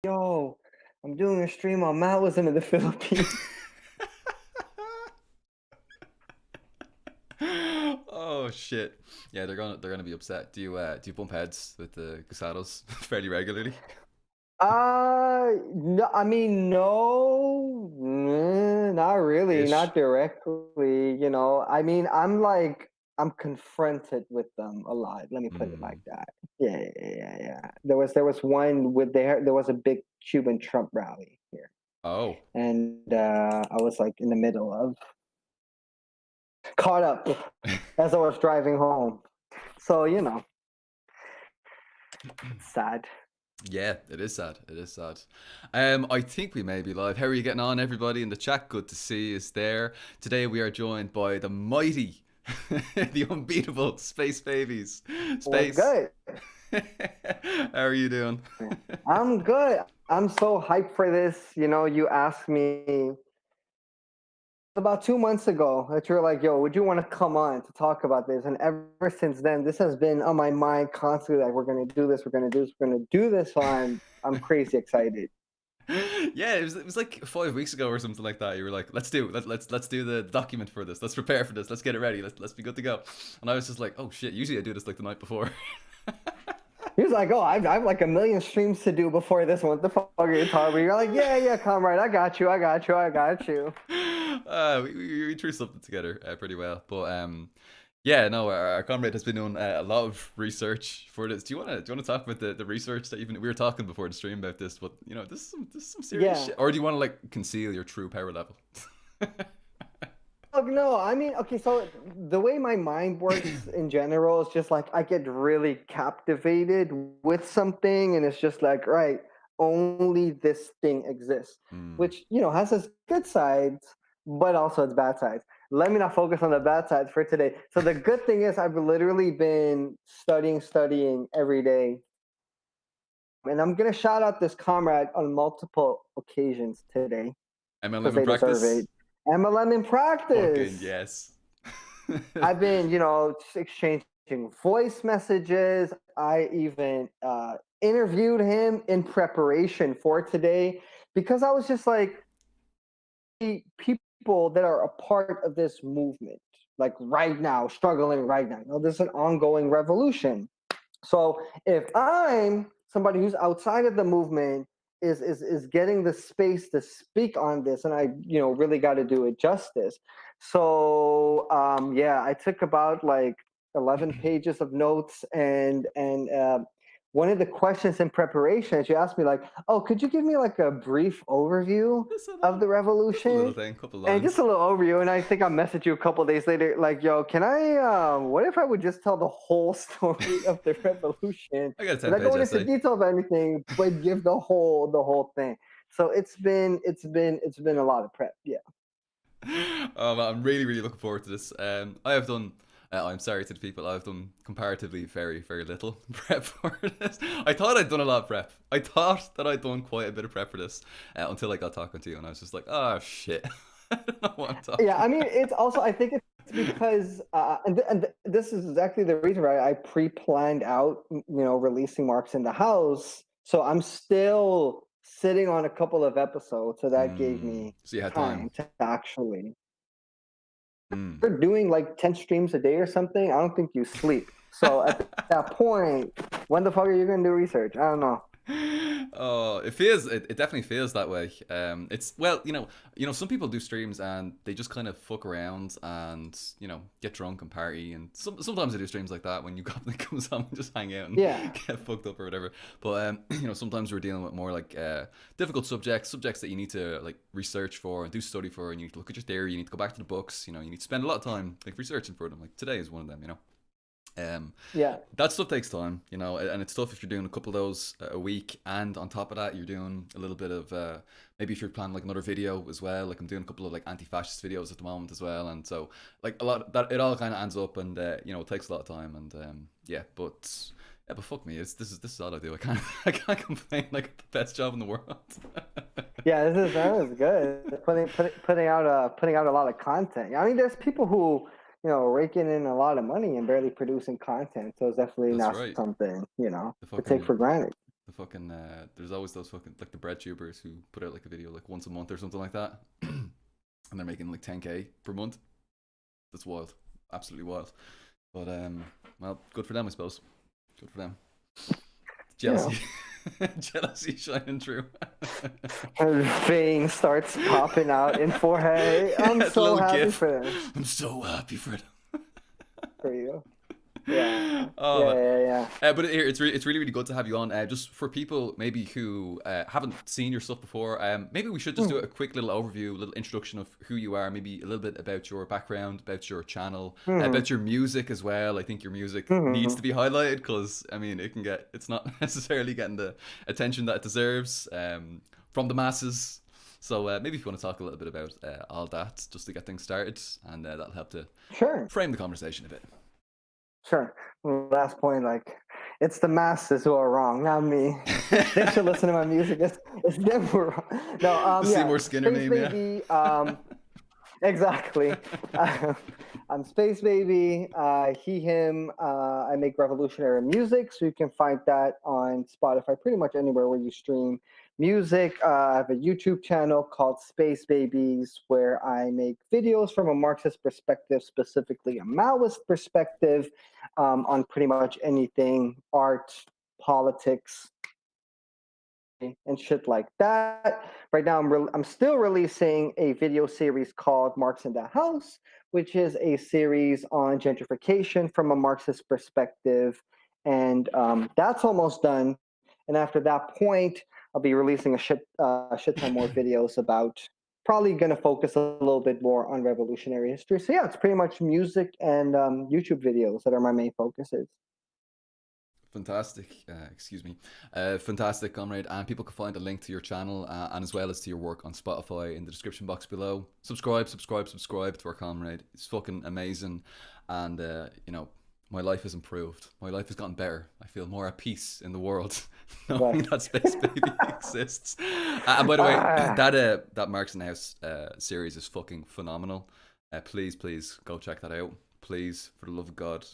Yo, I'm doing a stream on Maoism in the Philippines. Oh shit. Yeah, they're gonna be upset. Do you bump heads with the Gusados fairly regularly? No, I mean, no, not really, Ish. not directly. I mean, I'm confronted with them a lot. Let me put it like Mm. that. Yeah, yeah, yeah, yeah. There was one with there was a big Cuban Trump rally here, Oh. and I was like in the middle of caught up as I was driving home. So it's sad. Yeah, it is sad. It is sad. I think we may be live. How are you getting on, everybody in the chat? Good to see you there. Today we are joined by the mighty, the unbeatable Space Babies. What's Space. good? How are you doing? I'm good. I'm so hyped for this. You asked me about 2 months ago that you're like, yo, would you want to come on to talk about this? And ever since then, this has been on my mind constantly. Like, we're gonna do this, we're gonna do this, we're gonna do this. So I'm crazy excited. Yeah, it was like 5 weeks ago or something like that. You were like, let's do the document for this. Let's prepare for this. Let's get it ready. Let's be good to go. And I was just like, oh shit. Usually I do this like the night before. He was like, oh, I've like a million streams to do before this one. What the fuck are you talking about? You're like, yeah, yeah, comrade, I got you, I got you, I got you. We threw something together pretty well, but yeah, no, our comrade has been doing a lot of research for this. Do you want to talk about the research that even we were talking before the stream about this? But this is some serious Yeah. shit. Or do you want to like conceal your true power level? Oh, no, I mean, okay, so the way my mind works in general is just like I get really captivated with something, and it's just like, right, only this thing exists, Mm. which, has its good sides, but also its bad sides. Let me not focus on the bad sides for today. So the good thing is I've literally been studying every day. And I'm going to shout out this comrade on multiple occasions today because MLM in they deserve practice. it. MLM in Fucking practice. yes. I've been, exchanging voice messages. I even interviewed him in preparation for today because I was just like, people that are a part of this movement, like right now, struggling right now. There's an ongoing revolution. So if I'm somebody who's outside of the movement, is getting the space to speak on this, and I really got to do it justice. So yeah, I took about like 11 pages of notes, and one of the questions in preparation, she asked me like, oh, could you give me like a brief overview of the Just a little revolution? thing, couple And just a lines. little overview, and I think I messaged you a couple days later, like, "Yo, can I? What if I would just tell the whole story of the revolution I got a without 10 page going into essay. detail of anything, but give the whole thing?" So it's been a lot of prep. Yeah. I'm really, really looking forward to this. I have done. I'm sorry to the people. I've done comparatively very, very little prep for this. I thought I'd done a lot of prep. I thought that I'd done quite a bit of prep for this until I got talking to you, and I was just like, oh shit, I don't know what I'm Yeah, talking I mean, about. it's also I think it's because this is exactly the reason why I pre-planned out, releasing Marks in the House. So I'm still sitting on a couple of episodes, so that gave me So you had time. time to actually. Mm. You're doing like 10 streams a day or something. I don't think you sleep. So at that point, when the fuck are you gonna do research? I don't know. Oh, it definitely feels that way. It's well, some people do streams and they just kind of fuck around and get drunk and party, and sometimes I do streams like that when you got that comes on and just hang out and Yeah, get fucked up or whatever. But sometimes we're dealing with more like difficult subjects that you need to like research for and do study for, and you need to look at your theory, you need to go back to the books, you need to spend a lot of time like researching for them. Like today is one of them. Um, yeah. that stuff takes time, and it's tough if you're doing a couple of those a week, and on top of that, you're doing a little bit of maybe if you're planning like another video as well. Like I'm doing a couple of like anti-fascist videos at the moment as well, and so like a lot that it all kind of ends up, and it takes a lot of time, and but fuck me, this is all I do. I can't I can't complain. Like the best job in the world. Yeah, that is good. Putting out a lot of content. I mean, there's people who raking in a lot of money and barely producing content. So it's definitely That's not right. something The to take fucking for granted. The fucking there's always those fucking like the bread tubers who put out like a video like once a month or something like that, and they're making like 10K per month. That's wild, absolutely wild. But well, good for them, I suppose. Good for them. Yeah. Jealousy, jealousy shining through. Her vein starts popping out in forehead. I'm It's a so little happy gif. for them. I'm so happy for them. For you. Yeah. Oh, man. Yeah. But it's really really good to have you on. Just for people maybe who haven't seen your stuff before, maybe we should just do a quick little overview, a little introduction of who you are, maybe a little bit about your background, about your channel, about your music as well. I think your music needs to be highlighted because I mean it's not necessarily getting the attention that it deserves from the masses. So maybe if you want to talk a little bit about all that, just to get things started, and that'll help to Sure. frame the conversation a bit. Sure. Last point, like, it's the masses who are wrong, not me. They should listen to my music. It's them who are wrong. No, The yeah. Seymour Skinner Space meme, Baby, exactly. I'm Space Baby, he, him. I make revolutionary music, so you can find that on Spotify, pretty much anywhere where you stream music. I have a YouTube channel called Space Babies where I make videos from a Marxist perspective, specifically a Maoist perspective, on pretty much anything, art, politics, and shit like that. Right now, I'm still releasing a video series called Marx in the House, which is a series on gentrification from a Marxist perspective, and that's almost done. And after that point, I'll be releasing a shit ton more videos about. Probably going to focus a little bit more on revolutionary history. So yeah, it's pretty much music and YouTube videos that are my main focuses. Fantastic, excuse me, fantastic, Comrade. And people can find a link to your channel and as well as to your work on Spotify in the description box below. Subscribe to our Comrade. It's fucking amazing, and you know, my life has improved. My life has gotten better. I feel more at peace in the world, knowing that Space Baby exists. And by the way, that Marx in the House series is fucking phenomenal. Please go check that out. Please, for the love of God.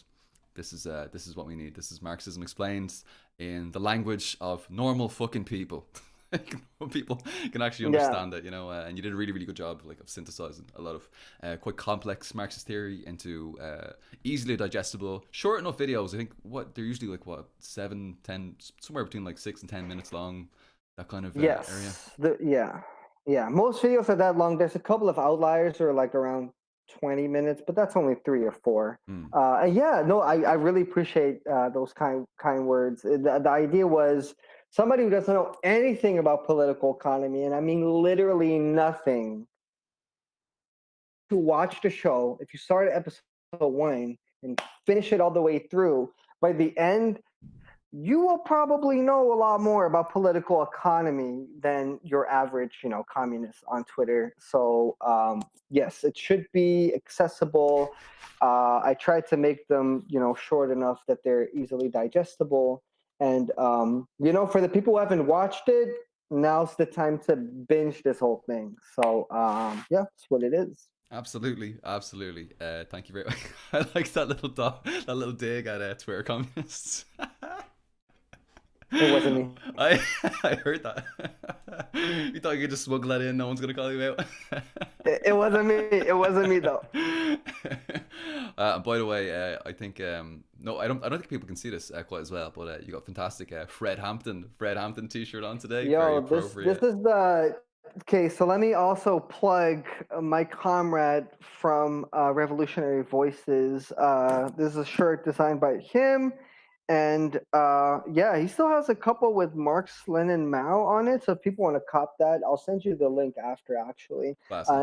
This is what we need. This is Marxism explained in the language of normal fucking people. People can actually understand it, you know. And you did a really, really good job, like, of synthesizing a lot of quite complex Marxist theory into easily digestible, short enough videos. I think they're usually like 7, 10, somewhere between like 6 and 10 minutes long. That kind of area. Yeah. Most videos are that long. There's a couple of outliers that are like around 20 minutes, but that's only 3 or 4. And yeah, no, I really appreciate those kind words. The idea was somebody who doesn't know anything about political economy, and I mean literally nothing, to watch the show. If you start at episode 1 and finish it all the way through, by the end, you will probably know a lot more about political economy than your average, communist on Twitter. So yes, it should be accessible. I tried to make them, short enough that they're easily digestible. And, for the people who haven't watched it, now's the time to binge this whole thing. So yeah, that's what it is. Absolutely. Thank you very much. I like that little dig at Twitter communists. It wasn't me. I heard that. You thought you could just smuggle that in? No one's gonna call you out. It wasn't me. It wasn't me though. By the way, I think no, I don't think people can see this quite as well. But you got fantastic Fred Hampton T-shirt on today. Yo, this is the. Okay, so let me also plug my comrade from Revolutionary Voices. This is a shirt designed by him. And yeah, he still has a couple with Marx, Lenin, Mao on it. So if people want to cop that, I'll send you the link after, actually.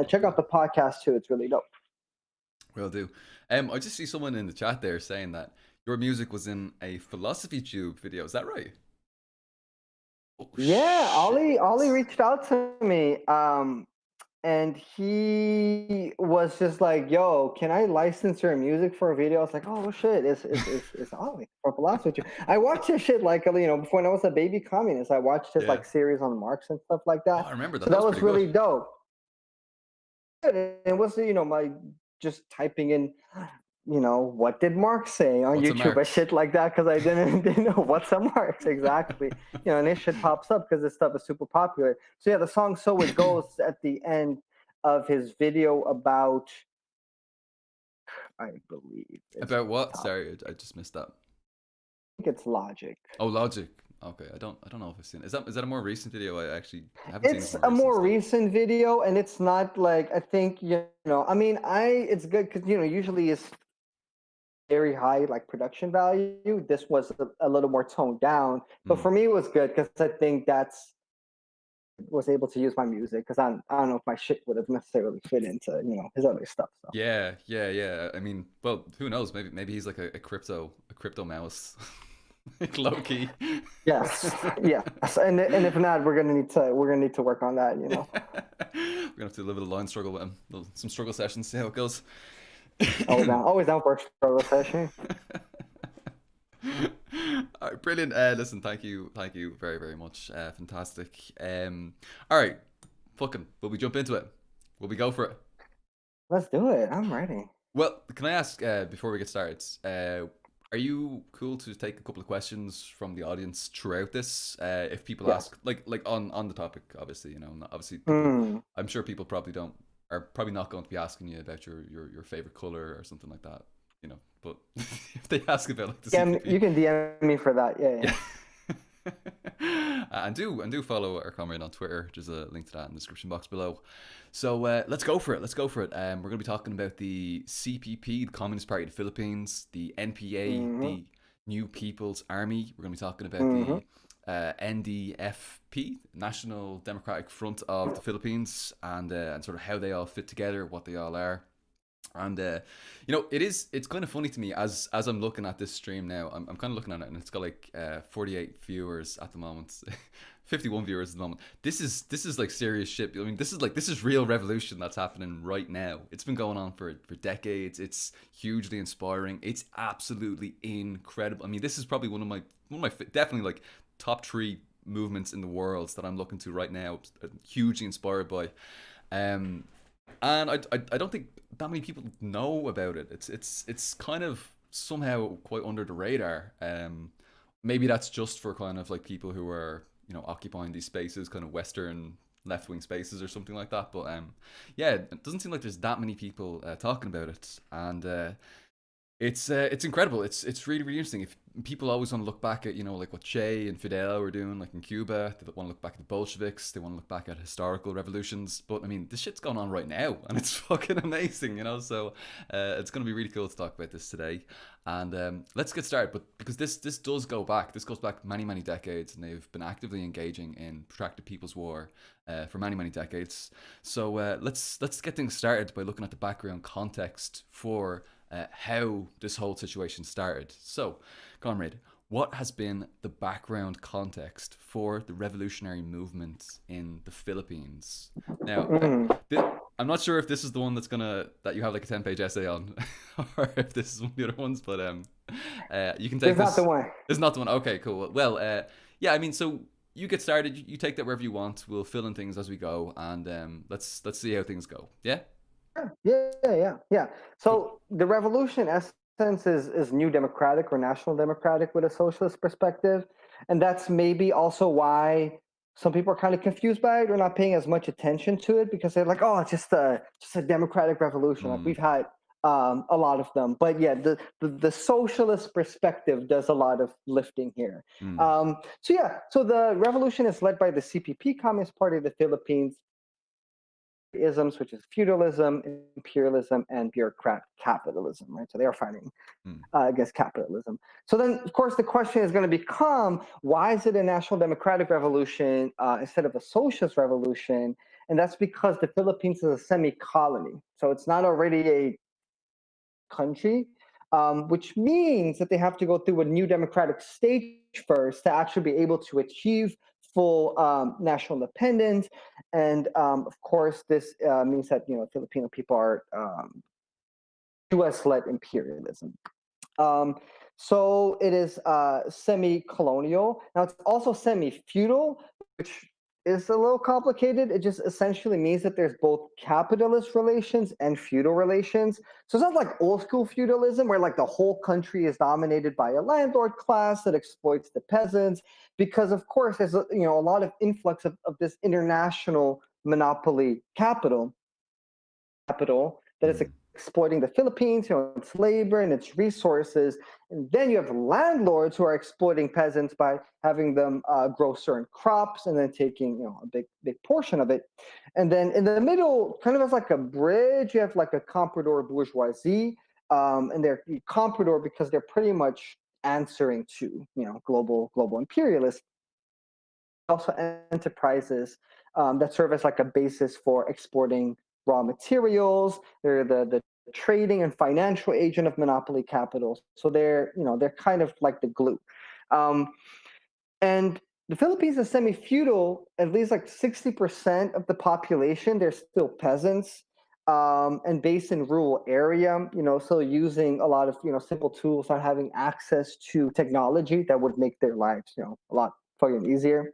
Check out the podcast too. It's really dope. Will do. I just see someone in the chat there saying that your music was in a Philosophy Tube video. Is that right? Oh, yeah, Ollie reached out to me. And he was just like, "Yo, can I license your music for a video?" I was like, "Oh shit, it's Ollie from Philosophy." I watched this shit like before I was a baby communist. I watched his like series on Marx and stuff like that. Oh, I remember that. So that was really dope. It was my just typing in what did Marx say on What's a YouTube or Marx? shit like that because I didn't know what's a Marx exactly. And this shit pops up because this stuff is super popular. So yeah, the song "So It Goes" at the end of his video about, I believe it's About on the what? top. Sorry, I just missed that. I think it's Logic. Oh, Logic. Okay, I don't know if I've seen it. Is that a more recent video? I actually haven't seen his It's more a recent more stuff. recent video, and it's not like I think I mean, it's good because usually it's very high like production value. This was a little more toned down, but Hmm. for me it was good because I think that's was able to use my music because I don't know if my shit would have necessarily fit into his other stuff. So Yeah, yeah, yeah. I mean, well, who knows? Maybe he's like a crypto mouse, like low key. yes, yes, and if not, we're gonna need to work on that. We're gonna have to live a line struggle with him. Some struggle sessions, see how it goes. Always down for a struggle session. All right, brilliant. Listen, thank you very, very much. Fantastic. All right, fucking. Will we jump into it? Will we go for it? Let's do it. I'm ready. Well, can I ask before we get started? Are you cool to take a couple of questions from the audience throughout this? If people Yes. ask, like on the topic, obviously, obviously people. Hmm. I'm sure people are probably not going to be asking you about your favorite color or something like that. But if they ask about like the Yeah, CPP, you can DM me for that. Yeah, yeah. yeah. And do follow our comrade on Twitter. There's a link to that in the description box below. So let's go for it. Let's go for it. We're going to be talking about the CPP, the Communist Party of the Philippines, the NPA, Mm-hmm. the New People's Army. We're going to be talking about Mm-hmm. the NDFP, National Democratic Front of the Philippines, and sort of how they all fit together, what they all are. And it's kind of funny to me as I'm looking at this stream now. I'm kind of looking at it, and it's got like 48 viewers at the moment, 51 viewers at the moment. This is like serious shit. I mean, this is real revolution that's happening right now. It's been going on for decades. It's hugely inspiring. It's absolutely incredible. I mean, this is probably one of my definitely like top 3 movements in the world that I'm looking to right now. Hugely inspired by. Um, and I don't think that many people know about it. It's kind of somehow quite under the radar. Maybe that's just for kind of like people who are occupying these spaces, kind of Western left wing spaces or something like that. But yeah, it doesn't seem like there's that many people talking about it, and it's incredible. It's really really interesting. If people always want to look back at like what Che and Fidel were doing like in Cuba, they want to look back at the Bolsheviks, they want to look back at historical revolutions. But I mean, this shit's going on right now, and it's fucking amazing. So it's gonna be really cool to talk about this today. And let's get started. But because this does go back, this goes back many many decades, and they've been actively engaging in protracted People's War for many many decades. So let's get things started by looking at the background context for how this whole situation started. So, Comrade, what has been the background context for the revolutionary movement in the Philippines? Now, Mm. I'm not sure if this is the one that you have like a 10-page essay on, or if this is one of the other ones. But you can take It's not the this. one. This is not the one. Okay, cool. Well, yeah. I mean, so you get started. You take that wherever you want. We'll fill in things as we go, and let's see how things go. Yeah. Yeah. Cool. So the revolution essence is new democratic or national democratic with a socialist perspective. And that's maybe also why some people are kind of confused by it or not paying as much attention to it because they're like, oh, it's just a democratic revolution. Like Mm, we've had a lot of them. But yeah, the socialist perspective does a lot of lifting here. mm, So the revolution is led by the CPP, Communist Party of the Philippines, isms, which is feudalism, imperialism, and bureaucrat capitalism, right? So they are fighting mm, against capitalism. So then, of course, the question is going to become, why is it a national democratic revolution instead of a socialist revolution? And that's because the Philippines is a semi-colony. So it's not already a country, which means that they have to go through a new democratic stage first to actually be able to achieve full national independence. And of course, this means that Filipino people are U.S.-led imperialism. Um, so it is semi-colonial. Now it's also semi-feudal, which is a little complicated. It just essentially means that there's both capitalist relations and feudal relations. So it's not like old school feudalism where like the whole country is dominated by a landlord class that exploits the peasants, because of course there's a lot of influx of this international monopoly capital that is Mm. exploiting the Philippines, its labor and its resources. And then you have landlords who are exploiting peasants by having them grow certain crops and then taking, a big portion of it. And then in the middle, kind of as like a bridge, you have like a comprador bourgeoisie. And they're comprador because they're pretty much answering to, global imperialists. Also enterprises that serve as like a basis for exporting raw materials. They're the trading and financial agent of monopoly capital. So they're kind of like the glue. Um, and the Philippines is semi-feudal. At least like 60% of the population, they're still peasants. And based in rural area, so using a lot of simple tools, not having access to technology that would make their lives a lot fucking easier.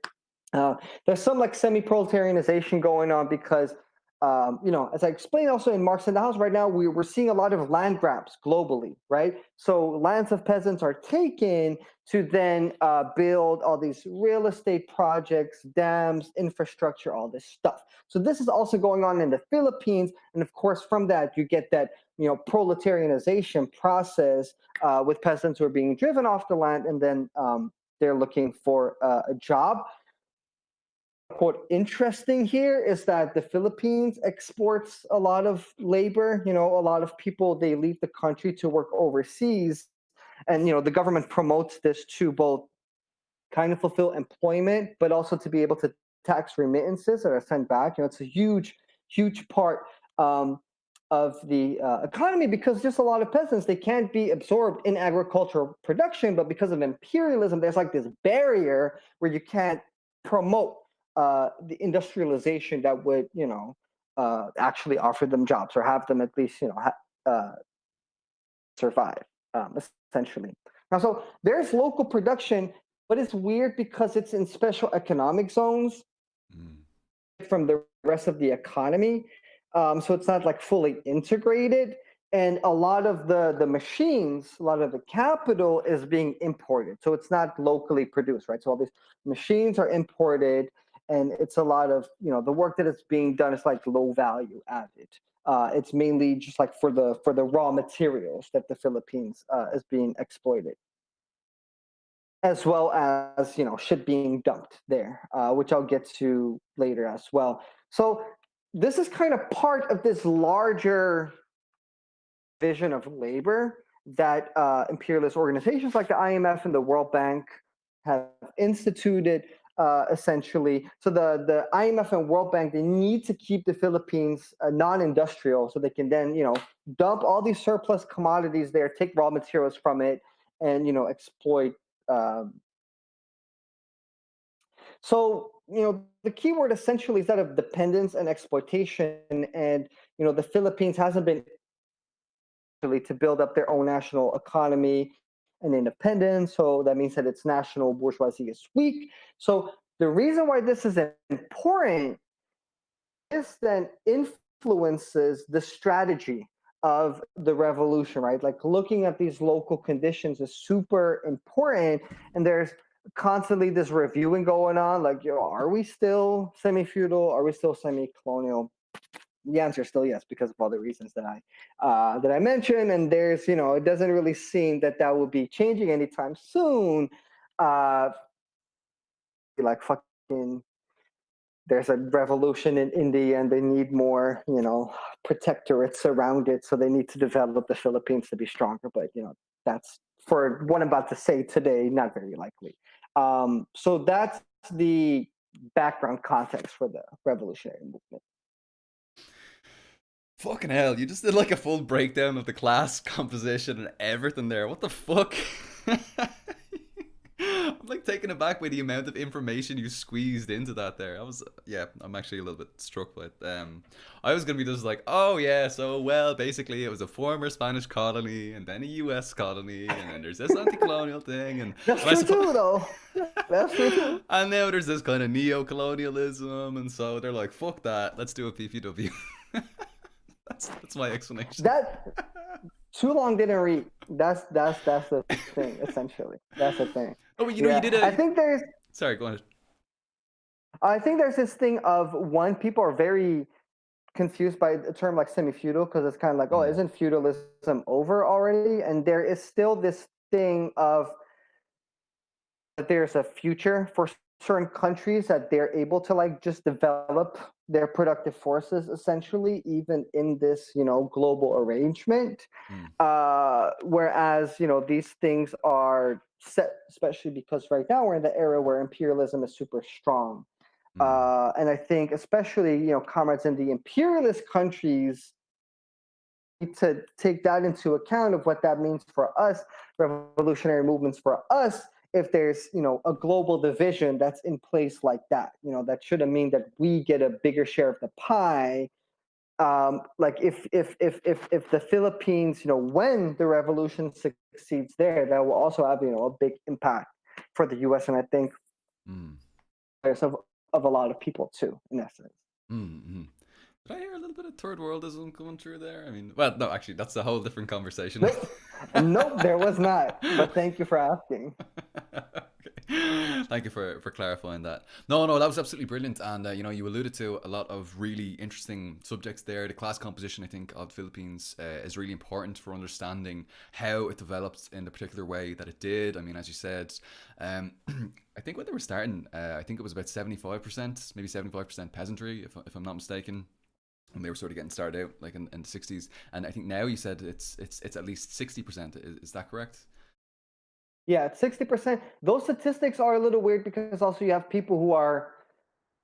Uh, there's some like semi-proletarianization going on because, as I explained also in Marx in the House, right now we're seeing a lot of land grabs globally, right? So lands of peasants are taken to then build all these real estate projects, dams, infrastructure, all this stuff. So this is also going on in the Philippines, and of course, from that you get that proletarianization process with peasants who are being driven off the land, and then they're looking for a job. Quote interesting here is that the Philippines exports a lot of labor. A lot of people, they leave the country to work overseas, and the government promotes this to both kind of fulfill employment, but also to be able to tax remittances that are sent back. It's a huge part of the economy, because just a lot of peasants, they can't be absorbed in agricultural production, but because of imperialism, there's like this barrier where you can't promote the industrialization that would actually offer them jobs or have them at least survive, essentially. Now, so there's local production, but it's weird because it's in special economic zones Mm. from the rest of the economy. So it's not like fully integrated. And a lot of the machines, a lot of the capital is being imported. So it's not locally produced, right? So all these machines are imported, and it's a lot of, the work that is being done is like low value added. It's mainly just like for the raw materials that the Philippines is being exploited, as well as shit being dumped there, which I'll get to later as well. So this is kind of part of this larger vision of labor that imperialist organizations like the IMF and the World Bank have instituted. Essentially, so the IMF and World Bank, they need to keep the Philippines non-industrial, so they can then dump all these surplus commodities there, take raw materials from it, and exploit. Um, so the key word essentially is that of dependence and exploitation, and the Philippines hasn't been really to build up their own national economy and independence. So that means that its national bourgeoisie is weak. So the reason why this is important is then influences the strategy of the revolution, right? Like looking at these local conditions is super important. And there's constantly this reviewing going on, like, are we still semi-feudal? Are we still semi-colonial? The answer is still yes, because of all the reasons that I mentioned. And there's, it doesn't really seem that will be changing anytime soon. Like fucking, there's a revolution in India, and they need more, protectorates around it. So they need to develop the Philippines to be stronger. But that's, for what I'm about to say today, not very likely. So that's the background context for the revolutionary movement. Fucking hell, you just did like a full breakdown of the class composition and everything there. What the fuck? I'm like taken aback by the amount of information you squeezed into that there. I'm actually a little bit struck by it. I was gonna be just like, oh yeah, so well, basically it was a former Spanish colony and then a U.S. colony, and then there's this anti-colonial thing, That's and I true suppose, too, though. That's true too. and now there's this kind of neo-colonialism, and so they're like, fuck that, let's do a PPW. That's my explanation. That too long didn't read. That's the thing. Essentially, that's the thing. Oh, but you did I a. think there's Sorry, go ahead. this thing of one, people are very confused by the term like semi-feudal, because it's kind of like, oh, Mm, isn't feudalism over already? And there is still this thing of that there's a future for certain countries, that they're able to like just develop their productive forces essentially, even in this global arrangement. mm, Whereas these things are set, especially because right now we're in the era where imperialism is super strong. mm, And I think especially comrades in the imperialist countries need to take that into account of what that means for us, revolutionary movements for us. If there's a global division that's in place like that, that shouldn't mean that we get a bigger share of the pie. Like if the Philippines, when the revolution succeeds there, that will also have a big impact for the U.S. and I think mm, there's of a lot of people too, in essence. mm, mm. Did I hear a little bit of third worldism coming through there? I mean, well, no, actually, that's a whole different conversation. Nope, nope, there was not. But thank you for asking. Okay. Thank you for clarifying that. No, that was absolutely brilliant. And you alluded to a lot of really interesting subjects there. The class composition, I think, of the Philippines is really important for understanding how it developed in the particular way that it did. I mean, as you said, I think when they were starting, I think it was about 75%, maybe 75% peasantry, if I'm not mistaken, when they were sort of getting started out, like in the 60s. And I think now you said it's at least 60%. Is that correct? Yeah, it's 60%. Those statistics are a little weird because also you have people who are,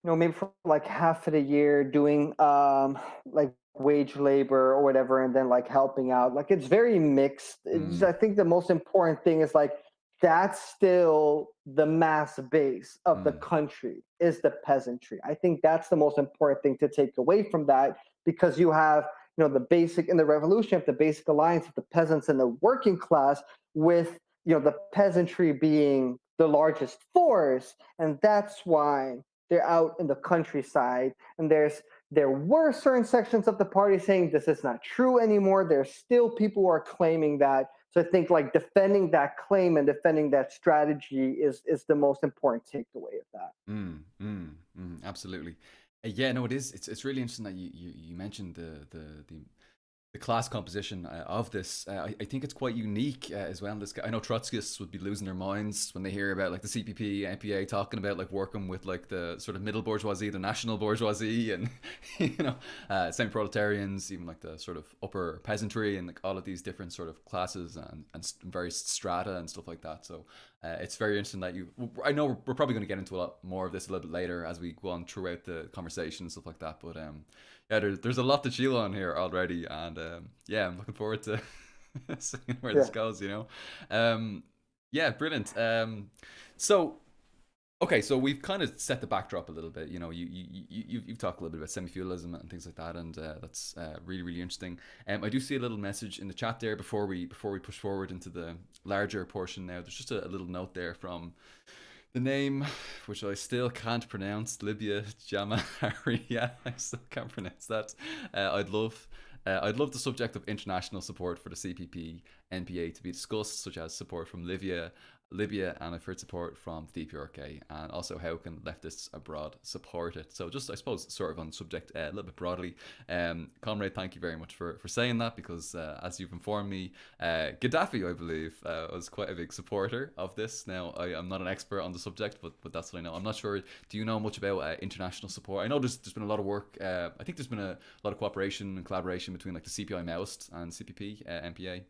maybe for like half of the year doing like wage labor or whatever, and then like helping out. Like it's very mixed. Mm, I think the most important thing is like that's still the mass base of the mm, country is the peasantry. I think that's the most important thing to take away from that, because you have the basic in the revolution, the basic alliance of the peasants and the working class, with the peasantry being the largest force, and that's why they're out in the countryside. And there were certain sections of the party saying this is not true anymore. There's still people who are claiming that. So I think like defending that claim and defending that strategy is the most important takeaway of that. absolutely. Yeah, no, it is. It's really interesting that you mentioned the class composition of this. I think it's quite unique as well. I know Trotskyists would be losing their minds when they hear about like the CPP, NPA talking about like working with like the sort of middle bourgeoisie, the national bourgeoisie, and semi-proletarians, even like the sort of upper peasantry, and like all of these different sort of classes and various strata and stuff like that. So it's very interesting that I know we're probably going to get into a lot more of this a little bit later as we go on throughout the conversation and stuff like that. But yeah, there's a lot to chew on here already, and yeah, I'm looking forward to seeing where this Yeah. goes. Yeah, brilliant. So okay, so we've kind of set the backdrop a little bit. You've talked a little bit about semi-feudalism and things like that, and that's really really interesting. I do see a little message in the chat there before we push forward into the larger portion. Now, there's just a little note there from the name, which I still can't pronounce, Libya Jamaharia. I still can't pronounce that. I'd love the subject of international support for the CPP NPA to be discussed, such as support from Libya, and I've heard support from the DPRK, and also how can leftists abroad support it. So just, I suppose, sort of on the subject a little bit broadly. Comrade, thank you very much for saying that, because as you've informed me, Gaddafi, I believe, was quite a big supporter of this. Now, I'm not an expert on the subject, but that's what I know. I'm not sure, do you know much about international support? I know there's been a lot of work, I think there's been a lot of cooperation and collaboration between like the CPI Maoist and CPP, NPA,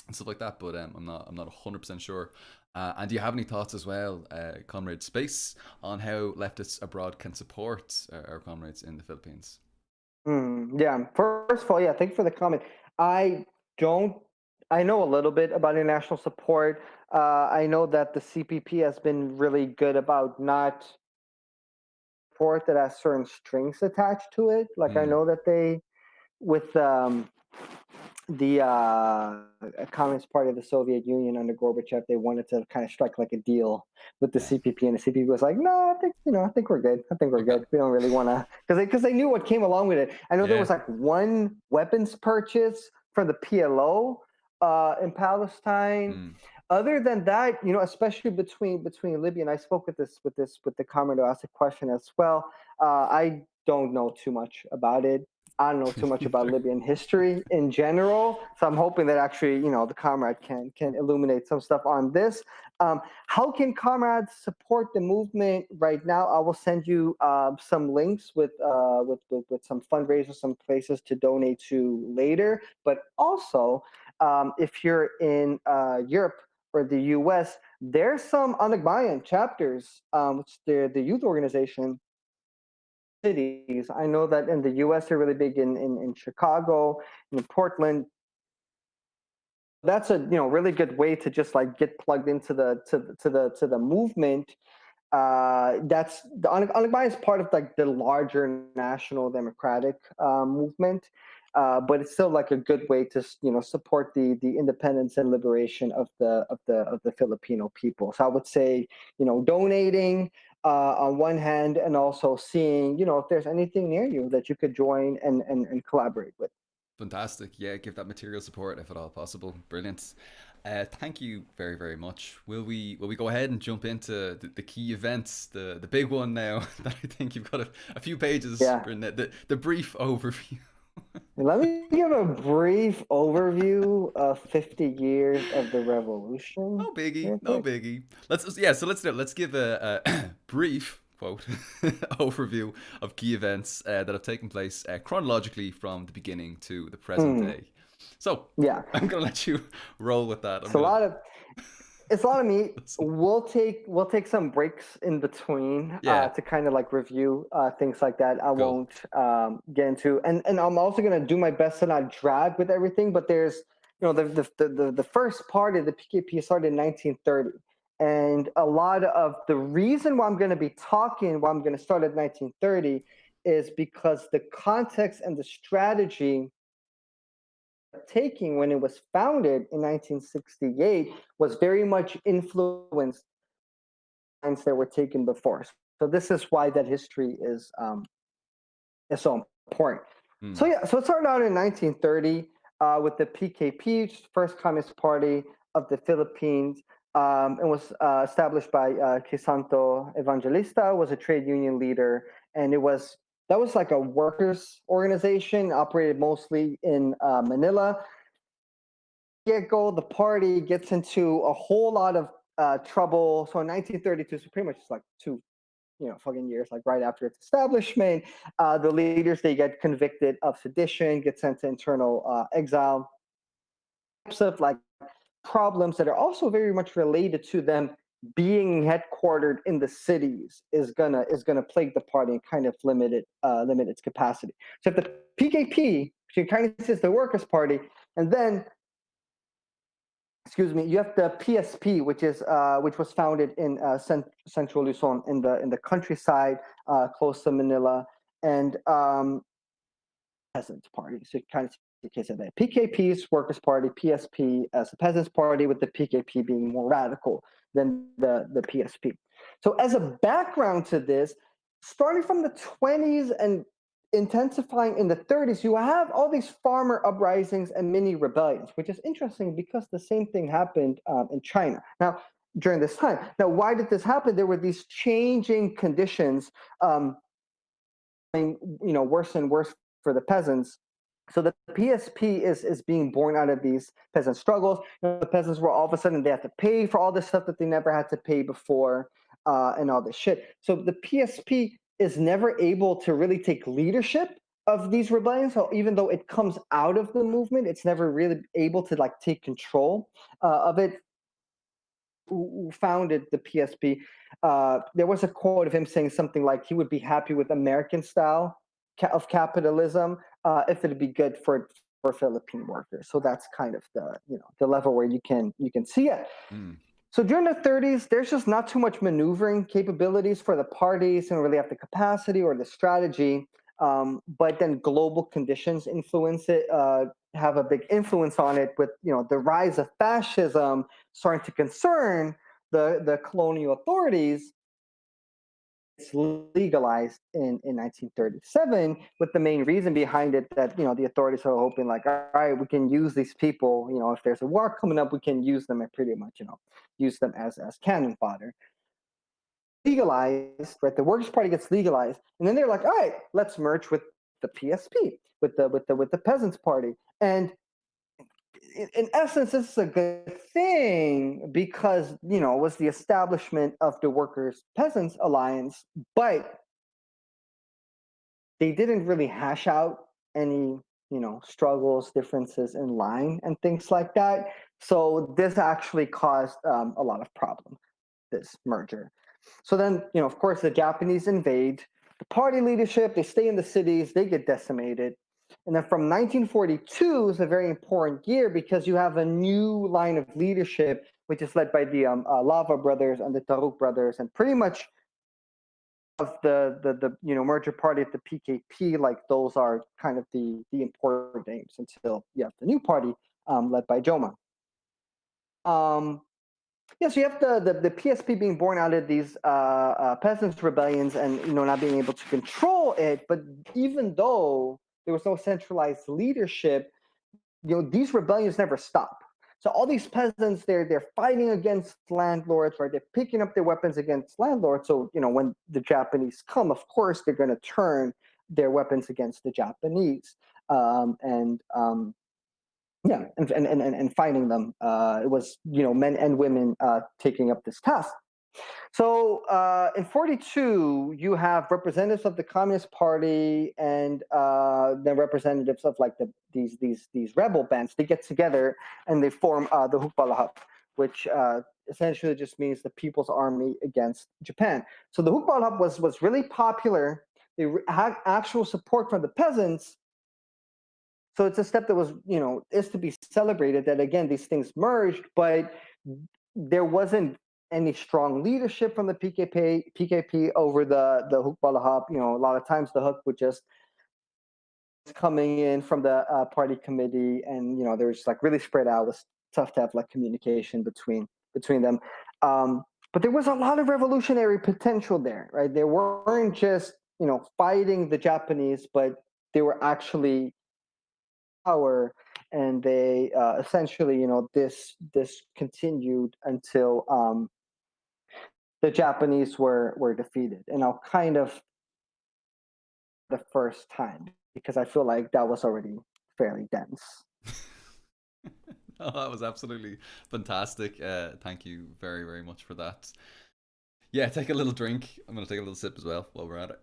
and stuff like that, but I'm not 100% sure. And do you have any thoughts as well, Comrade Space, on how leftists abroad can support our comrades in the Philippines? Yeah. First of all, yeah, thank you for the comment. I don't I know a little bit about international support. I know that the CPP has been really good about not support that has certain strings attached to it. Like I Hmm. know that they with the Communist Party of the Soviet Union under Gorbachev, they wanted to kind of strike like a deal with the Yeah. CPP, and the CPP was like, "No, I think I think we're good. I think we're Okay. good. We don't really want to," because they knew what came along with it. I know there Yeah. was like one weapons purchase from the PLO in Palestine. Hmm. Other than that, especially between Libya, and I spoke with the comrade who asked a question as well. I don't know too much about it. I don't know too much about Neither. Libyan history in general, so I'm hoping that actually, the comrade can illuminate some stuff on this. How can comrades support the movement right now? I will send you some links with some fundraisers, some places to donate to later. But also, if you're in Europe or the U.S., there's some Anagbayan chapters, which they're the youth organization cities. I know that in the U.S. they're really big in Chicago, in Portland. That's a really good way to just like get plugged into the movement. That's the Anagbai is part of like the larger national democratic movement, but it's still like a good way to support the independence and liberation of the Filipino people. So I would say donating on one hand, and also seeing if there's anything near you that you could join and collaborate with. Fantastic. Yeah, give that material support if at all possible. Brilliant. Thank you very, very much. Will we go ahead and jump into the key events, the big one now that I think you've got a few pages Yeah. written, the brief overview. Let me give a brief overview of 50 years of the revolution No biggie, real no quick. biggie. So let's do it. Let's give a brief quote overview of key events that have taken place chronologically from the beginning to the present Hmm. day. So Yeah. I'm gonna let you roll with that. I'm It's a gonna lot of it's a lot of meat. listen. We'll take some breaks in between Yeah, to kind of like review things like that. I cool. won't get into, and I'm also gonna do my best to not drag with everything. But there's the first part of the PKP started in 1930, and a lot of the reason why I'm going to be talking, why I'm going to start at 1930, is because the context and the strategy taking when it was founded in 1968 was very much influenced by lines that were taken before. So this is why that history is so important. Hmm. So yeah, so it started out in 1930 with the PKP, First Communist Party of the Philippines. It was established by Crisanto Evangelista, was a trade union leader, and that was like a workers' organization, operated mostly in Manila. Get-go, the party gets into a whole lot of trouble. So in 1932, so pretty much it's like two fucking years, like right after its establishment, the leaders, they get convicted of sedition, get sent to internal exile. Types of like problems that are also very much related to them being headquartered in the cities is gonna plague the party and kind of limit its capacity. So if the PKP, she kind of says the Workers' Party, and then excuse me, you have the PSP, which was founded in Central Luzon in the countryside close to Manila, and Peasants Party. So kind of the case of that. PKP's Workers' Party, PSP as the Peasants Party, with the PKP being more radical than the PSP. So as a background to this, starting from the 20s and intensifying in the 30s, you have all these farmer uprisings and mini rebellions, which is interesting because the same thing happened in China. Now, during this time. Now, why did this happen? There were these changing conditions, worse and worse for the peasants. So the PSP is being born out of these peasant struggles. The peasants were all of a sudden they had to pay for all this stuff that they never had to pay before, and all this shit. So the PSP is never able to really take leadership of these rebellions. So even though it comes out of the movement, it's never really able to like take control of it. Who founded the PSP? There was a quote of him saying something like he would be happy with American style of capitalism if it'd be good for for Philippine workers. So that's kind of the level where you can see it. Mm. So during the 30s, there's just not too much maneuvering capabilities for the parties and really have the capacity or the strategy. But then global conditions influence it, have a big influence on it with the rise of fascism starting to concern the colonial authorities. It's legalized in 1937 with the main reason behind it that the authorities are hoping like, all right, we can use these people, if there's a war coming up, we can use them and pretty much use them as cannon fodder. Legalized, right? The Workers' Party gets legalized, and then they're like, all right, let's merge with the PSP, with the Peasants' Party. And in essence, this is a good thing because it was the establishment of the Workers' Peasants Alliance, but they didn't really hash out any struggles, differences in line and things like that. So this actually caused a lot of problems, this merger. So then of course the Japanese invade the party leadership, they stay in the cities, they get decimated. And then from 1942 is a very important year because you have a new line of leadership which is led by the Lava brothers and the Taruk brothers, and pretty much of the merger party at the PKP, like those are kind of the important names until you have the new party led by Joma. Yeah, so you have the PSP being born out of these peasants' rebellions and not being able to control it. But even though there was no centralized leadership, these rebellions never stop. So all these peasants, they're fighting against landlords, right? They're picking up their weapons against landlords. So when the Japanese come, of course they're going to turn their weapons against the Japanese, and fighting them. It was men and women taking up this task. So in 42, you have representatives of the Communist Party and the representatives of like these rebel bands. They get together and they form the Hukbalahap, which essentially just means the People's Army against Japan. So the Hukbalahap was really popular. They had actual support from the peasants. So it's a step that was is to be celebrated. That again, these things merged, but there wasn't any strong leadership from the PKP over the Hukbalahap. A lot of times the Huk would just coming in from the party committee, and they were just like really spread out. It was tough to have like communication between them. But there was a lot of revolutionary potential there, right? They weren't just fighting the Japanese, but they were actually power, and they essentially this continued until the Japanese were defeated. And I'll kind of the first time because I feel like that was already fairly dense. Oh, that was absolutely fantastic. Thank you very, very much for that. Yeah, take a little drink. I'm going to take a little sip as well while we're at it.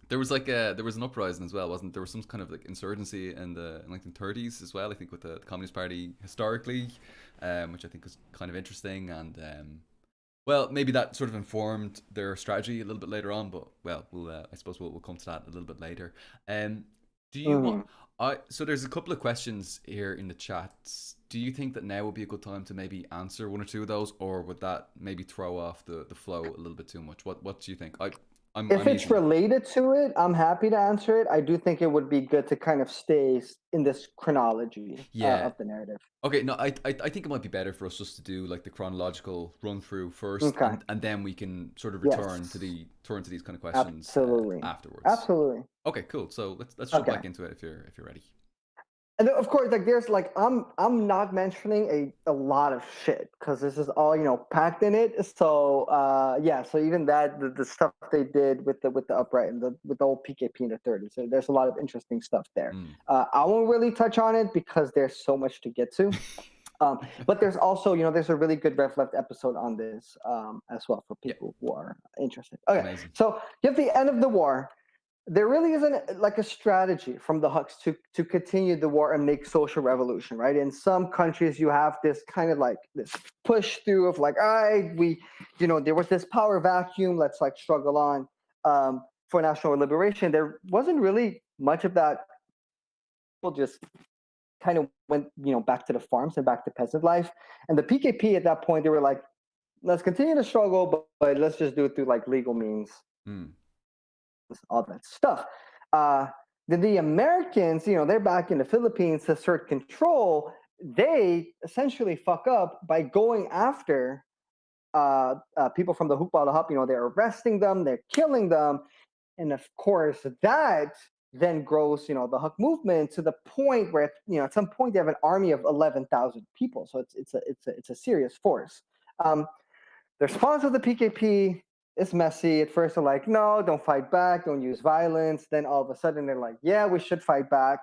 There was there was an uprising as well, wasn't there? Was some kind of like insurgency in the 1930s as well, I think, with the Communist Party historically, which I think was kind of interesting. And well, maybe that sort of informed their strategy a little bit later on, but well, I suppose we'll come to that a little bit later. Do you want? So there's a couple of questions here in the chat. Do you think that now would be a good time to maybe answer one or two of those, or would that maybe throw off the flow a little bit too much? What do you think? If it's related to it, I'm happy to answer it. I do think it would be good to kind of stay in this chronology of the narrative. Okay, no, I think it might be better for us just to do like the chronological run through first, okay. and then we can sort of return to these kind of questions afterwards. Absolutely. Okay, cool. So let's jump back into it if you're ready. And of course, like there's like I'm not mentioning a lot of shit because this is all packed in it. So so even that the stuff they did with the upright and with the whole PKP in the 30s. So there's a lot of interesting stuff there. I won't really touch on it because there's so much to get to. But there's also there's a really good Ref Left episode on this as well for people who are interested. Okay, amazing. So you have the end of the war. There really isn't like a strategy from the Huks to continue the war and make social revolution, right? In some countries, you have this kind of like this push through of like, all right, there was this power vacuum, let's like struggle on. for national liberation, there wasn't really much of that. People just kind of went, back to the farms and back to peasant life. And the PKP at that point, they were like, let's continue to struggle, but let's just do it through like legal means, all that stuff. The Americans, they're back in the Philippines to assert control. They essentially fuck up by going after people from the Hukbala Hup. They're arresting them, they're killing them, and of course that then grows, the Huck movement to the point where, at some point they have an army of 11,000 people. So it's a serious force. The response of the PKP is messy. At first they're like, no, don't fight back, don't use violence. Then all of a sudden they're like, yeah, we should fight back.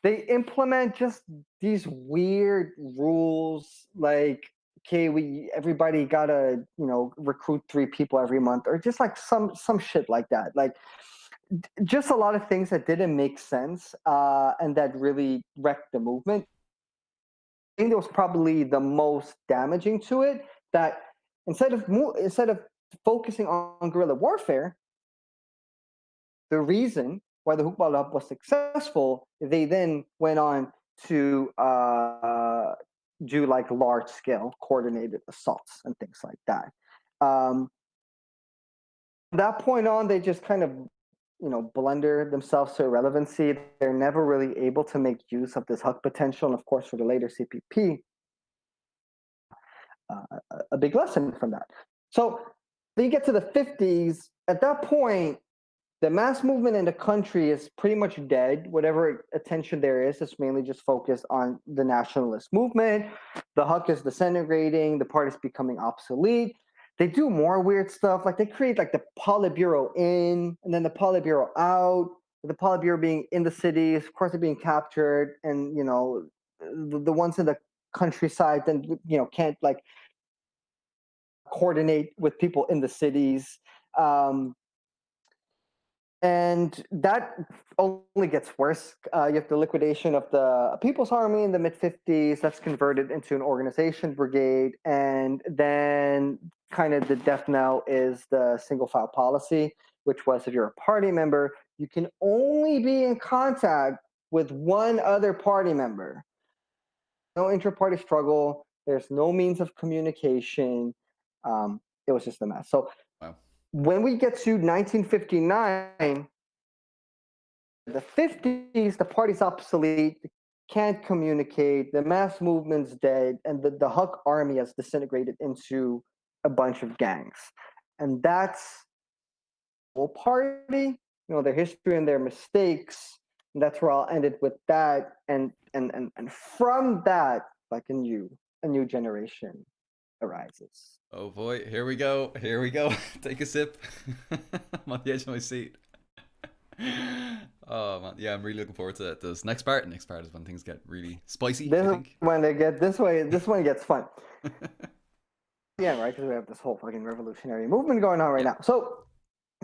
They implement just these weird rules, like, okay, everybody gotta, recruit 3 people every month, or just like some shit like that. Like, just a lot of things that didn't make sense, and that really wrecked the movement. I think that was probably the most damaging to it. That instead of focusing on guerrilla warfare, the reason why the Hukbalab was successful, they then went on to do like large-scale coordinated assaults and things like that. From that point on, they just kind of, blunder themselves to irrelevancy. They're never really able to make use of this Huck potential, and of course, for the later CPP, a big lesson from that. So then you get to the 50s. At that point, the mass movement in the country is pretty much dead. Whatever attention there is mainly just focused on the nationalist movement. The Huck is disintegrating. The party's becoming obsolete. They do more weird stuff. Like they create like the Politburo in, and then the Politburo out. The Politburo being in the cities, of course, they're being captured, and the ones in the countryside then can't like coordinate with people in the cities. And that only gets worse. You have the liquidation of the People's Army in the mid-50s. That's converted into an organization brigade. And then kind of the death knell is the single file policy, which was if you're a party member, you can only be in contact with one other party member. No intra-party struggle. There's no means of communication. It was just a mess. So Wow. When we get to 1959, the 50s, the party's obsolete, can't communicate, the mass movement's dead, and the Huck army has disintegrated into a bunch of gangs. And that's the whole party, their history and their mistakes. And that's where I'll end it with that. And from that, like a new generation arises. Oh boy, here we go. Here we go. Take a sip. I'm on the edge of my seat. Oh man, yeah, I'm really looking forward to this next part. Next part is when things get really spicy. This I is think. when they get this way. This one gets fun. Yeah, right. Because we have this whole fucking revolutionary movement going on right now. So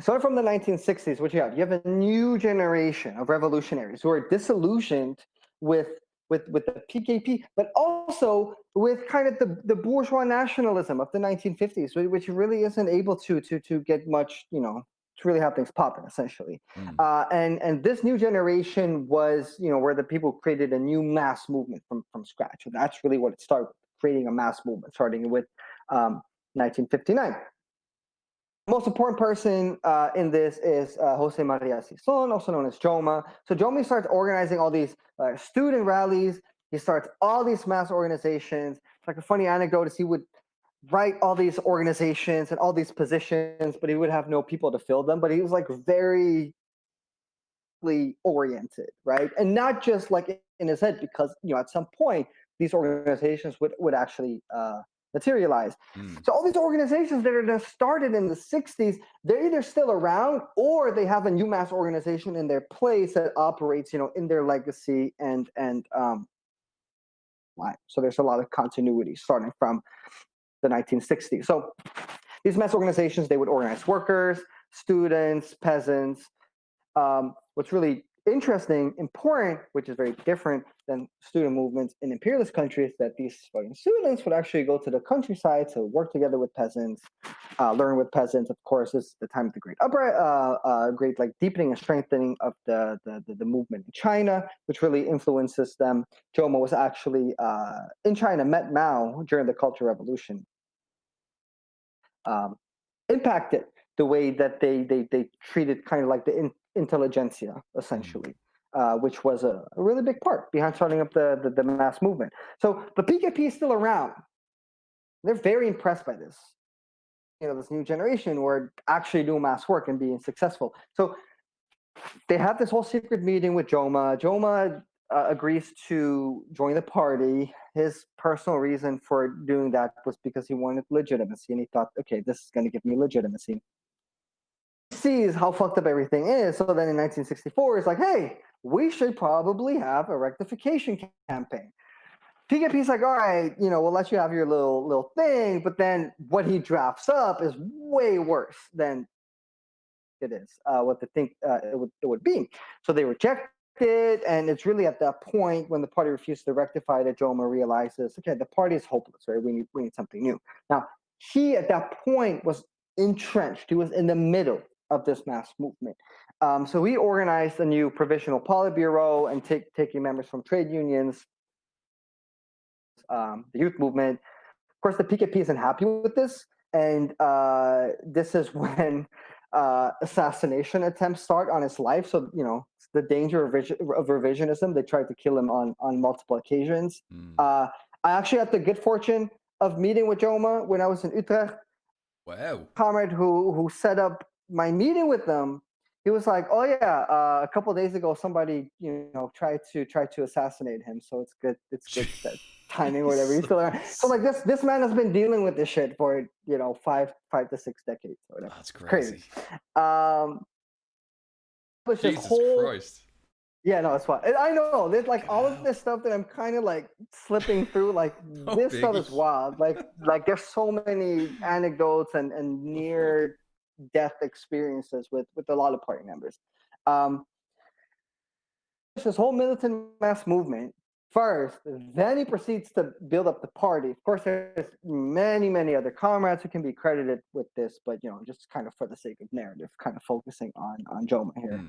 from the 1960s, what you have a new generation of revolutionaries who are disillusioned with the PKP, but also with kind of the bourgeois nationalism of the 1950s, which really isn't able to get much, to really have things popping, essentially. And this new generation was, where the people created a new mass movement from scratch. And that's really what it started, creating a mass movement, starting with 1959. The most important person in this is Jose Maria Sison, also known as Joma. So Joma starts organizing all these student rallies. He starts all these mass organizations. It's like a funny anecdote is he would write all these organizations and all these positions, but he would have no people to fill them. But he was like very oriented, right? And not just like in his head, because at some point these organizations would actually materialize. So all these organizations that are just started in the 60s, they're either still around or they have a new mass organization in their place that operates, in their legacy and line. So there's a lot of continuity starting from the 1960s. So these mass organizations, they would organize workers, students, peasants. What's really interesting, important, which is very different than student movements in imperialist countries, that these Spartan students would actually go to the countryside to work together with peasants, learn with peasants. Of course, it's the time of the great great like deepening and strengthening of the movement in China, which really influences them. Zhou was actually in China, met Mao during the Cultural Revolution. Impacted the way that they treated kind of like the intelligentsia, essentially, which was a really big part behind starting up the mass movement. So the PKP is still around. They're very impressed by this, this new generation who are actually doing mass work and being successful. So they have this whole secret meeting with Joma. Joma agrees to join the party. His personal reason for doing that was because he wanted legitimacy, and he thought, okay, this is going to give me legitimacy. He sees how fucked up everything is, so then in 1964, it's like, hey, we should probably have a rectification campaign. PKP's like, all right, we'll let you have your little thing, but then what he drafts up is way worse than it is, what they think it would be. So they reject it, and it's really at that point when the party refuses to rectify that Joma realizes, okay, the party is hopeless, right? We need something new. Now, he at that point was entrenched. He was in the middle of this mass movement. So he organized a new provisional Politburo and taking members from trade unions, the youth movement. Of course, the PKP isn't happy with this, and this is when assassination attempts start on his life. So, the danger of revisionism. They tried to kill him on multiple occasions. I actually had the good fortune of meeting with Joma when I was in Utrecht. Wow. Comrade who set up my meeting with them, he was like, oh yeah, a couple of days ago somebody tried to assassinate him, so it's good that timing or whatever. He's still around. So like this man has been dealing with this shit for 5 to 6 decades or whatever. That's crazy. But Jesus Christ. Yeah, no, it's fine. I know there's like all of this stuff that I'm kind of like slipping through. Like this stuff is wild. Like there's so many anecdotes and near death experiences with a lot of party members. This whole militant mass movement first, then he proceeds to build up the party. Of course, there's many other comrades who can be credited with this, but just kind of for the sake of narrative, kind of focusing on Joma here.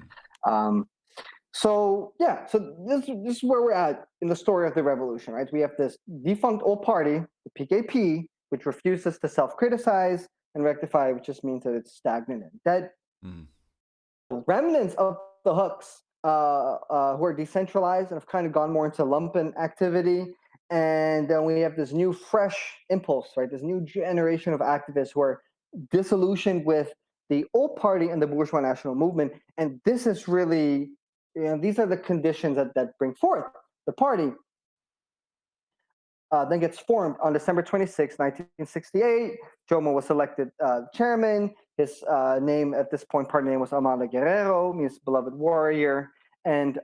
So this is where we're at in the story of the revolution, right? We have this defunct old party, the PKP, which refuses to self-criticize and rectify, which just means that it's stagnant and dead. Remnants of the hooks who are decentralized and have kind of gone more into lumpen activity. And then we have this new fresh impulse, right? This new generation of activists who are disillusioned with the old party and the bourgeois national movement. And this is really, these are the conditions that bring forth the party. Then gets formed on December 26, 1968. Joma was elected chairman. His name at this point, party name was Amado Guerrero, means beloved warrior. And,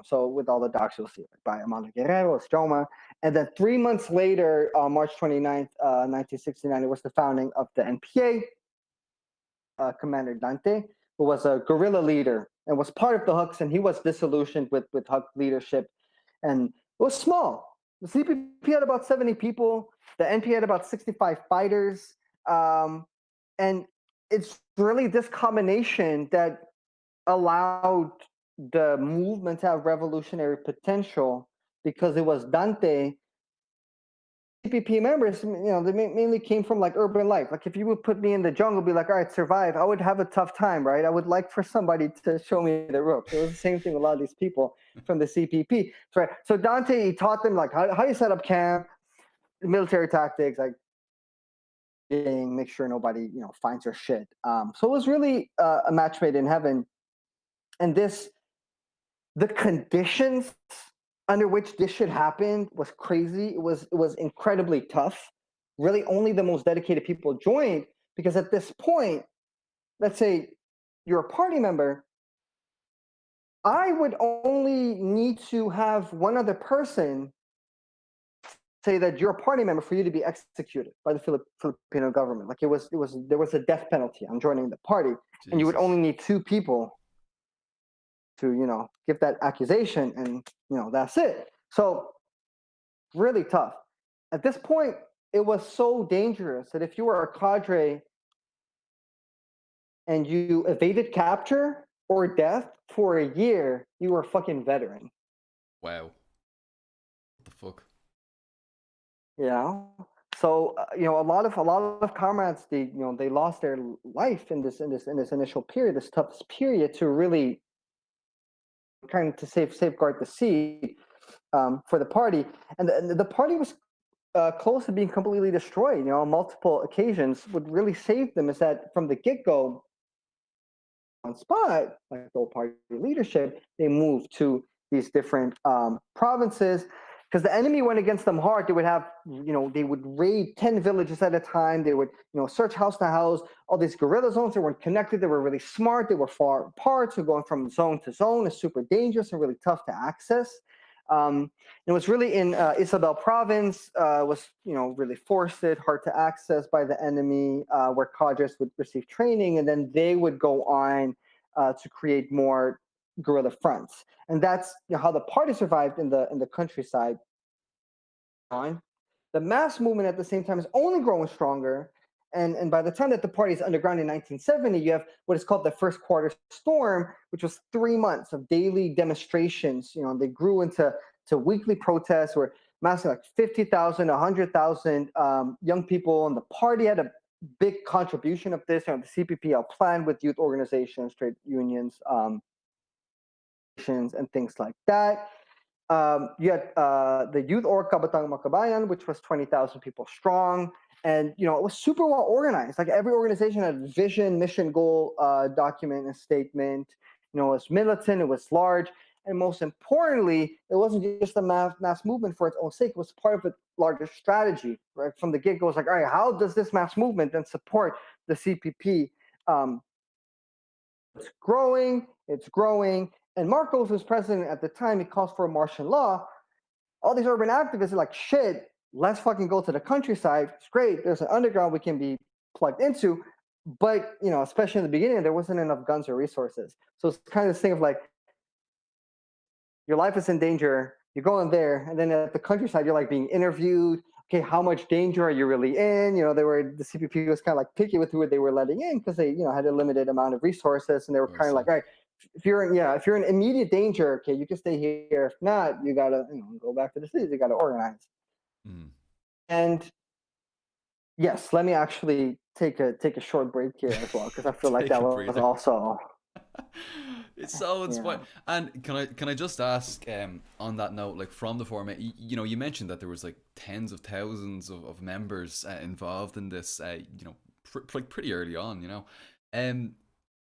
so with all the docs, you'll see it by Amado Guerrero, it's Joma. And then 3 months later, March 29th, 1969, it was the founding of the NPA. Commander Dante, who was a guerrilla leader and was part of the Hooks, and he was disillusioned with Hook leadership. And it was small. The CPP had about 70 people. The NP had about 65 fighters. And it's really this combination that allowed the movement to have revolutionary potential, because it was Dante. CPP members, they mainly came from like urban life. Like if you would put me in the jungle, be like, all right, survive, I would have a tough time, right? I would like for somebody to show me the ropes. It was the same thing with a lot of these people from the CPP. Right. So Dante, he taught them like how you set up camp, military tactics, like make sure nobody finds your shit. So it was really a match made in heaven. And the conditions under which this should happen was crazy. It was incredibly tough. Really, only the most dedicated people joined, because at this point, let's say you're a party member, I would only need to have one other person say that you're a party member for you to be executed by the Filipino government. Like there was a death penalty on joining the party. Jesus. And you would only need 2 people to, give that accusation, and, that's it. So really tough. At this point, it was so dangerous that if you were a cadre and you evaded capture or death for a year, you were a fucking veteran. Wow. What the fuck? Yeah. So a lot of comrades, they lost their life in this initial period, this toughest period, to really trying to safeguard the seat for the party, and the party was close to being completely destroyed. On multiple occasions. What really saved them is that from the get go, on spot, like the party leadership, they moved to these different provinces, because the enemy went against them hard. They would have, they would raid 10 villages at a time. They would, search house to house. All these guerrilla zones, they weren't connected. They were really smart. They were far apart. So going from zone to zone is super dangerous and really tough to access. It was really in Isabel province, was, really forested, hard to access by the enemy, where cadres would receive training, and then they would go on to create more guerrilla fronts. And that's how the party survived in the countryside. The mass movement at the same time is only growing stronger. And by the time that the party is underground in 1970, you have what is called the first quarter storm, which was 3 months of daily demonstrations. They grew into weekly protests where massive, like 50,000, 100,000 young people, and the party had a big contribution of this. The CPP planned with youth organizations, trade unions, and things like that. You had the Youth Org Kabatang Makabayan, which was 20,000 people strong. And, it was super well organized. Like every organization had a vision, mission, goal, document, and statement. It was militant, it was large. And most importantly, it wasn't just a mass movement for its own sake. It was part of a larger strategy, right? From the get-go, it's like, all right, how does this mass movement then support the CPP? It's growing. And Marcos was president at the time. He calls for a martial law. All these urban activists are like, shit, let's fucking go to the countryside. It's great. There's an underground we can be plugged into. But, especially in the beginning, there wasn't enough guns or resources. So it's kind of this thing of like, your life is in danger. You're going there. And then at the countryside, you're like being interviewed. Okay, how much danger are you really in? The CPP was kind of like picky with who they were letting in, because they, had a limited amount of resources, and they were kind of like, all right, if you're in immediate danger, okay, you can stay here. If not, you gotta, go back to the cities. You gotta organize. And yes, let me actually take a short break here as well, because I feel like that was also. It's so inspiring. And can I just ask, on that note, like from the format, you mentioned that there was like tens of thousands of members involved in this, like pretty early on, Do you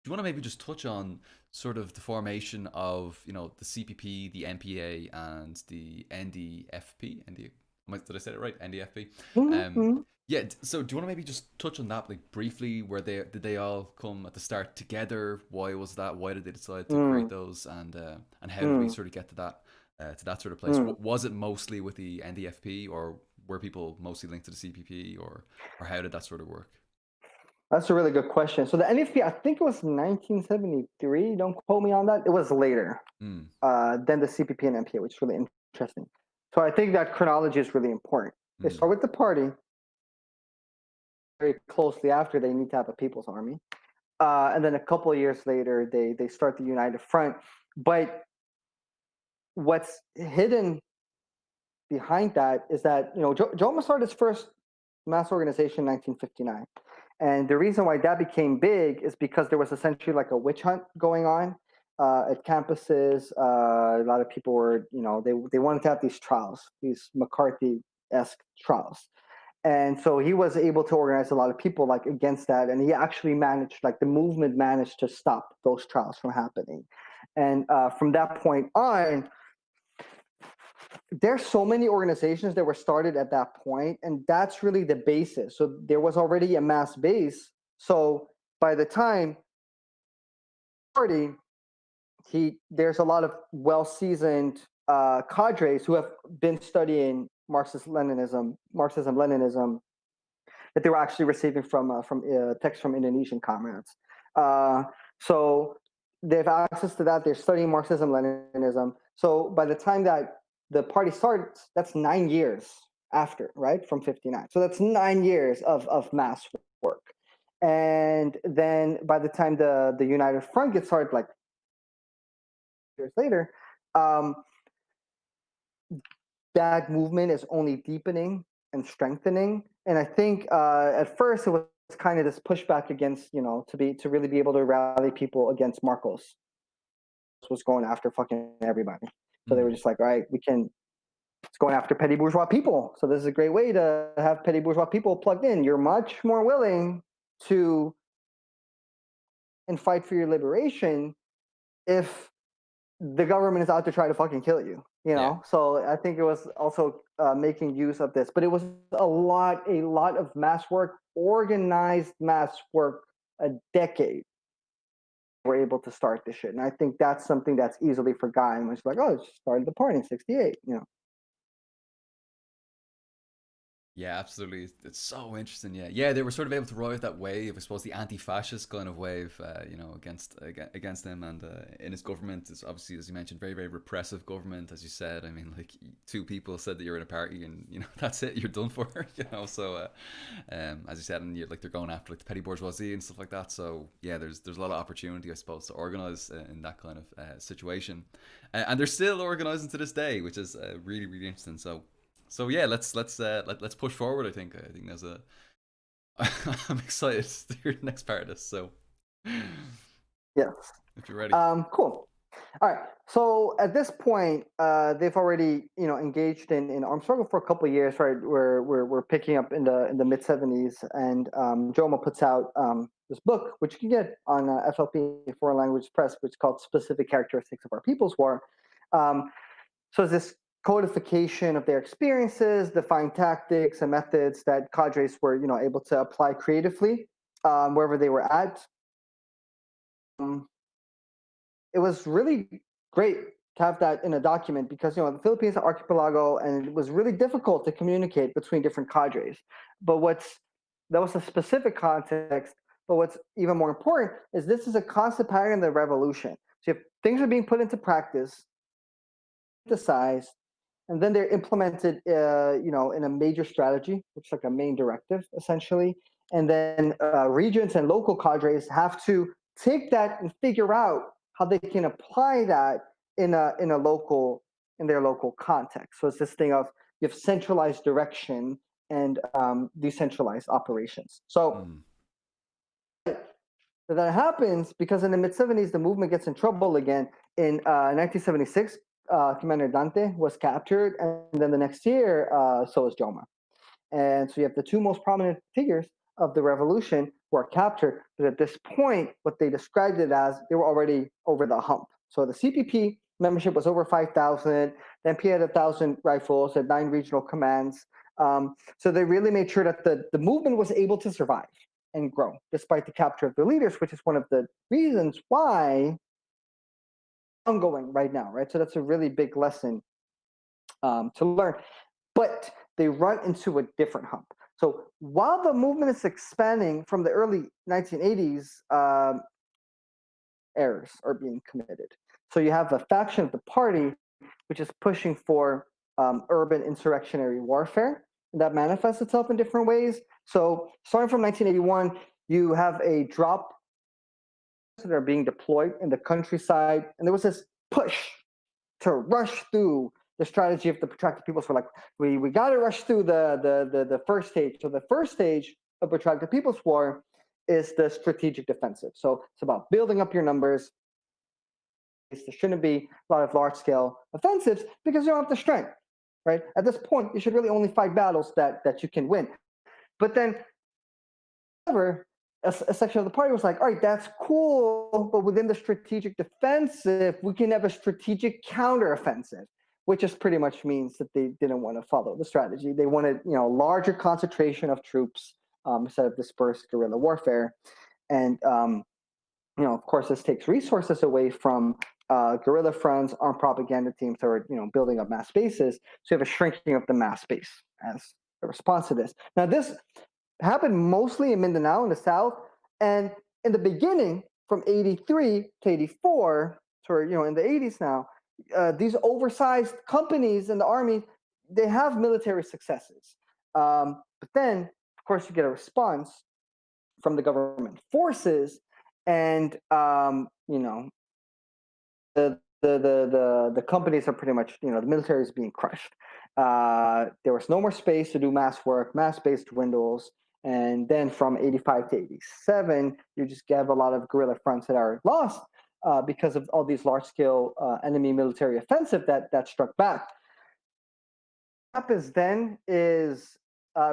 want to maybe just touch on sort of the formation of, the CPP, the NPA, and the NDFP? Did I say it right? NDFP. Yeah. So do you want to maybe just touch on that, like briefly? Did they all come at the start together? Why was that? Why did they decide to create those? And how did we sort of get to that sort of place? Was it mostly with the NDFP, or were people mostly linked to the CPP, or how did that sort of work? That's a really good question. So the NFP, I think it was 1973. Don't quote me on that. It was later than the CPP and NPA, which is really interesting. So I think that chronology is really important. They start with the party. Very closely after, they need to have a people's army. And then a couple of years later, they start the United Front. But what's hidden behind that is that, Joma started his first mass organization in 1959. And the reason why that became big is because there was essentially like a witch hunt going on at campuses. A lot of people were, they wanted to have these trials, these McCarthy-esque trials. And so he was able to organize a lot of people like against that. And he actually managed, like the movement managed to stop those trials from happening. And from that point on, there's so many organizations that were started at that point, and that's really the basis. So there was already a mass base. So by the time party, there's a lot of well-seasoned cadres who have been studying Marxism-Leninism, that they were actually receiving from texts from Indonesian comrades. So they have access to that. They're studying Marxism, Leninism. So by the time that the party starts, that's 9 years after, right, from 59. So that's 9 years of mass work. And then by the time the United Front gets started, like years later, that movement is only deepening and strengthening. And I think at first it was kind of this pushback against, to really be able to rally people against Marcos was going after fucking everybody. So they were just like, all right, it's going after petty bourgeois people. So this is a great way to have petty bourgeois people plugged in. You're much more willing to and fight for your liberation if the government is out to try to fucking kill you, Yeah. So I think it was also making use of this, but it was a lot of mass work, organized mass work, a decade. We're able to start this shit, and I think that's something that's easily forgotten. When it's like, oh, it started the party in '68, Yeah, absolutely. It's so interesting. Yeah, they were sort of able to ride that wave. I suppose the anti-fascist kind of wave, against him, and in his government is obviously, as you mentioned, very very repressive government. As you said, I mean, like two people said that you're in a party, and that's it, you're done for. So as you said, and you're like they're going after like the petty bourgeoisie and stuff like that. So yeah, there's a lot of opportunity, I suppose, to organize in that kind of situation, and they're still organizing to this day, which is really really interesting. So yeah, let's push forward. I think there's a. I'm excited to hear the next part of this. So yes. if you're ready. Cool. All right. So at this point, they've already engaged in armed struggle for a couple of years, right? We're picking up in the mid '70s, and Joma puts out this book, which you can get on FLP, Foreign Language Press, which is called "Specific Characteristics of Our People's War." So it's this codification of their experiences, defined tactics and methods that cadres were able to apply creatively wherever they were at. It was really great to have that in a document because the Philippines is an archipelago, and it was really difficult to communicate between different cadres. But that was a specific context. But what's even more important is this is a constant pattern in the revolution. So if things are being put into practice, synthesized, and then they're implemented, in a major strategy, which is like a main directive, essentially. And then regions and local cadres have to take that and figure out how they can apply that in their local context. So it's this thing of you have centralized direction and decentralized operations. So that happens because in the mid '70s, the movement gets in trouble again. In 1976, Commander Dante was captured, and then the next year, so was Joma. And so you have the two most prominent figures of the revolution who are captured. But at this point, what they described it as, they were already over the hump. So the CPP membership was over 5,000. The Npa had 1,000 rifles, had 9 regional commands. So they really made sure that the movement was able to survive and grow despite the capture of the leaders, which is one of the reasons why ongoing right now, right? So that's a really big lesson to learn. But they run into a different hump. So while the movement is expanding from the early 1980s, errors are being committed. So you have a faction of the party which is pushing for urban insurrectionary warfare, and that manifests itself in different ways. So starting from 1981, you have a drop that are being deployed in the countryside, and there was this push to rush through the strategy of the protracted peoples. Were like, we got to rush through the first stage. So the first stage of protracted peoples war is the strategic defensive. So it's about building up your numbers. There shouldn't be a lot of large-scale offensives because you don't have the strength, right? At this point, you should really only fight battles that you can win. But then, however, a section of the party was like, all right, that's cool, but within the strategic defensive, we can have a strategic counteroffensive, which just pretty much means that they didn't want to follow the strategy. They wanted, larger concentration of troops instead of dispersed guerrilla warfare. And, of course, this takes resources away from guerrilla fronts, armed propaganda teams that are, building up mass bases. So you have a shrinking of the mass base as a response to this. Now, this happened mostly in Mindanao in the south. And in the beginning, from 83 to 84, or in the 80s now, these oversized companies in the army, they have military successes. But then, of course, you get a response from the government forces, and the companies are pretty much, the military is being crushed. There was no more space to do mass work, mass-based dwindles, and then from 85 to 87, you just have a lot of guerrilla fronts that are lost because of all these large-scale enemy military offensive that struck back. What happens then is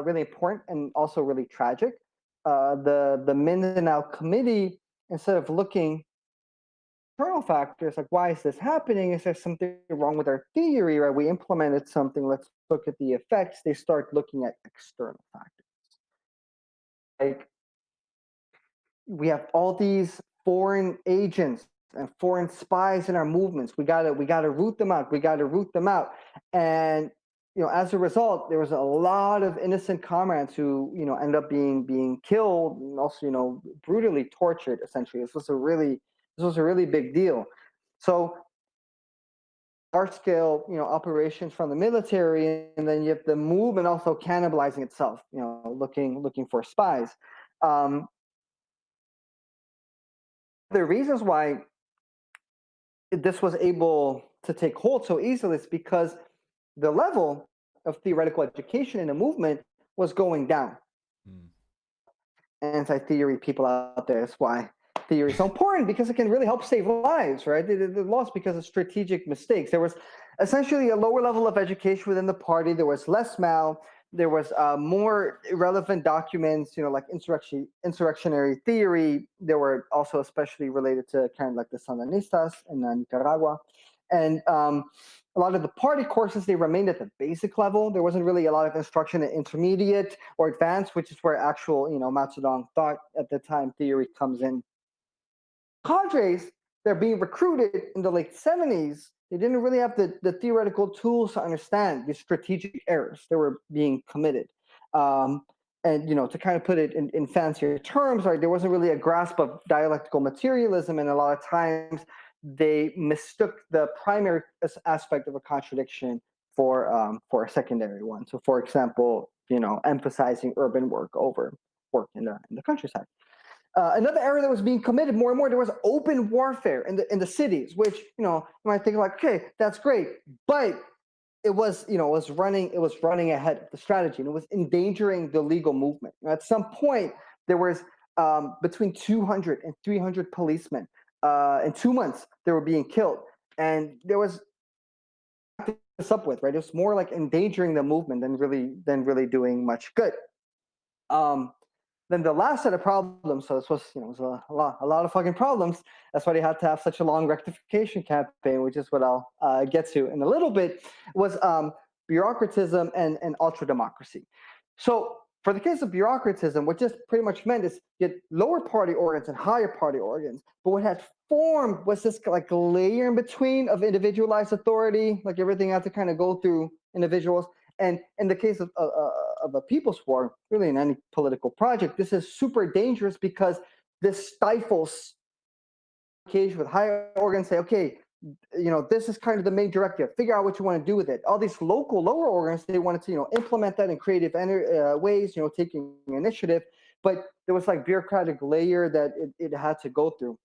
really important and also really tragic. The Mindanao Committee, instead of looking internal factors, like why is this happening? Is there something wrong with our theory? Right? We implemented something. Let's look at the effects. They start looking at external factors. Like we have all these foreign agents and foreign spies in our movements. We gotta root them out. We gotta root them out. And as a result, there was a lot of innocent comrades who end up being killed and also brutally tortured. Essentially, this was a really big deal. So large scale operations from the military, and then you have the movement also cannibalizing itself. Looking for spies. The reasons why this was able to take hold so easily is because the level of theoretical education in the movement was going down. Anti-theory people out there, that's why theory is so important, because it can really help save lives, right? They're lost because of strategic mistakes. There was essentially a lower level of education within the party. There was less mal. There was more irrelevant documents, like insurrectionary theory. There were also especially related to kind of like the Sandinistas in Nicaragua. And a lot of the party courses, they remained at the basic level. There wasn't really a lot of instruction at intermediate or advanced, which is where actual, Mao Zedong thought at the time theory comes in. Cadres, they're being recruited in the late 70s. They didn't really have the theoretical tools to understand the strategic errors that were being committed. And, to kind of put it in fancier terms, right, there wasn't really a grasp of dialectical materialism, and a lot of times they mistook the primary aspect of a contradiction for a secondary one. So, for example, emphasizing urban work over work in the countryside. Another area that was being committed more and more, there was open warfare in the cities, which you might think like, okay, that's great, but it was running ahead of the strategy, and it was endangering the legal movement. At some point, there was between 200 and 300 policemen in 2 months they were being killed, and there was this up with, right? It was more like endangering the movement than really doing much good. Then the last set of problems, so this was, was a lot of fucking problems. That's why they had to have such a long rectification campaign, which is what I'll get to in a little bit, was bureaucratism and ultra-democracy. So for the case of bureaucratism, what just pretty much meant is you had lower party organs and higher party organs, but what had formed was this like layer in between of individualized authority, like everything had to kind of go through individuals. And in the case of a people's war, really in any political project, this is super dangerous because this stifles communication with higher organs. Say, okay, this is kind of the main directive. Figure out what you want to do with it. All these local lower organs, they wanted to implement that in creative ways, taking initiative. But there was like bureaucratic layer that it had to go through.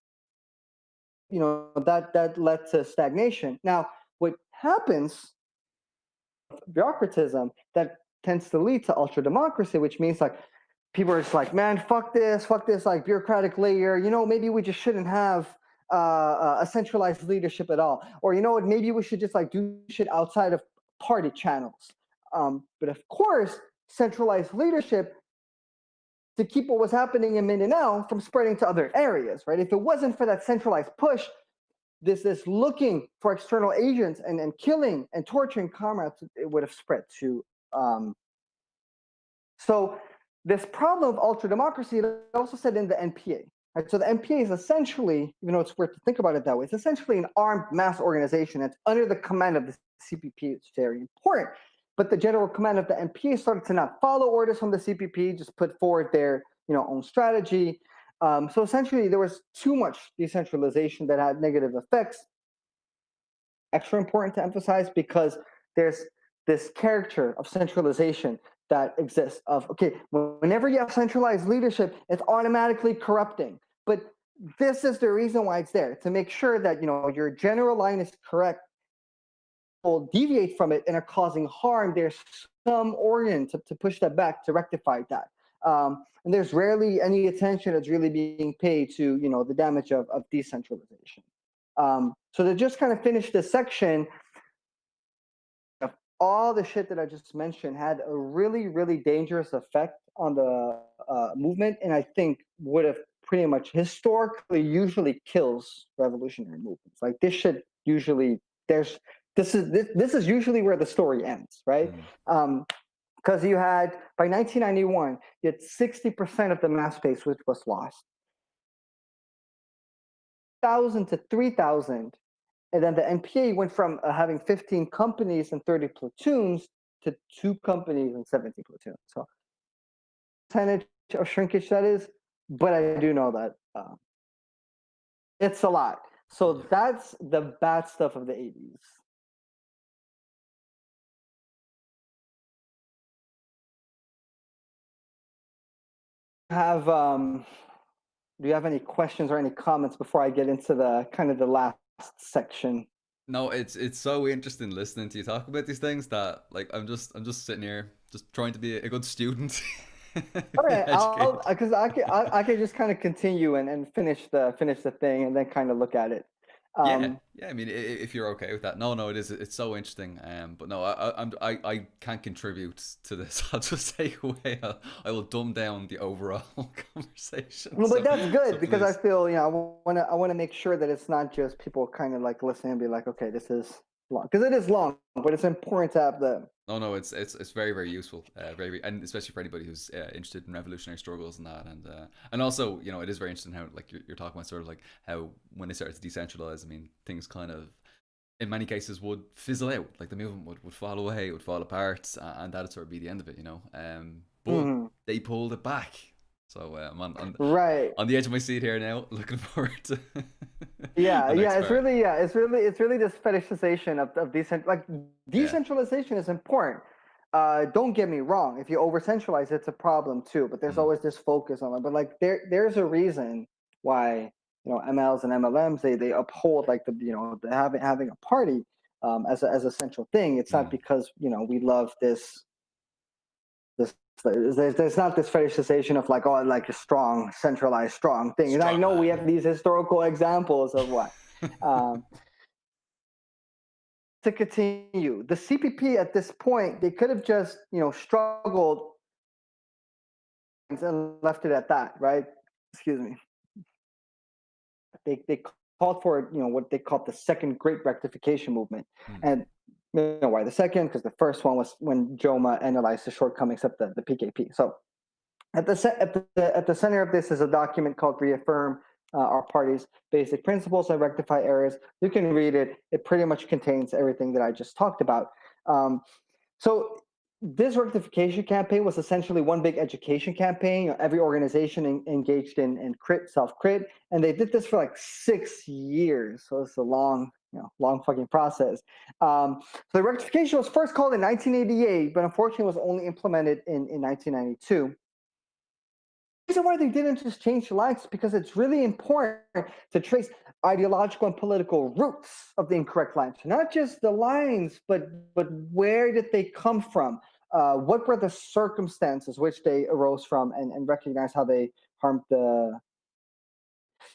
That led to stagnation. Now, what happens? Bureaucratism that tends to lead to ultra democracy, which means like people are just like, man, fuck this like bureaucratic layer. Maybe we just shouldn't have a centralized leadership at all, or maybe we should just like do shit outside of party channels. But of course, centralized leadership to keep what was happening in Mindanao from spreading to other areas, right? If it wasn't for that centralized push, this looking for external agents and killing and torturing comrades, it would have spread to. So this problem of ultra democracy, it also said in the NPA. Right? So the NPA is essentially, even though it's weird to think about it that way, it's essentially an armed mass organization that's under the command of the CPP. It's very important. But the general command of the NPA started to not follow orders from the CPP, just put forward their own strategy. So essentially, there was too much decentralization that had negative effects. Extra important to emphasize because there's this character of centralization that exists of, okay, whenever you have centralized leadership, it's automatically corrupting. But this is the reason why it's there, to make sure that your general line is correct. People deviate from it and are causing harm. There's some organ to push that back, to rectify that. And there's rarely any attention that's really being paid to the damage of decentralization. So to just kind of finish this section, all the shit that I just mentioned had a really, really dangerous effect on the movement, and I think would have pretty much historically usually kills revolutionary movements. Like this shit usually this is usually where the story ends, right? Because you had, by 1991, you had 60% of the mass base which was lost, 1,000 to 3,000. And then the NPA went from having 15 companies and 30 platoons to 2 companies and 70 platoons. So percentage of shrinkage that is, but I do know that it's a lot. So that's the bad stuff of the 80s. Do you have any questions or any comments before I get into the kind of the last section? No, it's so interesting listening to you talk about these things that like I'm just sitting here just trying to be a good student. Okay, Educated. because I could just kind of continue and finish the thing and then kind of look at it. Yeah, yeah. I mean, if you're okay with that, no, it is. It's so interesting. But no, I can't contribute to this. I'll just take away. I will dumb down the overall conversation. Well, but that's good because I please. feel I want to make sure that it's not just people kind of like listening and be like, okay, this is long, because it is long, but it's important to have the. No, it's very very useful, and especially for anybody who's interested in revolutionary struggles and that, and also it is very interesting how like you're talking about sort of like how when they started to decentralize, I mean things kind of in many cases would fizzle out, like the movement would fall away, it would fall apart, and that'd sort of be the end of it. But they pulled it back. So I'm Right. on the edge of my seat here now, looking forward to Yeah, the next yeah, part. it's really this fetishization of decentralization is important. Don't get me wrong. If you over centralize, it's a problem too. But there's always this focus on it. But like there's a reason why MLs and MLMs they uphold like the having a party as a central thing. It's not because we love this. There's not this fetishization of like, oh, I like a strong, centralized, strong thing. And I Strong know we man. have these historical examples of what. Um, to continue, the CPP at this point, they could have just, struggled and left it at that, right? Excuse me. They called for, what they called the second Great Rectification movement. And why the second? Because the first one was when Joma analyzed the shortcomings of the PKP. So at the center of this is a document called Reaffirm Our Party's Basic Principles and Rectify Errors. You can read it. It pretty much contains everything that I just talked about. So this rectification campaign was essentially one big education campaign. Every organization engaged in self-crit, and they did this for like 6 years. So it's a long fucking process. So the rectification was first called in 1988, but unfortunately was only implemented in 1992. The reason why they didn't just change the lines is because it's really important to trace ideological and political roots of the incorrect lines. Not just the lines, but where did they come from? What were the circumstances which they arose from, and recognize how they harmed the.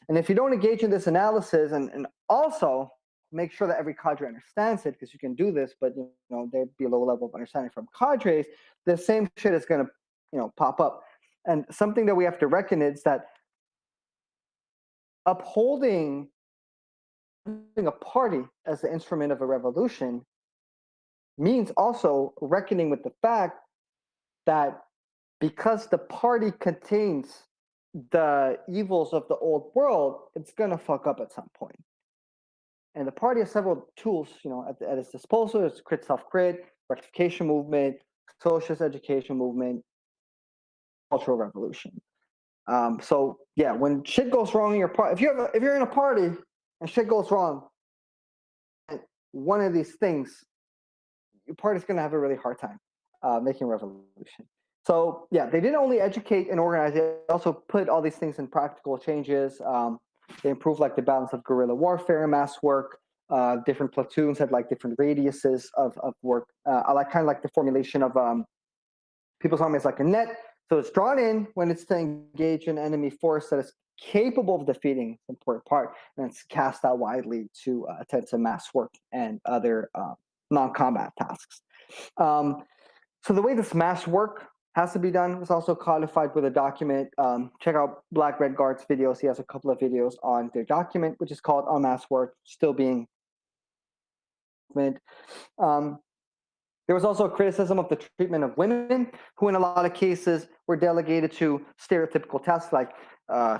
And if you don't engage in this analysis, and also make sure that every cadre understands it, because you can do this, but there'd be a low level of understanding from cadres, the same shit is going to pop up. And something that we have to reckon is that upholding a party as the instrument of a revolution means also reckoning with the fact that because the party contains the evils of the old world, it's going to fuck up at some point. And the party has several tools, at its disposal. It's crit, self-crit, rectification movement, socialist education movement, cultural revolution. So yeah, when shit goes wrong in your party, if you're in a party and shit goes wrong, one of these things, your party's going to have a really hard time making a revolution. So yeah, they didn't only educate and organize; they also put all these things in practical changes. They improved like the balance of guerrilla warfare and mass work. Different platoons had like different radiuses of work. I like kind of like the formulation of People's Army is like a net, so it's drawn in when it's to engage an enemy force that is capable of defeating the important part, and it's cast out widely to attend to mass work and other non-combat tasks. So the way this mass work has to be done was also codified with a document. Check out Black Red Guard's videos. He has a couple of videos on their document, which is called On Mass Work, still being um, there was also a criticism of the treatment of women, who in a lot of cases were delegated to stereotypical tasks like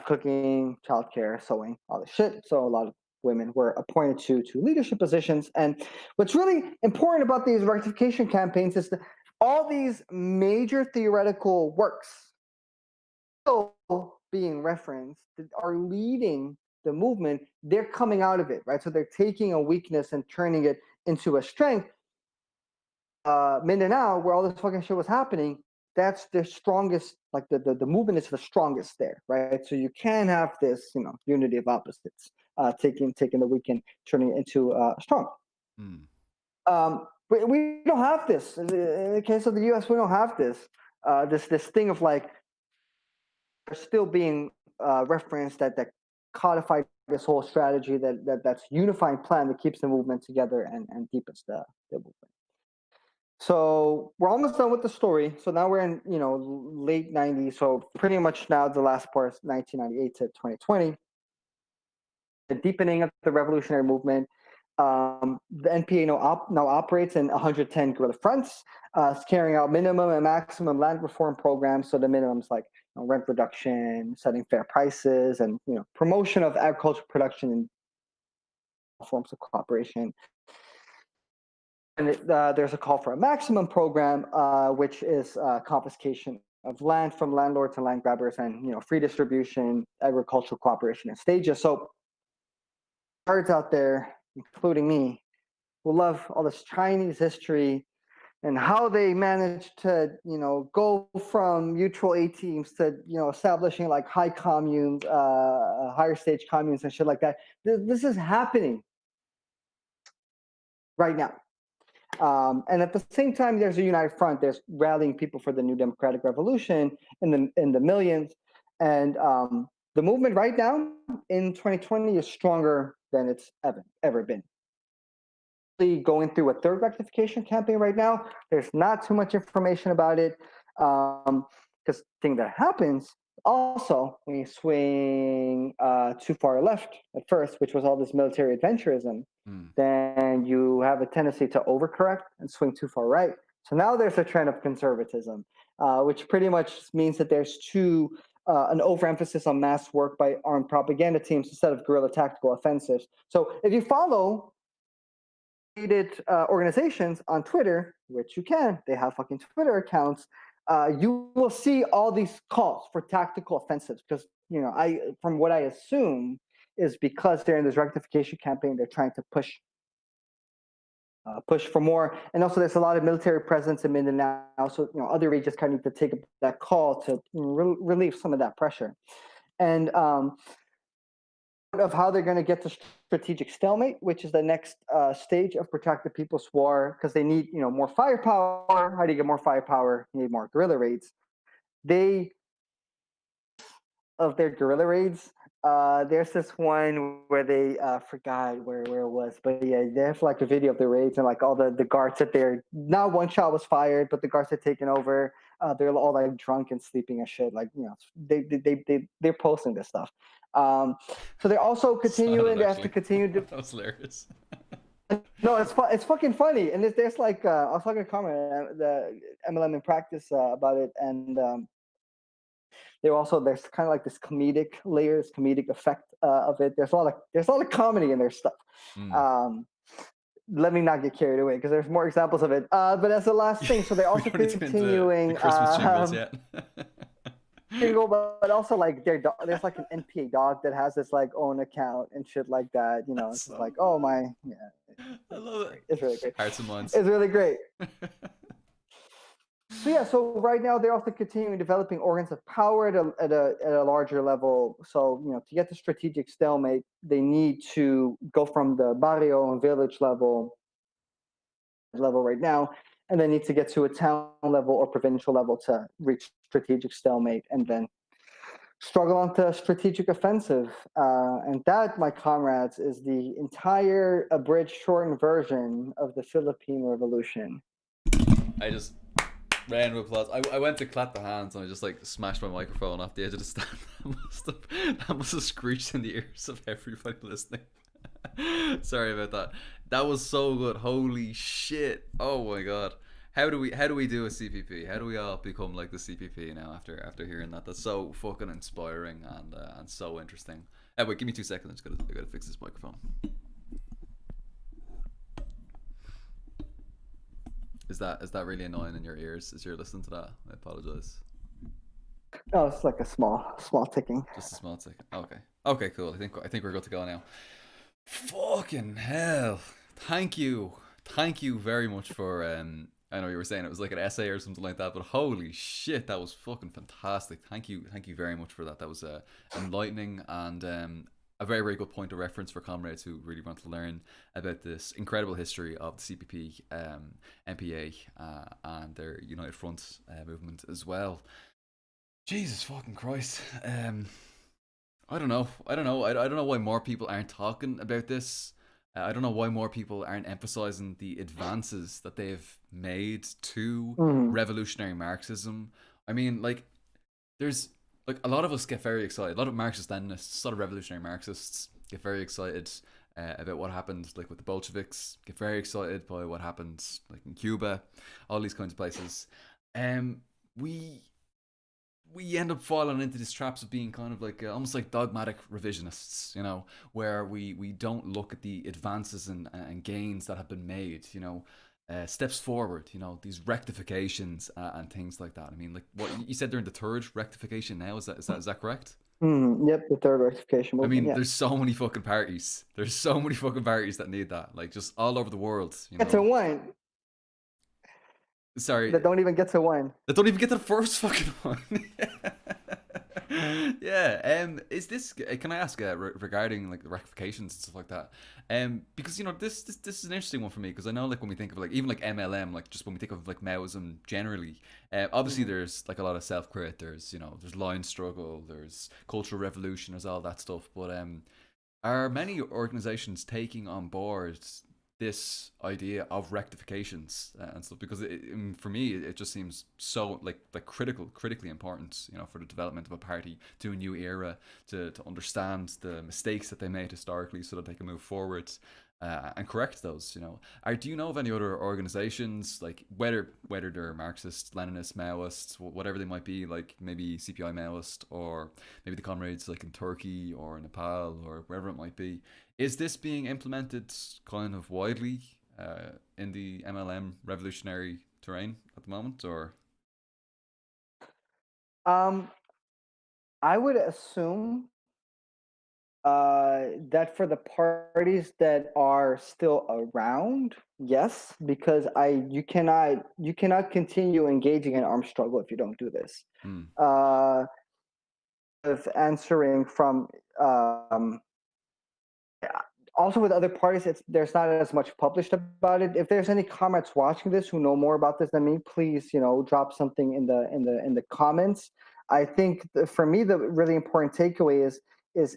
cooking, childcare, sewing, all this shit. So a lot of women were appointed to leadership positions. And what's really important about these rectification campaigns is that all these major theoretical works still being referenced that are leading the movement. They're coming out of it, right? So they're taking a weakness and turning it into a strength. Mindanao, where all this fucking shit was happening, that's the strongest, like the movement is the strongest there, right? So you can have this, unity of opposites, taking the weak and turning it into strong. We don't have this. In the case of the U.S., we don't have this. This thing of like, they're still being referenced that codified this whole strategy that's unifying plan that keeps the movement together and deepens the movement. So we're almost done with the story. So now we're in, late 90s. So pretty much now the last part is 1998 to 2020. The deepening of the revolutionary movement. The NPA now operates in 110 guerrilla fronts, carrying out minimum and maximum land reform programs. So the minimums like rent reduction, setting fair prices, and promotion of agricultural production and forms of cooperation. And there's a call for a maximum program, which is confiscation of land from landlords and land grabbers, and free distribution, agricultural cooperation in stages. So, birds out there, including me, who love all this Chinese history and how they managed to, go from mutual aid teams to, establishing like high communes, higher stage communes and shit like that. This is happening right now. And at the same time, there's a united front. There's rallying people for the new democratic revolution in the millions. And the movement right now in 2020 is stronger than it's ever been. Going through a third rectification campaign right now. There's not too much information about it. Because the thing that happens also when you swing too far left at first, which was all this military adventurism, then you have a tendency to overcorrect and swing too far right. So now there's a trend of conservatism, which pretty much means that there's an overemphasis on mass work by armed propaganda teams instead of guerrilla tactical offensives. So if you follow organizations on Twitter, which you can, they have fucking Twitter accounts, you will see all these calls for tactical offensives because, from what I assume is because they're in this rectification campaign, they're trying to push for more. And also there's a lot of military presence in Mindanao. So, other regions kind of need to take that call to relieve some of that pressure. And of how they're going to get to strategic stalemate, which is the next stage of protracted people's war, because they need more firepower. How do you get more firepower? You need more guerrilla raids. Of their guerrilla raids, there's this one where they forgot where it was, but yeah, they have like a video of the raids and like all the guards that they're not one shot was fired, but the guards had taken over. They're all like drunk and sleeping and shit. Like they're posting this stuff. So they're also continuing. They have to continue. That was hilarious. No, it's fucking funny. And there's like I was talking to Comrades, the MLM in practice about it, and there's kind of like this comedic layer, this comedic effect of it. There's a lot of comedy in their stuff. Let me not get carried away because there's more examples of it. But as the last thing, so they're also continuing. The Christmas jingles yet. but also like there's like an NPA dog that has this like own account and shit like that. You know, That's it's just so like, oh my, yeah, I it's love great. it. It's really great. Hearts and minds. It's really great. So yeah, so right now they're also continuing developing organs of power at a larger level. So to get to strategic stalemate, they need to go from the barrio and village level right now, and they need to get to a town level or provincial level to reach strategic stalemate, and then struggle onto strategic offensive. And that, my comrades, is the entire abridged, shortened version of the Philippine Revolution. I just round of applause. I went to clap the hands and I just like smashed my microphone off the edge of the stand. That must have screeched in the ears of everybody listening. Sorry about that. That was so good. Holy shit. Oh my god. How do we do a CPP? How do we all become like the CPP now after hearing that? That's so fucking inspiring and so interesting. Wait, give me 2 seconds. I gotta fix this microphone. Is that really annoying in your ears as you're listening to that? I apologize. No, it's like a small ticking. Just a small tick. Okay, cool. I think we're good to go now. Fucking hell! Thank you very much for. I know you were saying it was like an essay or something like that, but holy shit, that was fucking fantastic. Thank you very much for that. That was enlightening and a very, very good point of reference for comrades who really want to learn about this incredible history of the CPP Npa and their United Front movement as well. Jesus fucking Christ. I don't know. I don't know why more people aren't talking about this. I don't know why more people aren't emphasizing the advances that they've made to revolutionary Marxism. I mean, like, there's like a lot of us get very excited. A lot of Marxist-Leninists, a lot of revolutionary Marxists get very excited about what happened, like with the Bolsheviks. Get very excited by what happened, like in Cuba, all these kinds of places. We end up falling into these traps of being kind of like almost like dogmatic revisionists, where we don't look at the advances and gains that have been made, steps forward, these rectifications and things like that. I mean, like what you said, they're in the third rectification now. Is that correct? Yep, the third rectification movement. I mean, yeah. There's so many fucking parties. There's so many fucking parties that need that, like just all over the world. Get to one. Sorry. That don't even get to one. That don't even get to the first fucking one. Yeah. Is this? Can I ask regarding like the rectifications and stuff like that? Because this is an interesting one for me, because I know like when we think of like even like MLM, like just when we think of like Maoism generally, obviously there's like a lot of self-crit. There's there's line struggle. There's cultural revolution. There's all that stuff. But are many organizations taking on board this idea of rectifications and stuff? Because for me it just seems so like critically important, for the development of a party to a new era, to understand the mistakes that they made historically so that they can move forward and correct those. Do you know of any other organizations, like whether they're Marxist, Leninist, Maoist, whatever they might be, like maybe CPI Maoist, or maybe the Comrades like in Turkey or Nepal or wherever it might be? Is this being implemented kind of widely in the MLM revolutionary terrain at the moment, or? I would assume that for the parties that are still around, yes, because you cannot continue engaging in armed struggle if you don't do this. Of answering from also with other parties, there's not as much published about it. If there's any comrades watching this who know more about this than me, please drop something in the comments. I think for me the really important takeaway is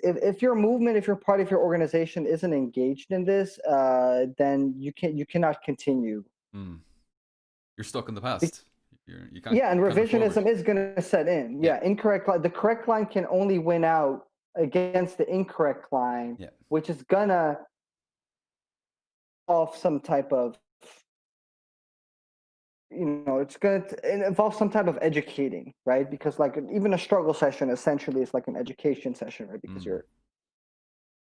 if your movement, if your party, if your organization isn't engaged in this, then you cannot continue. You're stuck in the past. You can't. Yeah, and revisionism is going to set in. Yeah, incorrect. The correct line can only win out against the incorrect line, which is gonna involve some type of, it's gonna involve some type of educating, right? Because like even a struggle session essentially is like an education session, right? Because you're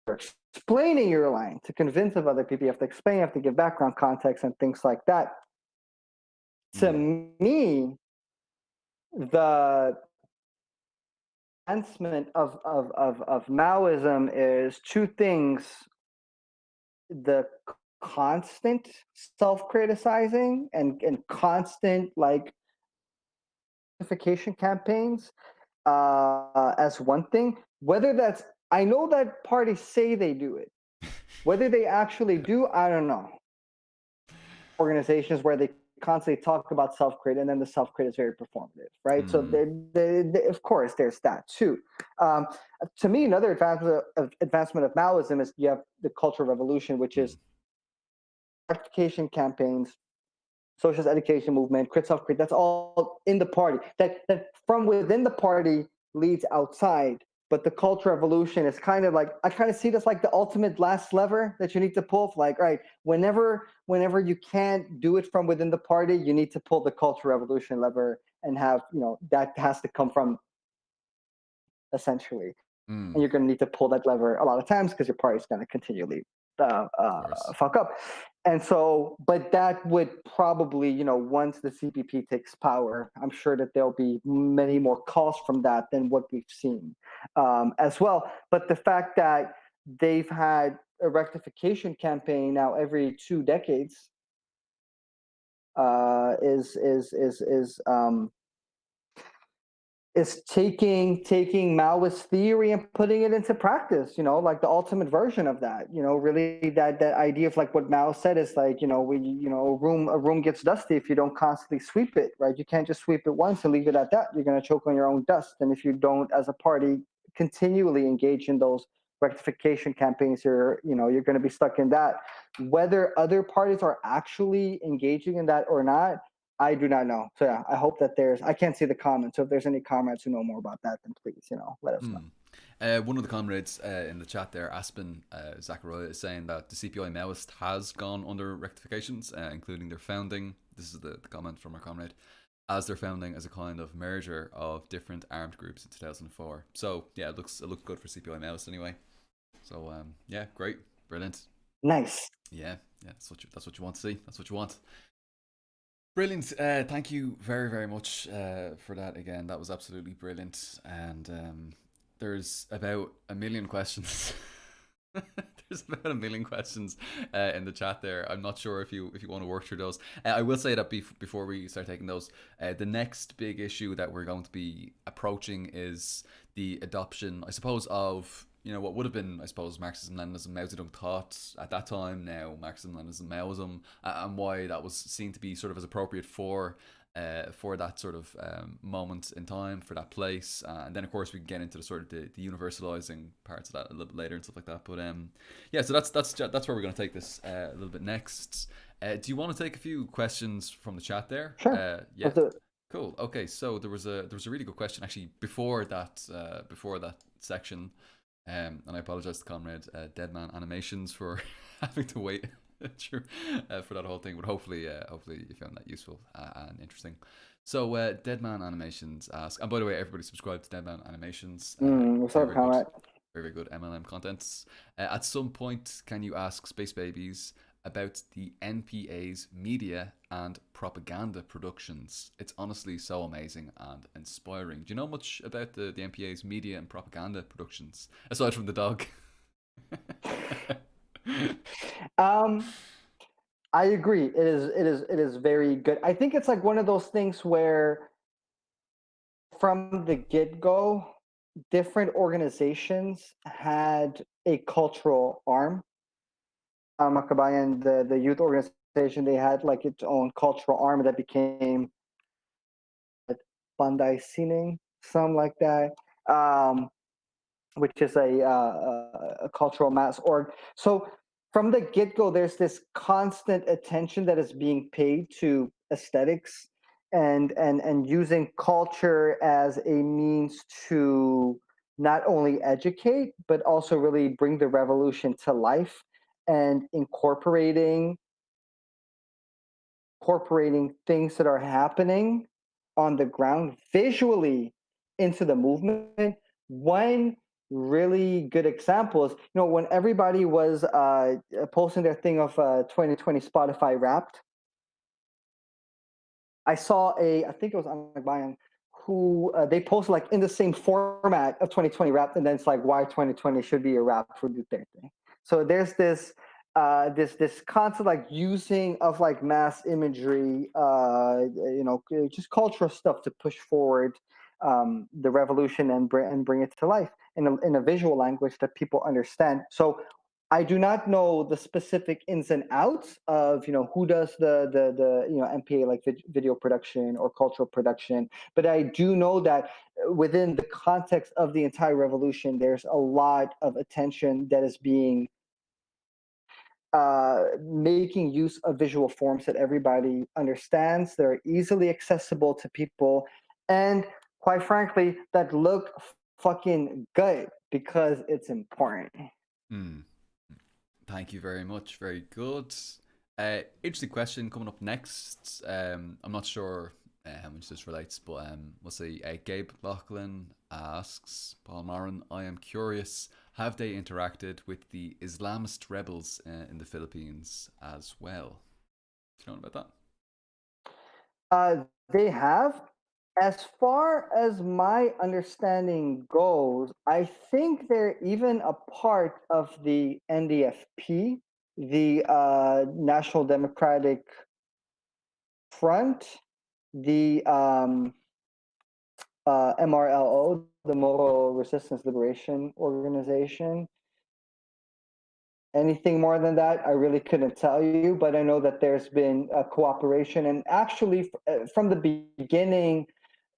explaining your line to convince of other people. You have to explain, you have to give background context and things like that. To me, the advancement of Maoism is two things: the constant self-criticizing and constant like rectification campaigns as one thing. Whether that's, I know that parties say they do it. Whether they actually do, I don't know. Organizations where they constantly talk about self-crit, and then the self-crit is very performative, right? So of course, there's that too. Um, to me, another advancement of Maoism is you have the Cultural Revolution, which is rectification campaigns, socialist education movement, crit self-crit. That's all in the party. That from within the party leads outside. But the cultural revolution is kind of like, I kind of see this like the ultimate last lever that you need to pull. Like, right, whenever you can't do it from within the party, you need to pull the cultural revolution lever and have, that has to come from essentially. And you're going to need to pull that lever a lot of times because your party's going to continually fuck up. And so, but that would probably, once the CPP takes power, I'm sure that there'll be many more calls from that than what we've seen as well. But the fact that they've had a rectification campaign now every 2 decades is taking Maoist theory and putting it into practice, like the ultimate version of that, really that idea of like what Mao said is like, a room gets dusty if you don't constantly sweep it, right? You can't just sweep it once and leave it at that. You're going to choke on your own dust. And if you don't, as a party, continually engage in those rectification campaigns, you're going to be stuck in that. Whether other parties are actually engaging in that or not, I do not know. So yeah, I hope that I can't see the comments. So if there's any comrades who know more about that, then please, let us know. One of the comrades in the chat there, Aspen Zachariah, is saying that the CPI Maoist has gone under rectifications, including their founding. This is the comment from our comrade, as their founding as a kind of merger of different armed groups in 2004. So yeah, it looks good for CPI Maoist anyway. So yeah, great, brilliant, nice. Yeah, that's what you want to see. That's what you want. Brilliant. Thank you very, very much for that again. That was absolutely brilliant. And there's about a million questions. There's about a million questions in the chat there. I'm not sure if you want to work through those. I will say that before we start taking those, the next big issue that we're going to be approaching is the adoption, I suppose, of what would have been, I suppose, Marxism-Leninism, Mao Zedong thought at that time, now Marxism-Leninism, Maoism, and why that was seen to be sort of as appropriate for that sort of moment in time, for that place. And then, of course, we can get into the sort of the universalizing parts of that a little bit later and stuff like that. But yeah, so that's where we're going to take this a little bit next. Do you want to take a few questions from the chat there? Sure. Yeah. Cool. Okay. So there was a really good question actually before that section. And I apologize to Comrade Deadman Animations for having to wait for that whole thing, but hopefully you found that useful and interesting. So Deadman Animations asks, and by the way, everybody subscribe to Deadman Animations. What's up, Comrade? Very good MLM contents. At some point, can you ask Space Babies about the NPA's media and propaganda productions? It's honestly so amazing and inspiring. Do you know much about the NPA's media and propaganda productions, aside from the dog? I agree. It is very good. I think it's like one of those things where from the get-go, different organizations had a cultural arm. Makabayan, the youth organization, they had like its own cultural arm that became Bandai Sining, something like that, which is a cultural mass org. So from the get-go, there's this constant attention that is being paid to aesthetics and using culture as a means to not only educate, but also really bring the revolution to life, and incorporating things that are happening on the ground visually into the movement. One really good example is, when everybody was posting their thing of 2020 Spotify Wrapped, I saw I think it was Anagbayan, who they post like in the same format of 2020 rap, and then it's like why 2020 should be a rap for Duterte. So there's this concept like using of like mass imagery, just cultural stuff to push forward the revolution and bring it to life in a visual language that people understand. So I do not know the specific ins and outs of who does the MPA like video production or cultural production, but I do know that within the context of the entire revolution, there's a lot of attention that is being making use of visual forms that everybody understands. They're easily accessible to people, and quite frankly, that look fucking good because it's important. Hmm. Thank you very much. Very good. Interesting question coming up next. I'm not sure how much this relates, but we'll see. Gabe Lachlan asks, Paul Marin, I am curious, have they interacted with the Islamist rebels in the Philippines as well? Do you know about that? They have. As far as my understanding goes, I think they're even a part of the NDFP, the National Democratic Front, the MRLO, the Moro Resistance Liberation Organization. Anything more than that, I really couldn't tell you, but I know that there's been a cooperation. And actually, from the beginning,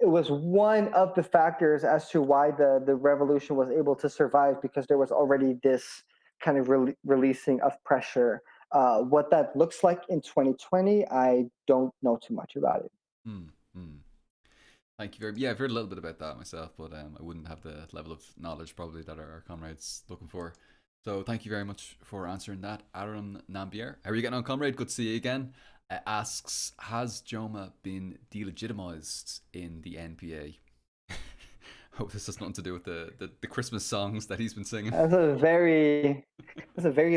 it was one of the factors as to why the revolution was able to survive, because there was already this kind of releasing of pressure. What that looks like in 2020, I don't know too much about it. Thank you very much. Yeah, I've heard a little bit about that myself, but I wouldn't have the level of knowledge probably that our comrades looking for. So thank you very much for answering that. Aaron Nambier, how are you getting on, comrade? Good to see you again. Asks, has Joma been delegitimized in the NPA? Hope this has nothing to do with the Christmas songs that he's been singing. That's a very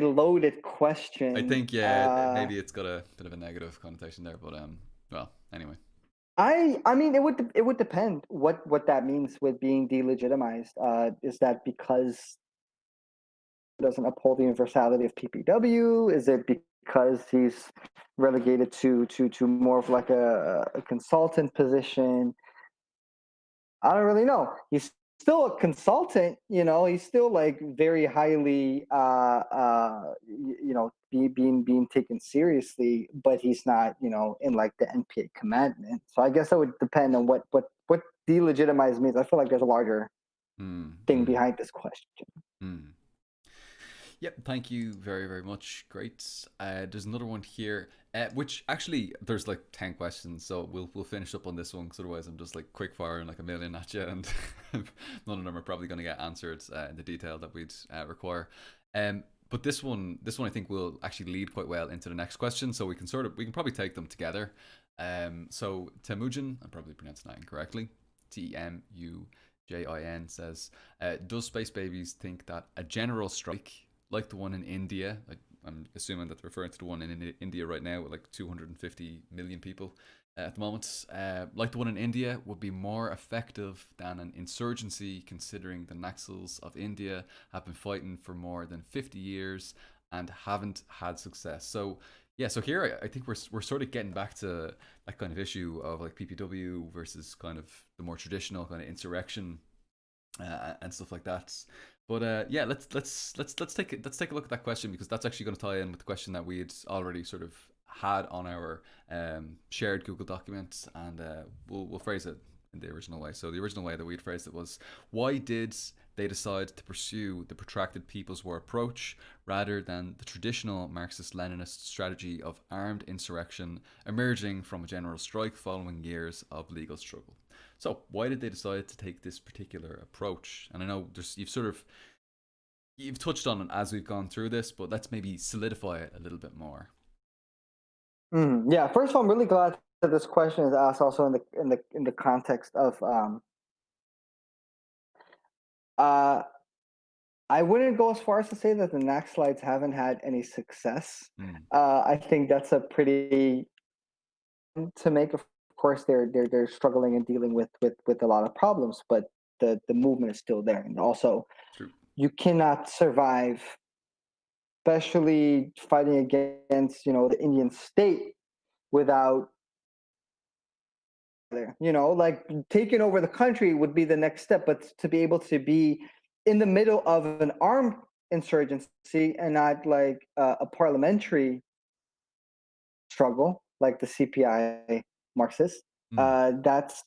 loaded question. I think maybe it's got a bit of a negative connotation there, but well, anyway. I mean, it would depend what that means with being delegitimized. Is that because it doesn't uphold the universality of PPW? Is it because he's relegated to more of like a consultant position? I don't really know. He's still a consultant, he's still like very highly being taken seriously, but he's not, in like the NPA commandment. So I guess that would depend on what delegitimize means. I feel like there's a larger thing behind this question. Yep, thank you very, very much. Great. There's another one here, which actually there's like 10 questions, so we'll finish up on this one, because otherwise I'm just like quick firing like a million at you, and none of them are probably going to get answered in the detail that we'd require. But this one I think will actually lead quite well into the next question, so we can probably take them together. So Temujin, I'm probably pronouncing that incorrectly. Temujin says, does Space Babies think that a general strike like the one in India, I'm assuming that they're referring to the one in India right now with like 250 million people at the moment, like the one in India, would be more effective than an insurgency, considering the Naxals of India have been fighting for more than 50 years and haven't had success? So yeah, so here I think we're sort of getting back to that kind of issue of like PPW versus kind of the more traditional kind of insurrection and stuff like that. But yeah, let's take a look at that question, because that's actually going to tie in with the question that we had already sort of had on our shared Google document, and we'll phrase it in the original way. So the original way that we'd phrased it was, why did they decide to pursue the protracted People's War approach rather than the traditional Marxist-Leninist strategy of armed insurrection emerging from a general strike following years of legal struggle? So why did they decide to take this particular approach? And I know you've touched on it as we've gone through this, but let's maybe solidify it a little bit more. Yeah, first of all, I'm really glad that this question is asked also in the context of I wouldn't go as far as to say that the Naxalites haven't had any success. I think that's a pretty to make, of course, they're struggling and dealing with a lot of problems, but the movement is still there. And also, True. you cannot survive, especially fighting against the Indian state without there. Like taking over the country would be the next step, but to be able to be in the middle of an armed insurgency and not like a parliamentary struggle like the CPI Marxists, Mm. that's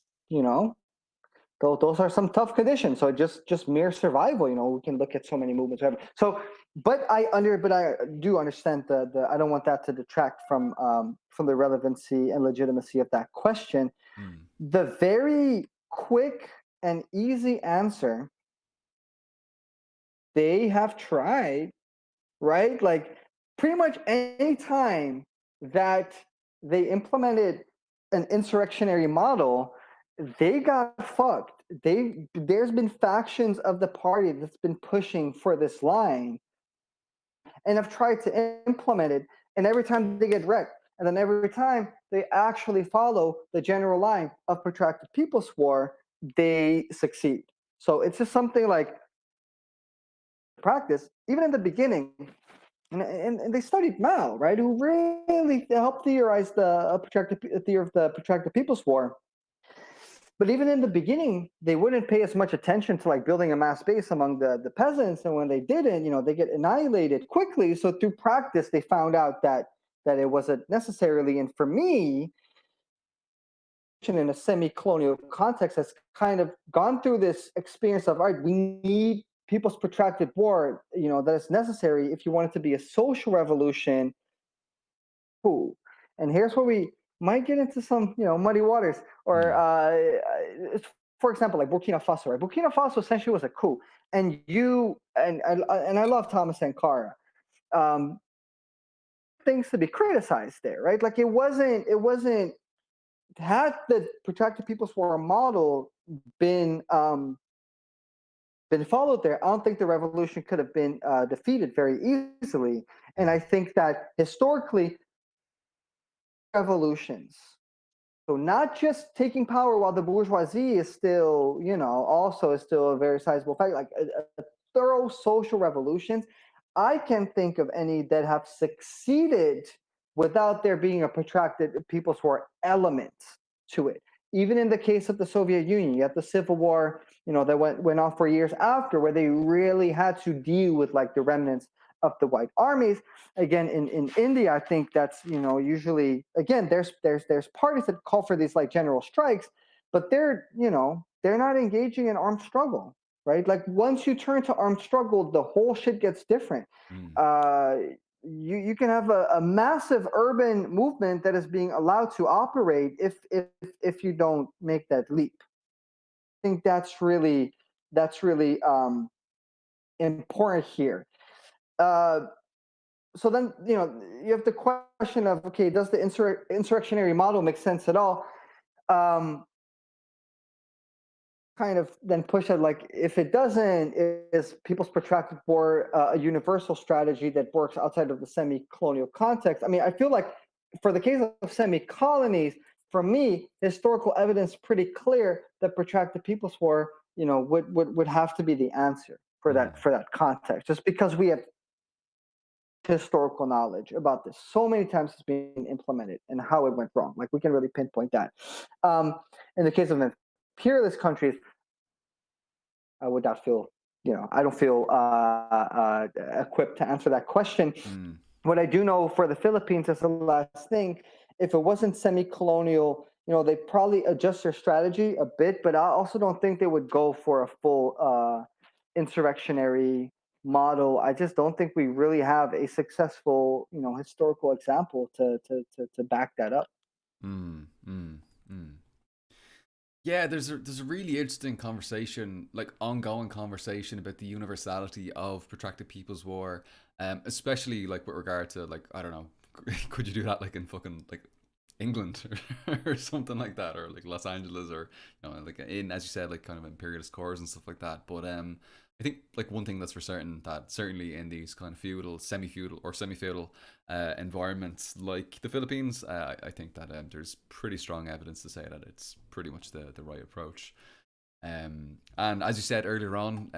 those are some tough conditions. So just mere survival. We can look at so many movements. Whatever. So, but I do understand the. I don't want that to detract from the relevancy and legitimacy of that question. Mm. The very quick and easy answer, they have tried, right? Like pretty much any time that they implemented an insurrectionary model, they got fucked. There's been factions of the party that's been pushing for this line and have tried to implement it, and every time they get wrecked. And then every time they actually follow the general line of protracted people's war, they succeed. So it's just something like practice, even in the beginning. And they studied Mao, right? Who really helped theorize the theory of the protracted people's war. But even in the beginning, they wouldn't pay as much attention to like building a mass base among the peasants. And when they didn't, they get annihilated quickly. So through practice, they found out that it wasn't necessarily. And for me, in a semi-colonial context, has kind of gone through this experience of, all right, we need people's protracted war, that is necessary if you want it to be a social revolution. Cool. And here's where we might get into some, muddy waters. Or, for example, like Burkina Faso. Right? Burkina Faso essentially was a coup, and I love Thomas Sankara. Things to be criticized there, right? Like it wasn't had the protracted people's war model been followed there, I don't think the revolution could have been defeated very easily. And I think that historically, revolutions, so not just taking power while the bourgeoisie is still, also is still a very sizable factor, like a thorough social revolutions, I can think of any that have succeeded without there being a protracted people's war element to it. Even in the case of the Soviet Union, you have the Civil War, that went on for years after, where they really had to deal with like the remnants of the white armies. Again, in India, I think that's usually, again, there's parties that call for these like general strikes, but they're not engaging in armed struggle, right? Like once you turn to armed struggle, the whole shit gets different. You can have a massive urban movement that is being allowed to operate if you don't make that leap. I think that's really important here. So then you have the question of, okay, does the insurrectionary model make sense at all? Kind of then push it like, if it doesn't, is people's protracted war a universal strategy that works outside of the semi-colonial context? I mean, I feel like for the case of semi-colonies, for me, historical evidence pretty clear that protracted people's war, would have to be the answer for that context, just because we have historical knowledge about this so many times it's been implemented and how it went wrong. Like we can really pinpoint that. In the case of imperialist countries, I would not feel, I don't feel equipped to answer that question. What I do know for the Philippines is the last thing. If it wasn't semi-colonial, they probably adjust their strategy a bit, but I also don't think they would go for a full insurrectionary model. I just don't think we really have a successful, historical example to back that up. Yeah, there's a really interesting conversation, like ongoing conversation about the universality of protracted people's war, especially like with regard to like, I don't know, could you do that like in fucking like England or something like that, or like Los Angeles, or like in, as you said, like kind of imperialist cores and stuff like that. But I think like one thing that's for certain that certainly in these kind of feudal, semi-feudal environments like the Philippines, I think that there's pretty strong evidence to say that it's pretty much the right approach. And as you said earlier on,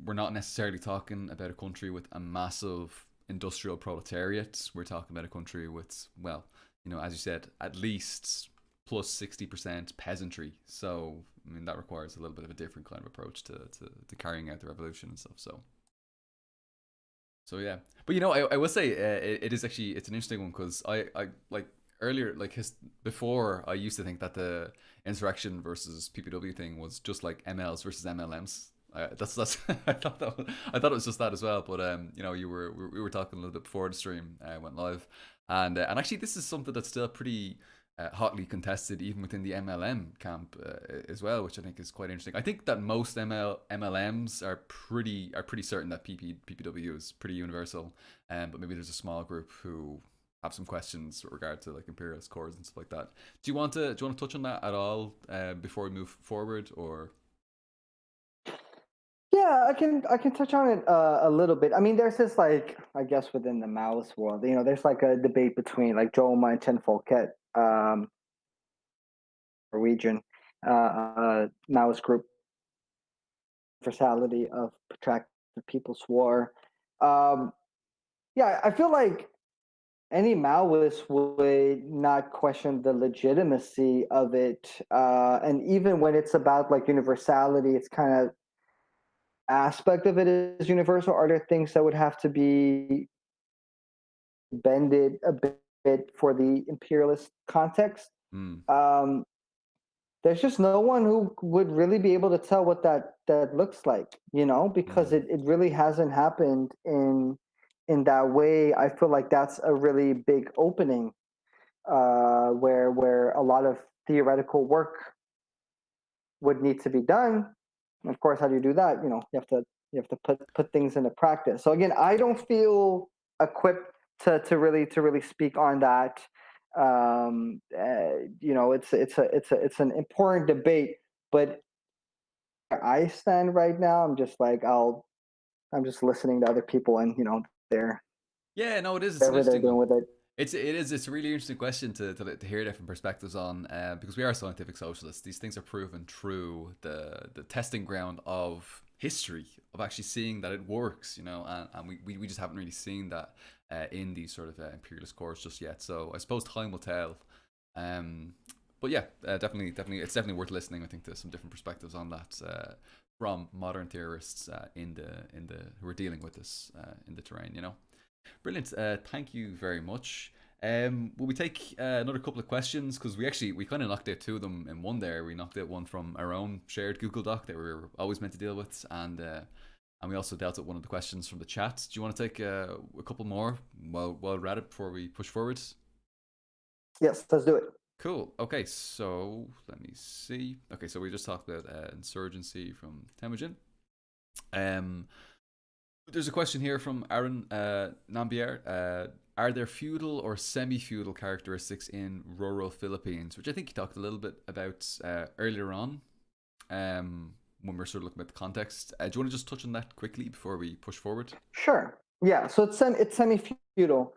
we're not necessarily talking about a country with a massive industrial proletariat. We're talking about a country with, well, as you said, at least plus 60% peasantry. So, I mean, that requires a little bit of a different kind of approach to carrying out the revolution and stuff. So yeah. But I will say it is actually, it's an interesting one because I like earlier, like before, I used to think that the insurrection versus PPW thing was just like MLs versus MLMs. That's I thought it was just that as well. But we were talking a little bit before the stream went live, and actually this is something that's still pretty hotly contested even within the MLM camp as well, which I think is quite interesting. I think that most MLMs are pretty certain that PPW is pretty universal, but maybe there's a small group who have some questions with regard to like imperialist cores and stuff like that. Do you want to touch on that at all before we move forward, or? Yeah, I can touch on it a little bit. I mean, there's this like I guess within the Maoist world, there's like a debate between like Joma and Chen Folket, Norwegian Maoist group, universality of protracted People's War. Um, yeah, I feel like any Maoist would not question the legitimacy of it, and even when it's about like universality, it's kind of aspect of it is universal. Are there things that would have to be bended a bit for the imperialist context? Mm, Um, there's just no one who would really be able to tell what that looks like, because mm, it really hasn't happened in that way. I feel like that's a really big opening, where a lot of theoretical work would need to be done. Of course, how do you do that? You have to put things into practice. So again, I don't feel equipped to really speak on that. It's an important debate, but where I stand right now, I'm just like I'm just listening to other people, and they're yeah, no, it is. It's an whatever they're interesting doing one. with it. It's a really interesting question to hear different perspectives on, because we are scientific socialists. These things are proven through the testing ground of history, of actually seeing that it works, and we just haven't really seen that in these sort of imperialist cores just yet. So I suppose time will tell. Um, but yeah, definitely, it's definitely worth listening. I think to some different perspectives on that from modern theorists in the who are dealing with this in the terrain. Brilliant. Thank you very much. Will we take another couple of questions? Because we kind of knocked out two of them in one there. We knocked out one from our own shared Google Doc that we were always meant to deal with, and we also dealt with one of the questions from the chat. Do you want to take a couple more while we're at it before we push forward? Yes, let's do it. Cool. Okay, so let me see. Okay, so we just talked about insurgency from Temujin. Um, There's a question here from Aaron Nambier. Are there feudal or semi-feudal characteristics in rural Philippines? Which I think you talked a little bit about earlier on, when we're sort of looking at the context. Do you want to just touch on that quickly before we push forward? Sure. Yeah. So it's semi-feudal,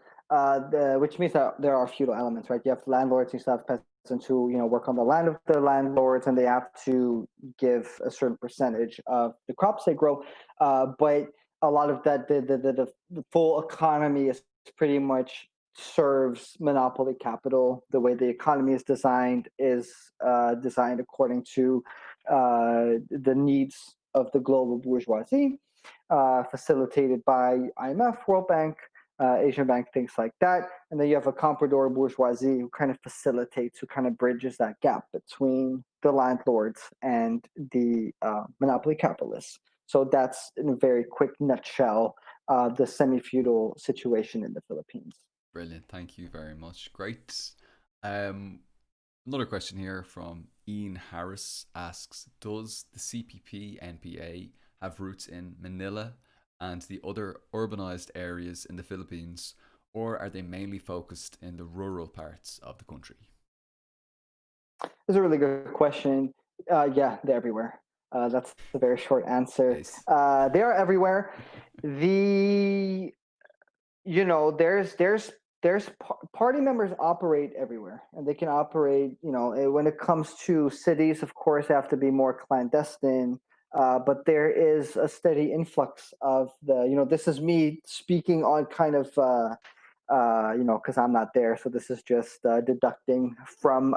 which means that there are feudal elements, right? You have landlords, you still have peasants who work on the land of the landlords, and they have to give a certain percentage of the crops they grow. But a lot of that, the full economy is pretty much serves monopoly capital. The way the economy is designed according to the needs of the global bourgeoisie, facilitated by IMF, World Bank, Asian Bank, things like that. And then you have a comprador bourgeoisie who kind of facilitates, who kind of bridges that gap between the landlords and the monopoly capitalists. So that's, in a very quick nutshell, the semi-feudal situation in the Philippines. Brilliant. Thank you very much. Great. Um, Another question here from Ian Harris asks, does the CPP NPA have roots in Manila and the other urbanized areas in the Philippines, or are they mainly focused in the rural parts of the country? That's a really good question. Yeah, they're everywhere. That's a very short answer. Nice. They are everywhere. The you know there's party members operate everywhere, and they can operate, when it comes to cities, of course, they have to be more clandestine. But there is a steady influx of this is me speaking on kind of because I'm not there, so this is just deducting from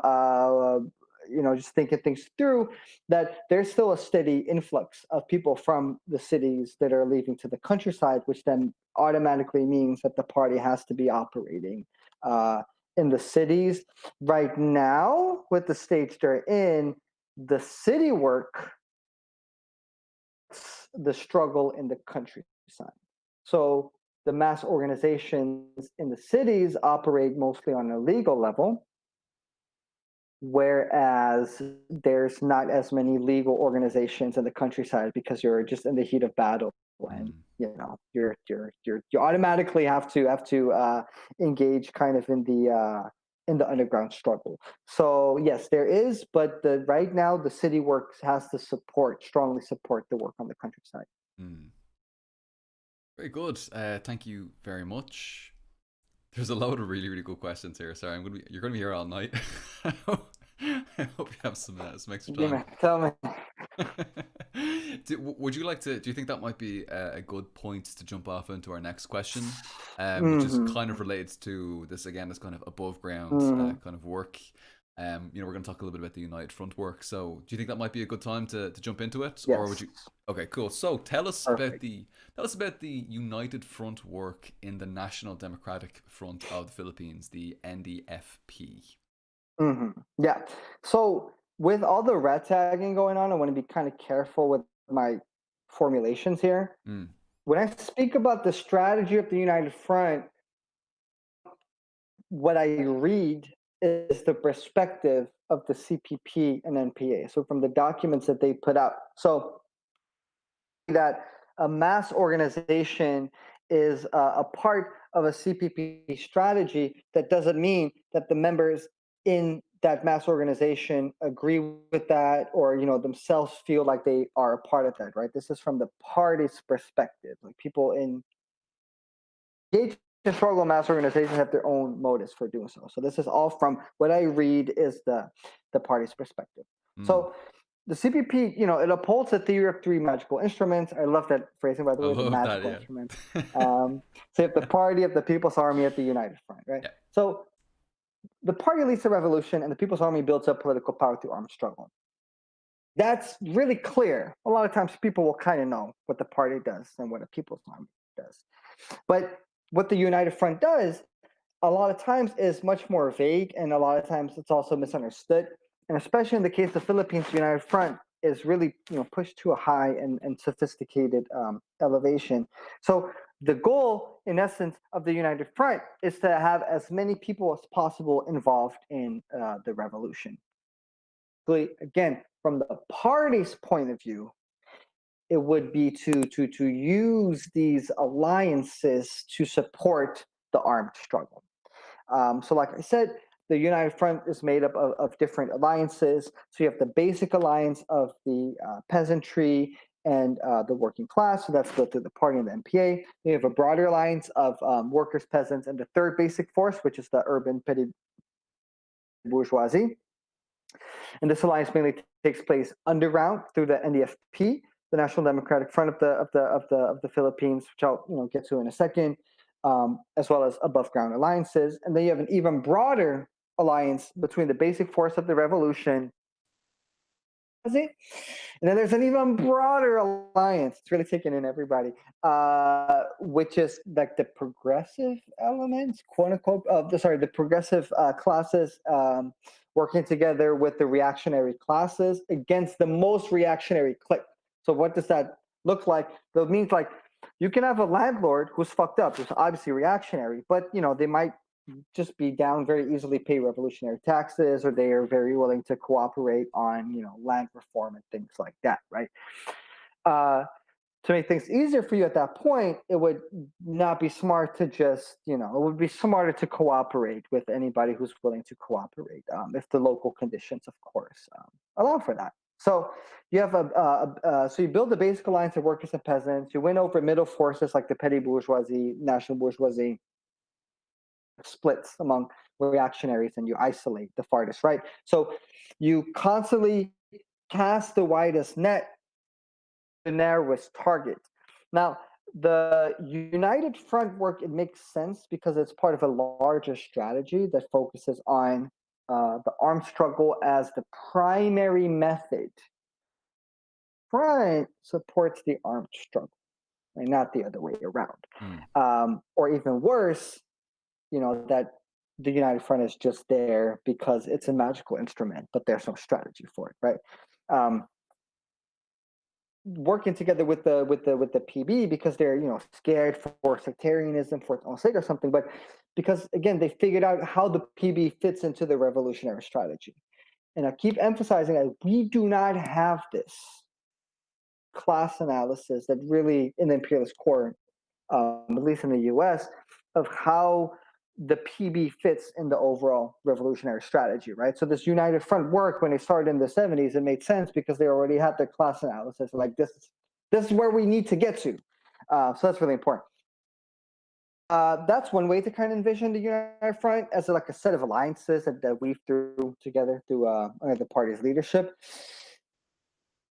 just thinking things through, that there's still a steady influx of people from the cities that are leaving to the countryside, which then automatically means that the party has to be operating in the cities. Right now, with the stage they're in, the city work, the struggle in the countryside. So the mass organizations in the cities operate mostly on a legal level, whereas there's not as many legal organizations in the countryside because you're just in the heat of battle, and Mm. you automatically have to engage kind of in the underground struggle. So yes, there is, but right now the city work has to strongly support the work on the countryside. Mm. Very good. Thank you very much. There's a load of really, really good questions here. Sorry, you're gonna be here all night. I hope you have some extra Give time. me, tell me. Would you like to? Do you think that might be a good point to jump off into our next question, which is Hmm. kind of related to this again, this kind of above ground Hmm. kind of work. We're going to talk a little bit about the United Front work. So, do you think that might be a good time to jump into it, or would Yes. you? Okay, cool. So, Perfect. tell us about the United Front work in the National Democratic Front of the Philippines, the NDFP. Hmm. Yeah. So with all the red tagging going on, I want to be kind of careful with my formulations here. Mm. When I speak about the strategy of the United Front, what I read is the perspective of the CPP and NPA. So from the documents that they put out. So that a mass organization is a part of a CPP strategy, that doesn't mean that the members in that mass organization agree with that, or themselves feel like they are a part of that, right? This is from the party's perspective. Like, people in engaged in struggle mass organizations have their own motives for doing so. So this is all from what I read is the party's perspective. Mm. So the CPP, it upholds the theory of three magical instruments. I love that phrasing, by the I way, the love that. magical instruments. Yeah. So you have the party, of the People's Army, at the United Front, right? Yeah. So the party leads the revolution, and the People's Army builds up political power through armed struggle. That's really clear. A lot of times people will kind of know what the party does and what the People's Army does. But what the United Front does a lot of times is much more vague, and a lot of times it's also misunderstood. And especially in the case of the Philippines, the United Front is really pushed to a high and sophisticated elevation. So the goal, in essence, of the United Front is to have as many people as possible involved in the revolution. So again, from the party's point of view, it would be to use these alliances to support the armed struggle. So, like I said, the United Front is made up of different alliances. So you have the basic alliance of the peasantry and the working class. So that's built through the party and the NPA. You have a broader alliance of workers, peasants, and the third basic force, which is the urban petty bourgeoisie. And this alliance mainly takes place underground through the NDFP, the National Democratic Front of the Philippines, which I'll get to in a second, as well as above ground alliances. And then you have an even broader alliance between the basic force of the revolution. And then there's an even broader alliance. It's really taking in everybody, which is like the progressive elements, quote unquote. The progressive classes working together with the reactionary classes against the most reactionary clique. So what does that look like? That means, like, you can have a landlord who's fucked up, who's obviously reactionary, but they might just be down, very easily pay revolutionary taxes, or they are very willing to cooperate on land reform and things like that, right? To make things easier for you at that point, it would not be smart to just it would be smarter to cooperate with anybody who's willing to cooperate, if the local conditions, of course, allow for that. So you have so you build the basic alliance of workers and peasants. You win over middle forces like the petty bourgeoisie, national bourgeoisie, splits among reactionaries, and you isolate the farthest right. So you constantly cast the widest net, the narrowest target. Now, the United Front work, it makes sense because it's part of a larger strategy that focuses on the armed struggle as the primary method. Front supports the armed struggle, and not the other way around. Mm. Or even worse, that the United Front is just there because it's a magical instrument, but there's no strategy for it, right? Um, Working together with the PB because they're scared for sectarianism for its own sake or something, but because again they figured out how the PB fits into the revolutionary strategy. And I keep emphasizing that we do not have this class analysis that really in the imperialist core, at least in the US, of how the PB fits in the overall revolutionary strategy, right? So this United Front work, when they started in the 70s, it made sense because they already had their class analysis. Like this is where we need to get to. So that's really important. That's one way to kind of envision the United Front as like a set of alliances that weave through together through under the party's leadership.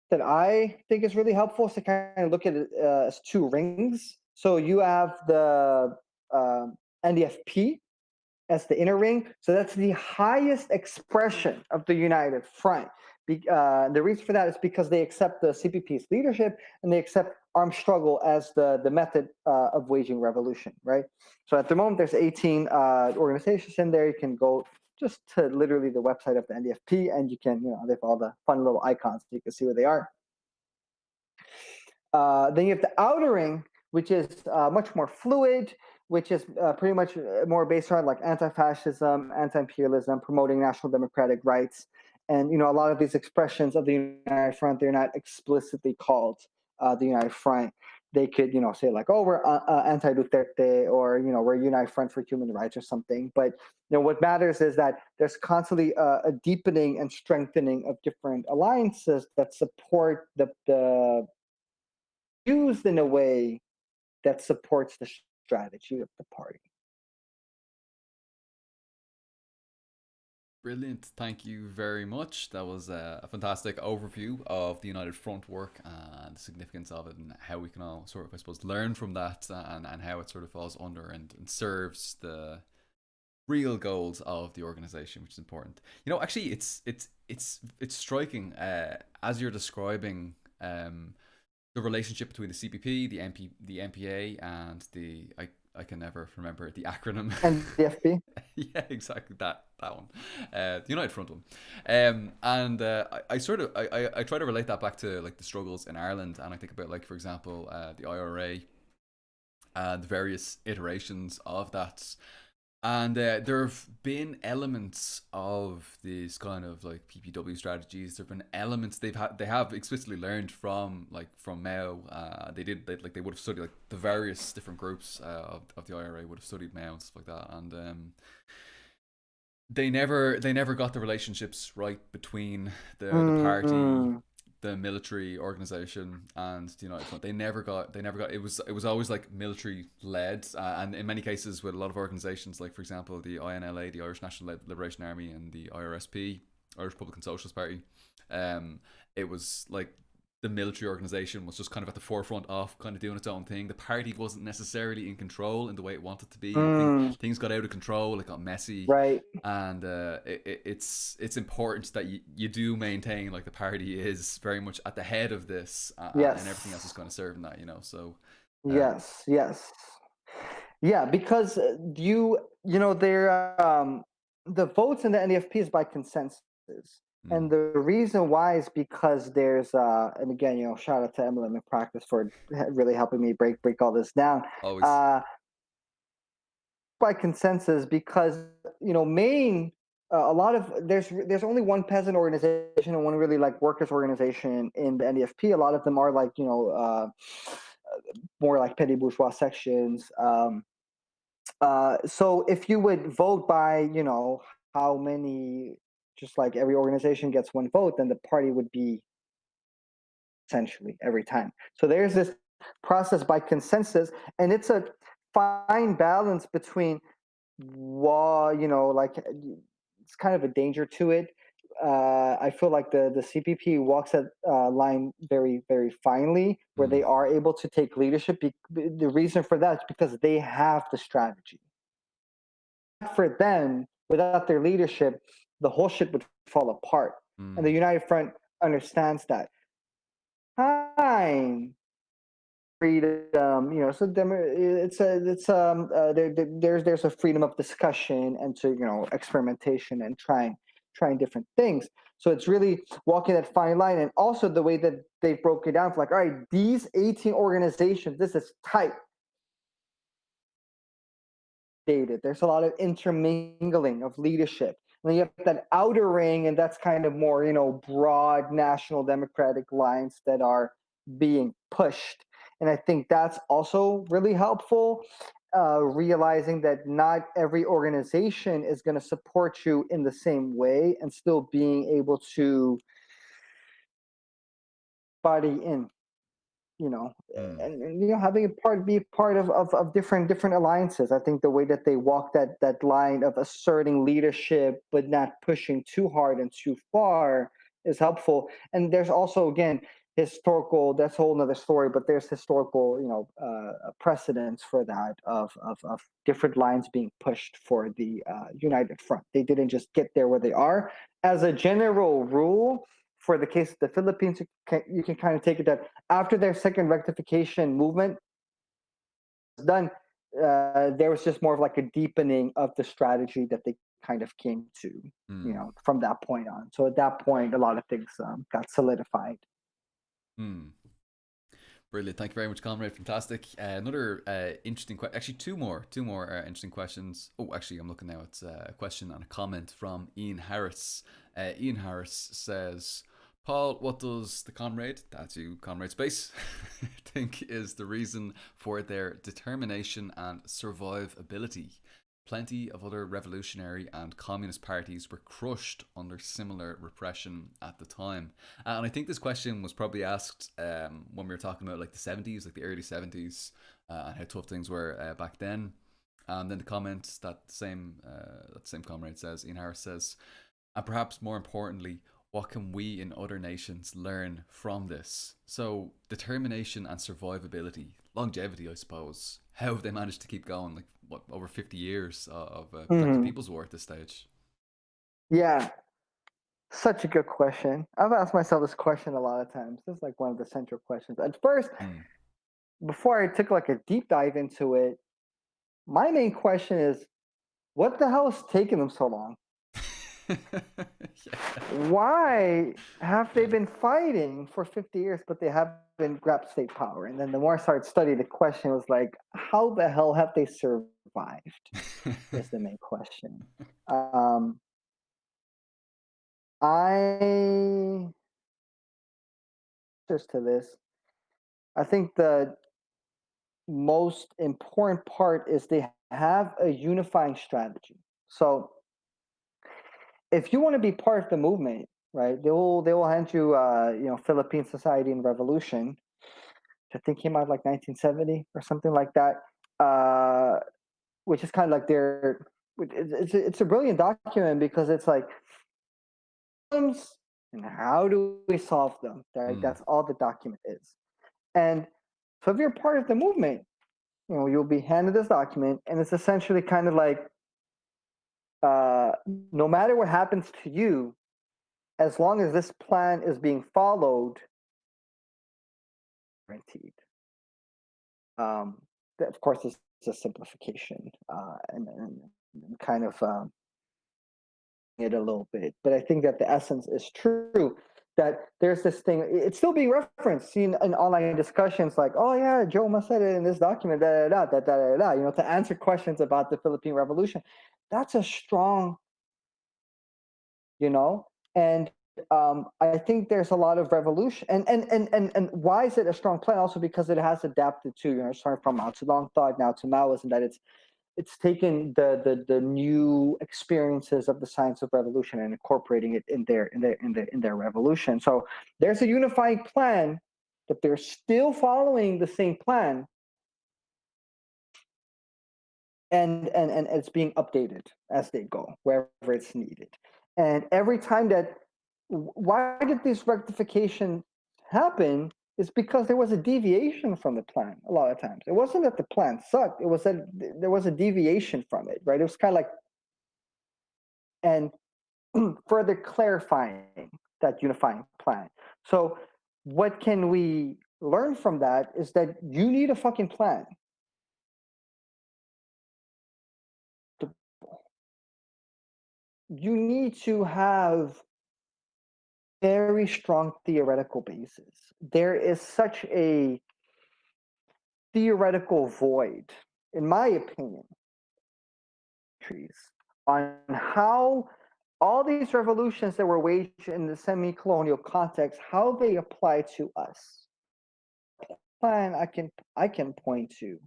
That I think is really helpful is to kind of look at it as two rings. So you have the NDFP as the inner ring. So that's the highest expression of the United Front. The reason for that is because they accept the CPP's leadership and they accept armed struggle as the method of waging revolution, right? So at the moment, there's 18 organizations in there. You can go just to literally the website of the NDFP and you can, they have all the fun little icons so you can see where they are. Then you have the outer ring, which is much more fluid, which is pretty much more based on like anti-fascism, anti-imperialism, promoting national democratic rights. And a lot of these expressions of the United Front, they're not explicitly called the United Front. They could, say like, oh, we're anti-Duterte, or we're United Front for Human Rights or something. But what matters is that there's constantly a deepening and strengthening of different alliances that support the used in a way that supports the strategy of the party. Brilliant. Thank you very much. That was a fantastic overview of the United Front work and the significance of it and how we can all sort of, I suppose, learn from that and how it sort of falls under and serves the real goals of the organization, which is important. Actually, it's striking as you're describing the relationship between the CPP, the NPA, and I can never remember the acronym. And the FP. Yeah, exactly that one, the United Front one, and I sort of I try to relate that back to like the struggles in Ireland, and I think about like for example the IRA and the various iterations of that. And there have been elements of these kind of like PPW strategies. There've been elements they have explicitly learned from Mao. They would have studied like the various different groups of the IRA would have studied Mao and stuff like that. And they never got the relationships right between the party, the military organization, and the United Front. They never got it was always like military led, and in many cases with a lot of organizations like for example the INLA, the Irish National Liberation Army, and the IRSP, Irish Republican Socialist Party. It was like the military organization was just kind of at the forefront of kind of doing its own thing. The party wasn't necessarily in control in the way it wanted to be. Things got out of control, it got messy, right? And it's important that you do maintain like the party is very much at the head of this, Yes. and everything else is going to serve in that, so yes, yeah, because they're the votes in the NDFP is by consensus. And the reason why is because there's and again, shout out to Emily McPractice for really helping me break all this down. always. By consensus, because Maine, a lot of there's only one peasant organization and one really like workers organization in the NDFP. A lot of them are like more like petty bourgeois sections. So if you would vote by how many, just like every organization gets one vote, then the party would be essentially every time. So there's this process by consensus, and it's a fine balance between like it's kind of a danger to it. I feel like the CPP walks that line very, very finely, where Mm, they are able to take leadership. The reason for that is because they have the strategy. For them, without their leadership, the whole shit would fall apart. And the mm, United Front understands that. Time, freedom, so there's a freedom of discussion and to experimentation and trying different things. So it's really walking that fine line, and also the way that they broke it down for, like, all right, these 18 organizations, this is tight. There's a lot of intermingling of leadership. And then you have that outer ring, and that's kind of more, broad national democratic lines that are being pushed. And I think that's also really helpful, realizing that not every organization is going to support you in the same way, and still being able to body in, you know mm, and having be part of different alliances. I think the way that they walk that line of asserting leadership but not pushing too hard and too far is helpful. And there's also, again, historical, that's a whole nother story, but there's historical precedents for that, of different lines being pushed for the United Front. They didn't just get there where they are. As a general rule, for the case of the Philippines, you can kind of take it that after their second rectification movement was done, there was just more of like a deepening of the strategy that they kind of came to, mm, from that point on. So at that point, a lot of things got solidified. mm. Brilliant. Thank you very much, Comrade. Fantastic. Another interesting question. Actually, two more interesting questions. Oh, actually, I'm looking now. It's a question and a comment from Ian Harris. Ian Harris says, Paul, what does the Comrade, that's you, Comrade Space, think is the reason for their determination and survivability? Plenty of other revolutionary and communist parties were crushed under similar repression at the time. And I think this question was probably asked when we were talking about like the 70s, like the early 70s, and how tough things were back then. And then the comment that same comrade says, Ian Harris says, and perhaps more importantly, what can we in other nations learn from this? So determination and survivability, longevity, I suppose. How have they managed to keep going? Like what, over 50 years of collective Hmm. people's war at this stage? Yeah, such a good question. I've asked myself this question a lot of times. This is like one of the central questions. At first, Mm. before I took like a deep dive into it, my main question is, what the hell is taking them so long? Yeah. Why have they been fighting for 50 years, but they haven't grabbed state power? And then the more I started studying, the question was like, how the hell have they survived? Is the main question. Um, I just to this, I think the most important part is they have a unifying strategy. So if you want to be part of the movement, right, they will hand you, Philippine Society and Revolution, which I think came out like 1970 or something like that, which is kind of like it's a brilliant document, because it's like problems and how do we solve them. Right, Mm. that's all the document is. And so if you're part of the movement, you'll be handed this document, and it's essentially kind of like, uh, no matter what happens to you, as long as this plan is being followed, guaranteed. Um, that, of course, is a simplification, and kind of it a little bit, but I think that the essence is true. That there's this thing, it's still being referenced, seen in online discussions, like, oh yeah, Joe must said it in this document, to answer questions about the Philippine Revolution. That's a strong, you know, and I think there's a lot of revolution, and why is it a strong plan? Also because it has adapted to, starting from Mao Zedong thought now to Maoism, that it's taken the new experiences of the science of revolution and incorporating it in their revolution. So there's a unifying plan, that they're still following the same plan, and it's being updated as they go wherever it's needed. And every time that, why did this rectification happen, is because there was a deviation from the plan. A lot of times it wasn't that the plan sucked, it was that there was a deviation from it, right? It was kind of like, and further clarifying that unifying plan. So what can we learn from that is that you need a fucking plan. You need to have very strong theoretical basis. There is such a theoretical void, in my opinion, on how all these revolutions that were waged in the semi-colonial context, how they apply to us. Plan I can point to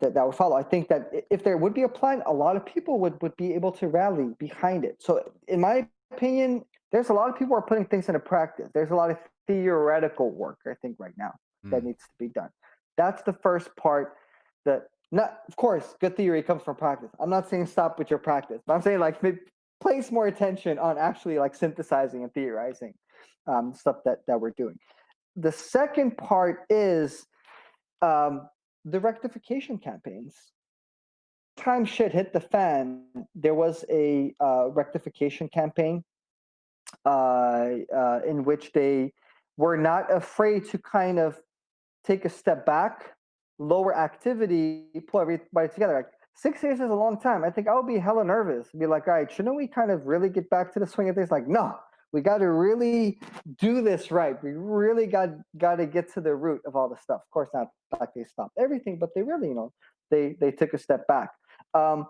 that would follow. I think that if there would be a plan, a lot of people would be able to rally behind it. So in my opinion, there's a lot of people who are putting things into practice. There's a lot of theoretical work, I think, right now that needs to be done. That's the first part. That, not, of course, good theory comes from practice. I'm not saying stop with your practice, but I'm saying like place more attention on actually like synthesizing and theorizing stuff that we're doing. The second part is the rectification campaigns. Time shit hit the fan, there was a rectification campaign in which they were not afraid to kind of take a step back, lower activity, pull everybody together. Like 6 years is a long time. I think I would be hella nervous. Be like, all right, shouldn't we kind of really get back to the swing of things? Like, no, we got to really do this right. We really got to get to the root of all the stuff. Of course, not like they stopped everything, but they really, they took a step back. And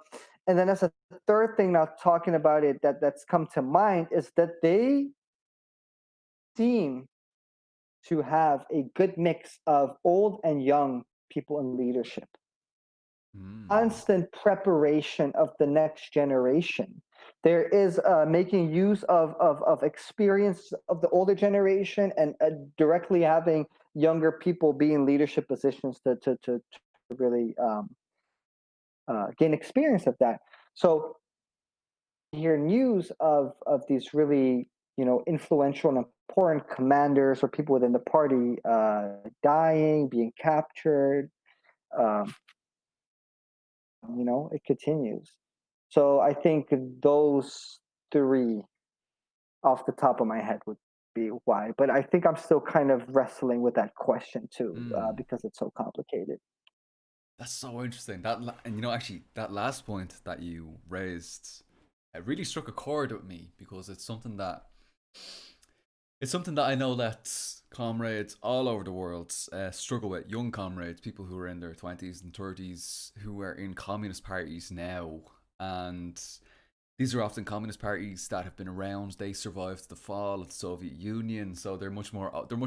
then as a third thing, now talking about it, that's come to mind is that they seem to have a good mix of old and young people in leadership. Constant preparation of the next generation. There is making use of experience of the older generation and directly having younger people be in leadership positions to really gain experience of that. So you hear news of these really influential and important commanders or people within the party dying, being captured. It continues. So I think those three off the top of my head would be why. But I think I'm still kind of wrestling with that question too, because it's so complicated. That's so interesting. And actually, that last point that you raised, it really struck a chord with me because it's something that I know that comrades all over the world struggle with. Young comrades, people who are in their 20s and 30s, who are in communist parties now, and these are often communist parties that have been around. They survived the fall of the Soviet Union, so they're much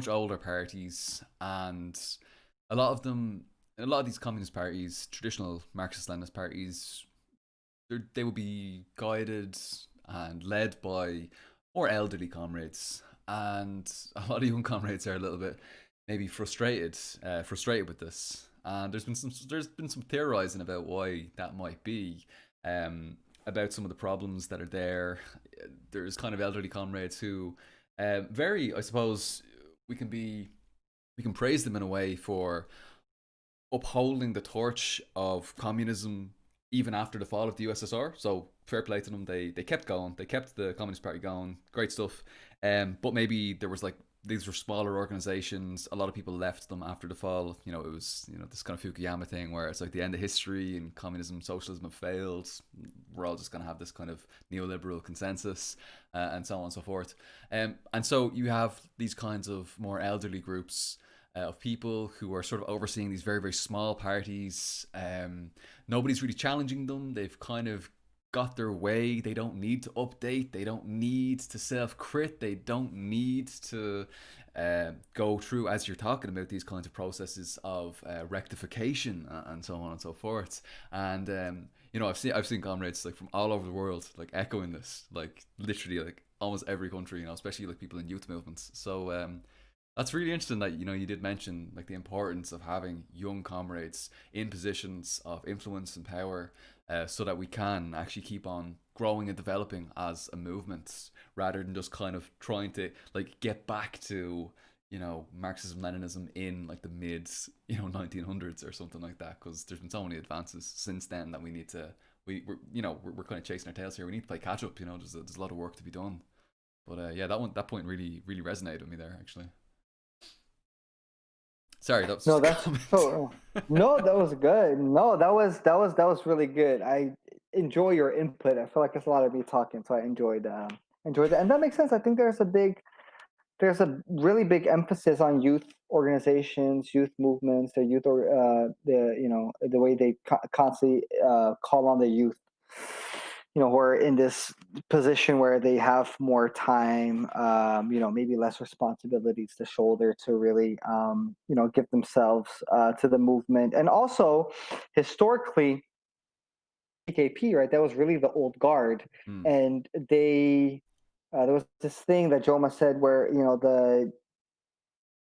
older parties, and a lot of these communist parties, traditional Marxist-Leninist parties, they will be guided and led by more elderly comrades, and a lot of young comrades are a little bit maybe frustrated with this. And there's been some theorizing about why that might be, about some of the problems that are there. There's kind of elderly comrades who, very, I suppose, we can praise them in a way for upholding the torch of communism even after the fall of the USSR. So fair play to them. They kept going. They kept the Communist Party going. Great stuff. But maybe there was these were smaller organizations. A lot of people left them after the fall. It was this kind of Fukuyama thing where it's like the end of history and communism, socialism have failed. We're all just going to have this kind of neoliberal consensus, and so on and so forth. And so you have these kinds of more elderly groups of people who are sort of overseeing these very, very small parties. Nobody's really challenging them. They've kind of got their way. They don't need to update. They don't need to self-crit. They don't need to go through, as you're talking about, these kinds of processes of rectification and so on and so forth. And I've seen comrades from all over the world echoing this, literally almost every country, you know, especially like people in youth movements. So that's really interesting that you did mention like the importance of having young comrades in positions of influence and power, so that we can actually keep on growing and developing as a movement, rather than just kind of trying to like get back to Marxism Leninism in like the mid 1900s or something like that, because there's been so many advances since then that we need to we're kind of chasing our tails here. We need to play catch up. There's a lot of work to be done. But yeah, that point really resonated with me there, actually. Sorry, that was No, just a that's comment. so. No, that was good. No, that was really good. I enjoy your input. I feel like it's a lot of me talking, so I enjoyed that, and that makes sense. I think there's a really big emphasis on youth organizations, youth movements, the youth or the way they constantly call on the youth, who are in this position where they have more time, maybe less responsibilities to shoulder to really, give themselves to the movement. And also, historically, PKP, right? That was really the old guard, Hmm. and there was this thing that Joma said where the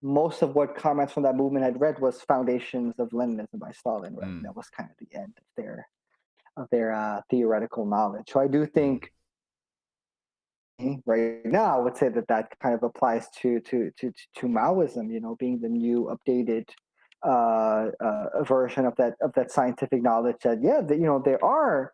most of what Comrades from that movement had read was Foundations of Leninism by Stalin, right? And Hmm. that was kind of the end of their theoretical knowledge. So I do Hmm. think right now I would say that kind of applies to Maoism, being the new updated version of that scientific knowledge that there are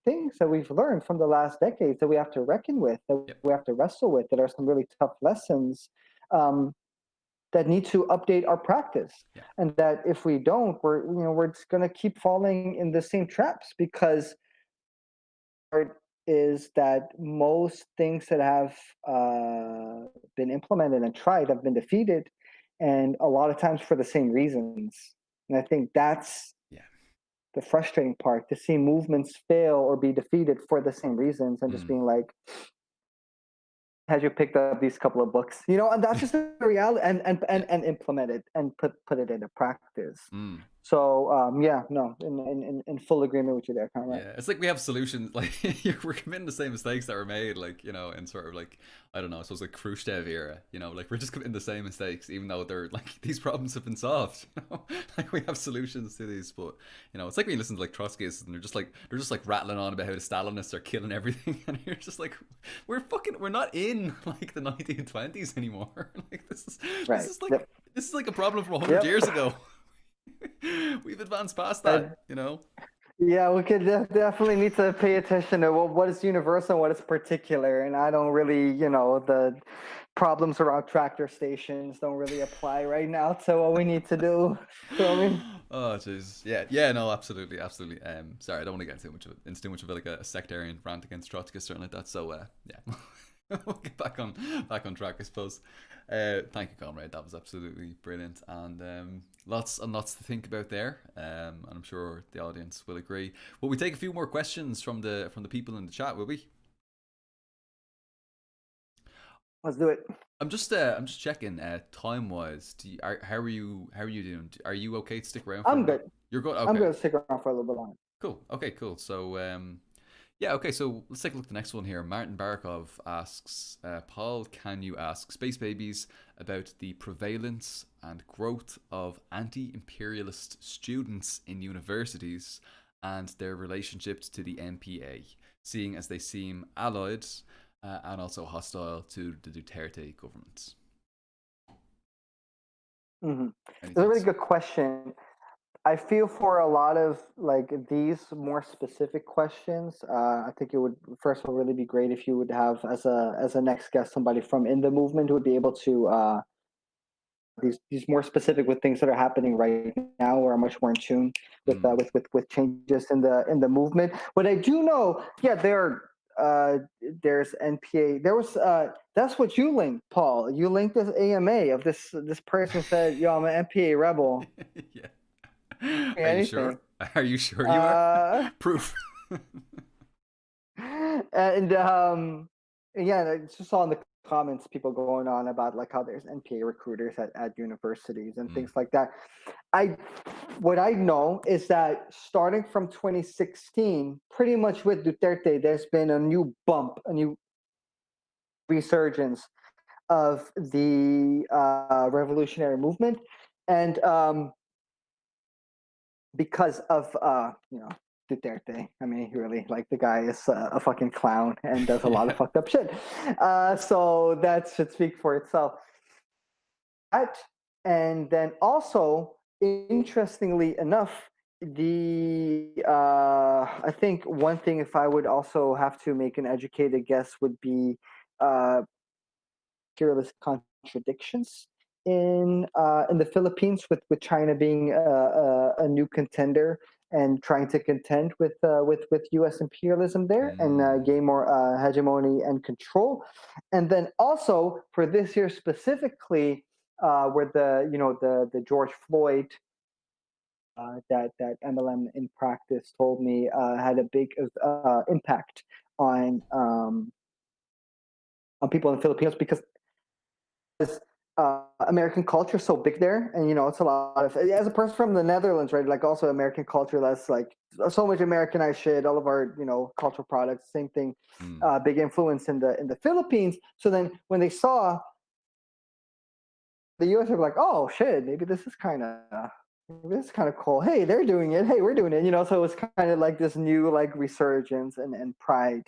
things that we've learned from the last decades that we have to reckon with, that Yep. we have to wrestle with, that are some really tough lessons, that need to update our practice. Yeah. And that if we don't, we're just going to keep falling in the same traps, because part is that most things that have been implemented and tried have been defeated, and a lot of times for the same reasons. And I think that's Yeah. the frustrating part, to see movements fail or be defeated for the same reasons, and just Hmm. being like, had you picked up these couple of books, and that's just the reality, Yeah. and implement it and put it into practice. Hmm. So yeah, no, in full agreement with you there, Conrad. Yeah, it's like we have solutions. Like we're committing the same mistakes that were made, like in sort of like I don't know, I suppose like Khrushchev era. Like we're just committing the same mistakes, even though they're like these problems have been solved. Like we have solutions to these, but it's like when you listen to like Trotskyists and they're just like rattling on about how the Stalinists are killing everything, and you're just like, we're not in like the 1920s anymore. Like this Right. is like Yep. this is like a problem from 100 Yep. years ago. We've advanced past that. Yeah, we could definitely need to pay attention to what is universal and what is particular. And I don't really, the problems around tractor stations don't really apply right now to what we need to do. So, I mean, Oh jeez, yeah, no, absolutely. Sorry, I don't want to get into too much of like a sectarian rant against Trotsky or something like that. So, yeah, we'll get back on track, I suppose. Thank you, comrade. That was absolutely brilliant, and lots and lots to think about there. And I'm sure the audience will agree. Will we take a few more questions from the people in the chat? Will we? let's do it. I'm just checking time wise. How are you doing? Are you okay to stick around for a I'm bit? good. You're good. I'm Okay. going to stick around for a little bit longer. Cool. Okay, cool. So, yeah, okay, so let's take a look at the next one here. Martin Barakov asks, Paul, can you ask Space Babies about the prevalence and growth of anti imperialist students in universities and their relationships to the NPA, seeing as they seem allied and also hostile to the Duterte government? Mm-hmm. Any It's a really thoughts? good question. I feel for a lot of like these more specific questions. I think it would first of all really be great if you would have as a next guest somebody from in the movement who would be able to these more specific with things that are happening right now, or are much more in tune with Mm. with changes in the movement. But I do know, yeah, there's NPA. There was that's what you linked, Paul. You linked this AMA of this person said, "Yo, I'm an NPA rebel." Yeah. Are you sure? Anything. Are you sure you are? Uh, Proof. and yeah, I just saw in the comments people going on about like how there's NPA recruiters at universities and Mm. things like that. I what I know is that starting from 2016, pretty much with Duterte, there's been a new bump, a new resurgence of the revolutionary movement, and because of Duterte. I mean, really, like, the guy is a fucking clown and does a lot of Yeah. fucked up shit. So that should speak for itself. That, and then also, interestingly enough, I think one thing, if I would also have to make an educated guess, would be imperialist contradictions in the Philippines, with China being a new contender and trying to contend with U.S. imperialism there, and Mm. gain more hegemony and control. And then also for this year specifically, where the George Floyd, that MLM in practice told me had a big impact on people in the Filipinos, because American culture is so big there, and it's a lot of, as a person from the Netherlands, right? Like, also American culture, that's like so much Americanized shit. All of our cultural products, same thing. Mm. Big influence in the Philippines. So then when they saw the U.S., they were like, oh shit, maybe this is kind of cool. Hey, they're doing it. Hey, we're doing it. So it was kind of like this new, like, resurgence and pride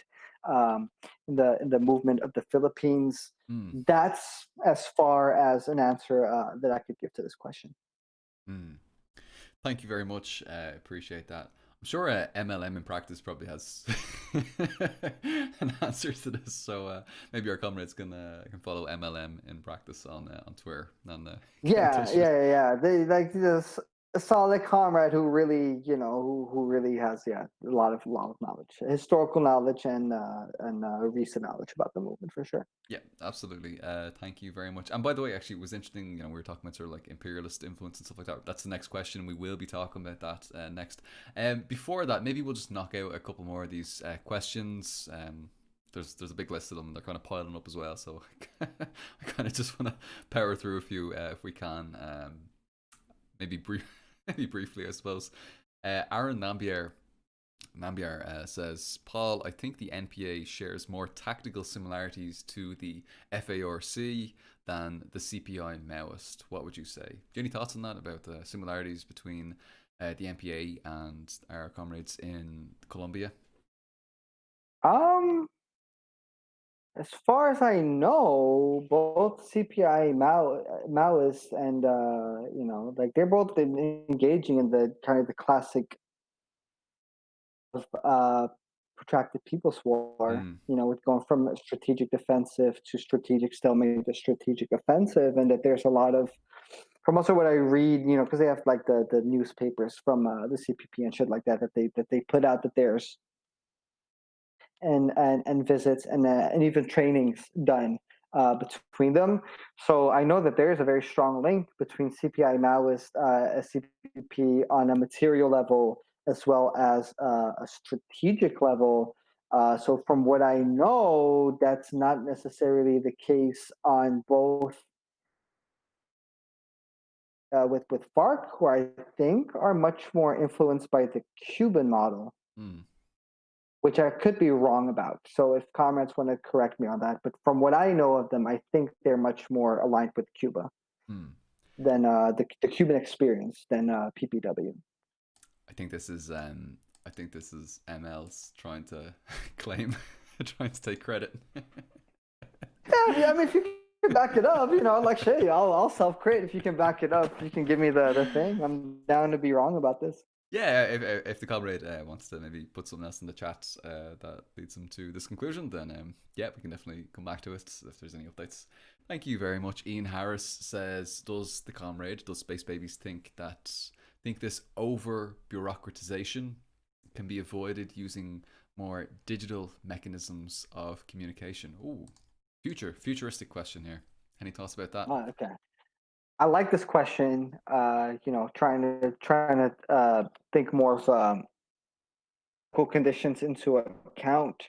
um, in the movement of the Philippines. Mm. That's as far as an answer that I could give to this question. Mm. Thank you very much. Appreciate that. I'm sure MLM in practice probably has an answer to this. So maybe our comrades can follow MLM in practice on Twitter and get in Yeah, touch with. yeah, yeah, yeah. They like this a solid comrade who really, who really has, a lot of knowledge, historical knowledge, and recent knowledge about the movement, for sure. Yeah, absolutely. Thank you very much. And by the way, actually, it was interesting. We were talking about sort of like imperialist influence and stuff like that. That's the next question. We will be talking about that next. Before that, maybe we'll just knock out a couple more of these questions. There's a big list of them. They're kind of piling up as well. So I kind of just want to power through a few if we can. Maybe maybe briefly, I suppose. Aaron Nambiar says, Paul, I think the NPA shares more tactical similarities to the FARC than the CPI Maoist. What would you say? Do you have any thoughts on that, about the similarities between the NPA and our comrades in Colombia? Um, as far as I know, both CPI Maoists and like, they're both engaging in the kind of the classic of protracted people's war. Mm, With going from a strategic defensive to strategic stalemate to strategic offensive, and that there's a lot of, from also what I read, because they have like the newspapers from the CPP and shit like that, that they put out, that there's and visits and even trainings done between them. So I know that there is a very strong link between CPI Maoist, CPP on a material level, as well as a strategic level. So from what I know, that's not necessarily the case on both, with FARC, who I think are much more influenced by the Cuban model, mm, which I could be wrong about. So if comrades want to correct me on that, but from what I know of them, I think they're much more aligned with Cuba mm. than the Cuban experience than PPW. I think this is ML's trying to claim, trying to take credit. Yeah, I mean, if you can back it up, like, shit, I'll self-create if you can back it up. If you can give me the thing, I'm down to be wrong about this. Yeah, if the comrade wants to maybe put something else in the chat that leads him to this conclusion, then yeah, we can definitely come back to it if there's any updates. Thank you very much. Ian Harris says, does Space Babies think this over bureaucratization can be avoided using more digital mechanisms of communication? Ooh, futuristic question here. Any thoughts about that? Okay. I like this question. Trying to think more of conditions into account.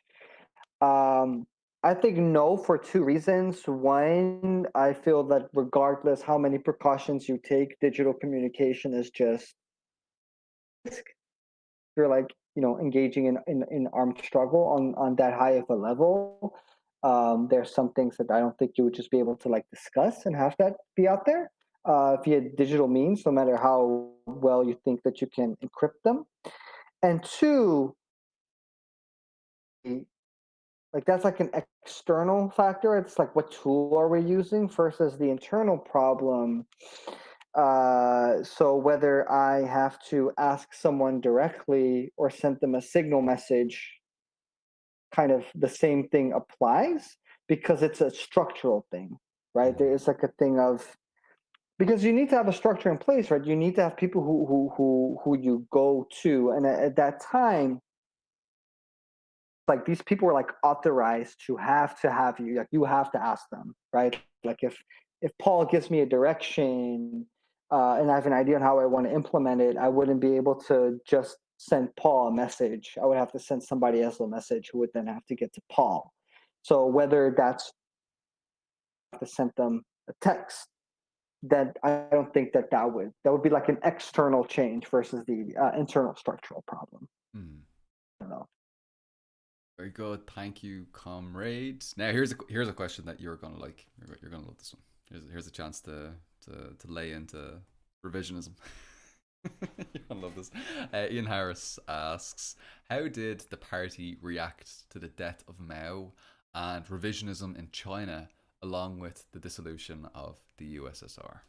Um, I think no, for two reasons. One, I feel that regardless how many precautions you take, digital communication is just risk. You're like, engaging in armed struggle on that high of a level. There's some things that I don't think you would just be able to like discuss and have that be out there via digital means, no matter how well you think that you can encrypt them. And two, like that's like an external factor. It's like what tool are we using versus the internal problem. So whether I have to ask someone directly or send them a signal message, kind of the same thing applies because it's a structural thing, right? There is like a thing of, because you need to have a structure in place, right? You need to have people who you go to, and at that time, like these people were like authorized to have you, like you have to ask them, right? Like if Paul gives me a direction and I have an idea on how I want to implement it, I wouldn't be able to just send Paul a message. I would have to send somebody else a message who would then have to get to Paul. So whether that's to send them a text, then I don't think that would be like an external change versus the internal structural problem. Mm. I don't know. Very good, thank you, comrades. Now here's a question that you're gonna like. You're gonna love this one. Here's a chance to lay into revisionism. You're gonna love this. Ian Harris asks, how did the party react to the death of Mao and revisionism in China, along with the dissolution of the USSR?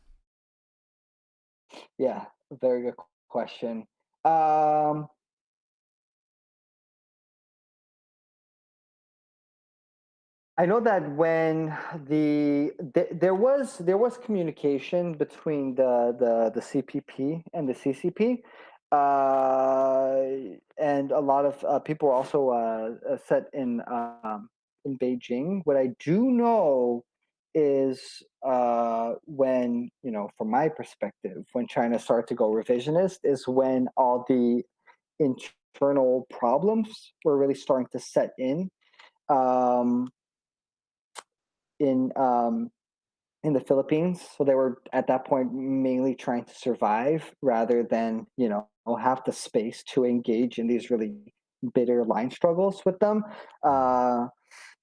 Yeah, very good question. Um, I know that when there was communication between the CPP and the CCP, and a lot of people were also set in Beijing. What I do know is when, from my perspective, when China started to go revisionist, is when all the internal problems were really starting to set um, in um, in the Philippines. So they were at that point mainly trying to survive rather than have the space to engage in these really bitter line struggles with them. Uh,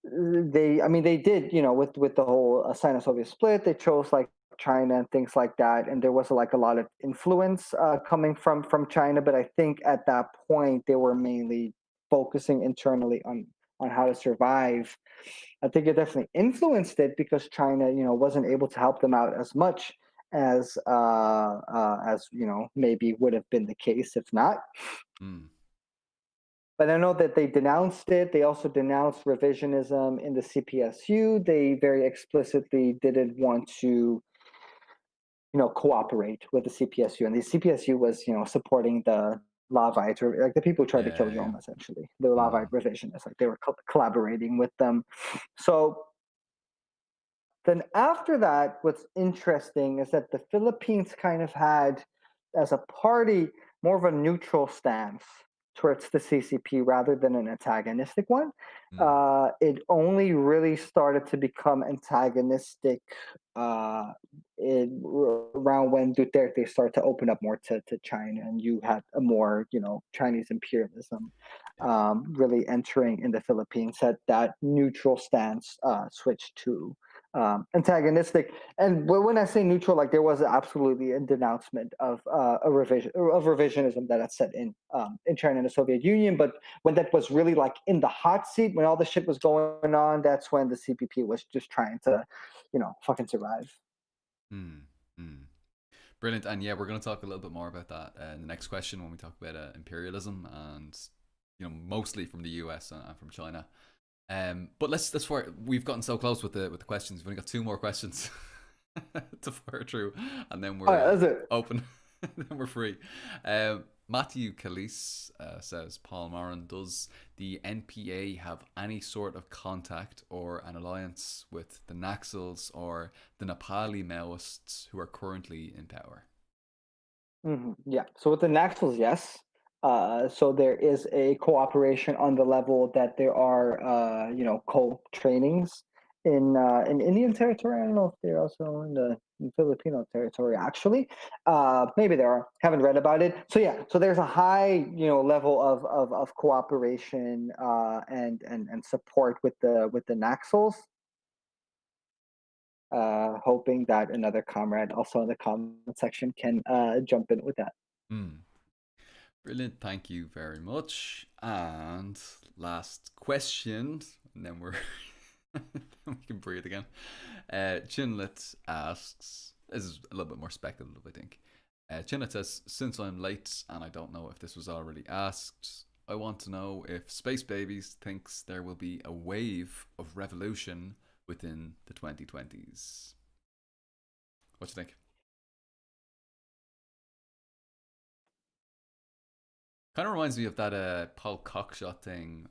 I mean, they did, with the whole Sino-Soviet split, they chose like China and things like that, and there was like a lot of influence coming from China. But I think at that point they were mainly focusing internally on how to survive. I think it definitely influenced it because China, wasn't able to help them out as much as maybe would have been the case if not. Mm. But I know that they denounced it. They also denounced revisionism in the CPSU. They very explicitly didn't want to, cooperate with the CPSU, and the CPSU was, supporting the Lavites, or like the people who tried to kill Yeah, yeah. Rome. Essentially, the Mm. Lavite revisionists, like they were collaborating with them. So then after that, what's interesting is that the Philippines kind of had, as a party, more of a neutral stance towards the CCP rather than an antagonistic one. Mm. It only really started to become antagonistic uh, around when Duterte started to open up more to China, and you had a more, Chinese imperialism Yeah. really entering in the Philippines. That neutral stance switched to antagonistic. And when I say neutral, like there was absolutely a denouncement of revisionism that had set in China and the Soviet Union. But when that was really like in the hot seat, when all the shit was going on, that's when the CPP was just trying to, fucking survive. Mm. Mm. Brilliant. And yeah, we're going to talk a little bit more about that in the next question when we talk about imperialism and mostly from the US and from China. But let's fire. We've gotten so close with the questions. We've only got two more questions to fire through, and then All we're right, that's it. open. Then we're free. Matthew Calise says, Paul Moran, does the NPA have any sort of contact or an alliance with the Naxals or the Nepali Maoists who are currently in power? Yeah. So with the Naxals, yes. So there is a cooperation on the level that there are, co-trainings in Indian territory. I don't know if they're also in Filipino territory. Actually, maybe they are. Haven't read about it. So yeah, so there's a high level of cooperation and support with the Naxals. Hoping that another comrade also in the comment section can jump in with that. Brilliant, thank you very much. And last question, and then we can breathe again. Chinlet asks, this is a little bit more speculative, I think. Chinlet says, since I'm late and I don't know if this was already asked, I want to know if Space Babies thinks there will be a wave of revolution within the 2020s. What do you think? Kind of reminds me of that Paul Cockshot thing.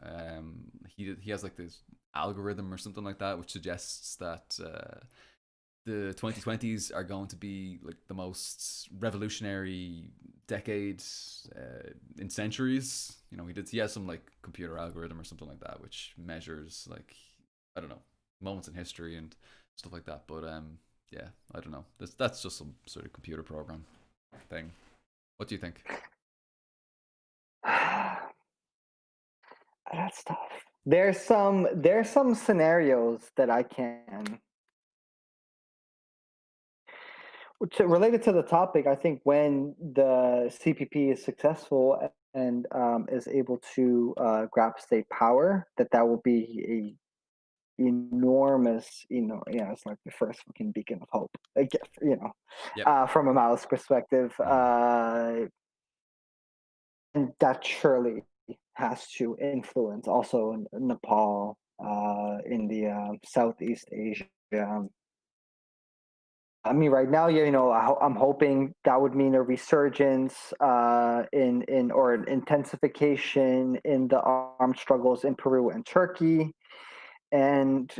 He has like this algorithm or something like that, which suggests that the 2020s are going to be like the most revolutionary decades in centuries. He has some like computer algorithm or something like that, which measures like, I don't know, moments in history and stuff like that. But yeah, I don't know. That's just some sort of computer program thing. What do you think? That's tough. There's some scenarios that I can, which related to the topic. I think when the CPP is successful and is able to grab state power, that will be a enormous, it's like the first fucking beacon of hope. I guess, Yep. from a Maoist perspective, and that surely has to influence also in Nepal, in the Southeast Asia. I mean, right now, I'm hoping that would mean a resurgence in or an intensification in the armed struggles in Peru and Turkey, and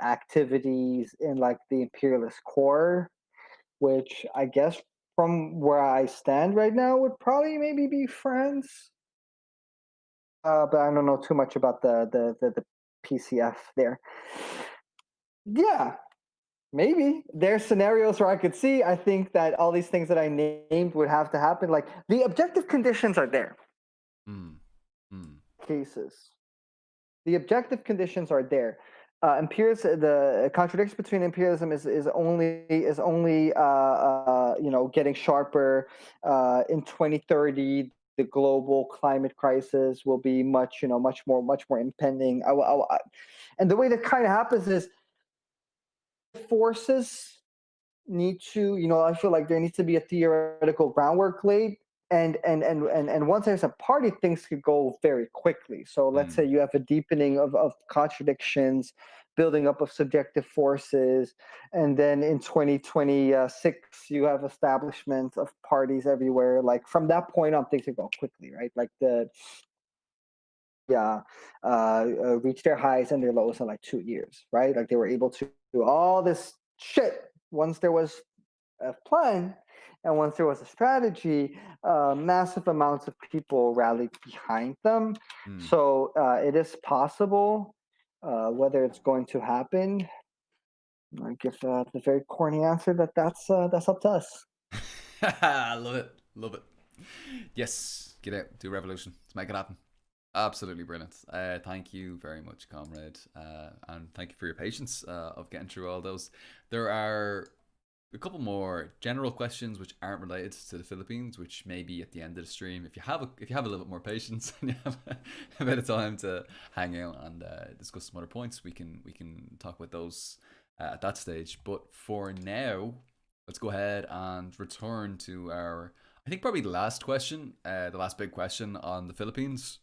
activities in like the imperialist core, which I guess from where I stand right now would probably maybe be France. But I don't know too much about the PCF there. Yeah, maybe there's scenarios where I could see. I think that all these things that I named would have to happen. Like the objective conditions are there. Cases. The objective conditions are there. The contradiction between imperialism is only getting sharper. In 2030, the global climate crisis will be much more impending. And the way that kind of happens is forces need to, I feel like there needs to be a theoretical groundwork laid. And once there's a party, things could go very quickly. So let's say you have a deepening of contradictions, building up of subjective forces, and then in 2026 you have establishment of parties everywhere. Like from that point on, things could go quickly, right? Like reach their highs and their lows in like 2 years, right? Like they were able to do all this shit once there was a plan and once there was a strategy. Massive amounts of people rallied behind them. So it is possible. Whether it's going to happen, I give the very corny answer that's up to us. Love it. Yes, get out, do a revolution. Let's make it happen. Absolutely brilliant. Thank you very much, comrade, and thank you for your patience of getting through all those. There are a couple more general questions which aren't related to the Philippines, which maybe at the end of the stream, if you have a little bit more patience and you have a bit of time to hang out and discuss some other points, we can talk about those at that stage. But for now, let's go ahead and return to our, I think probably the last question, the last big question on the Philippines.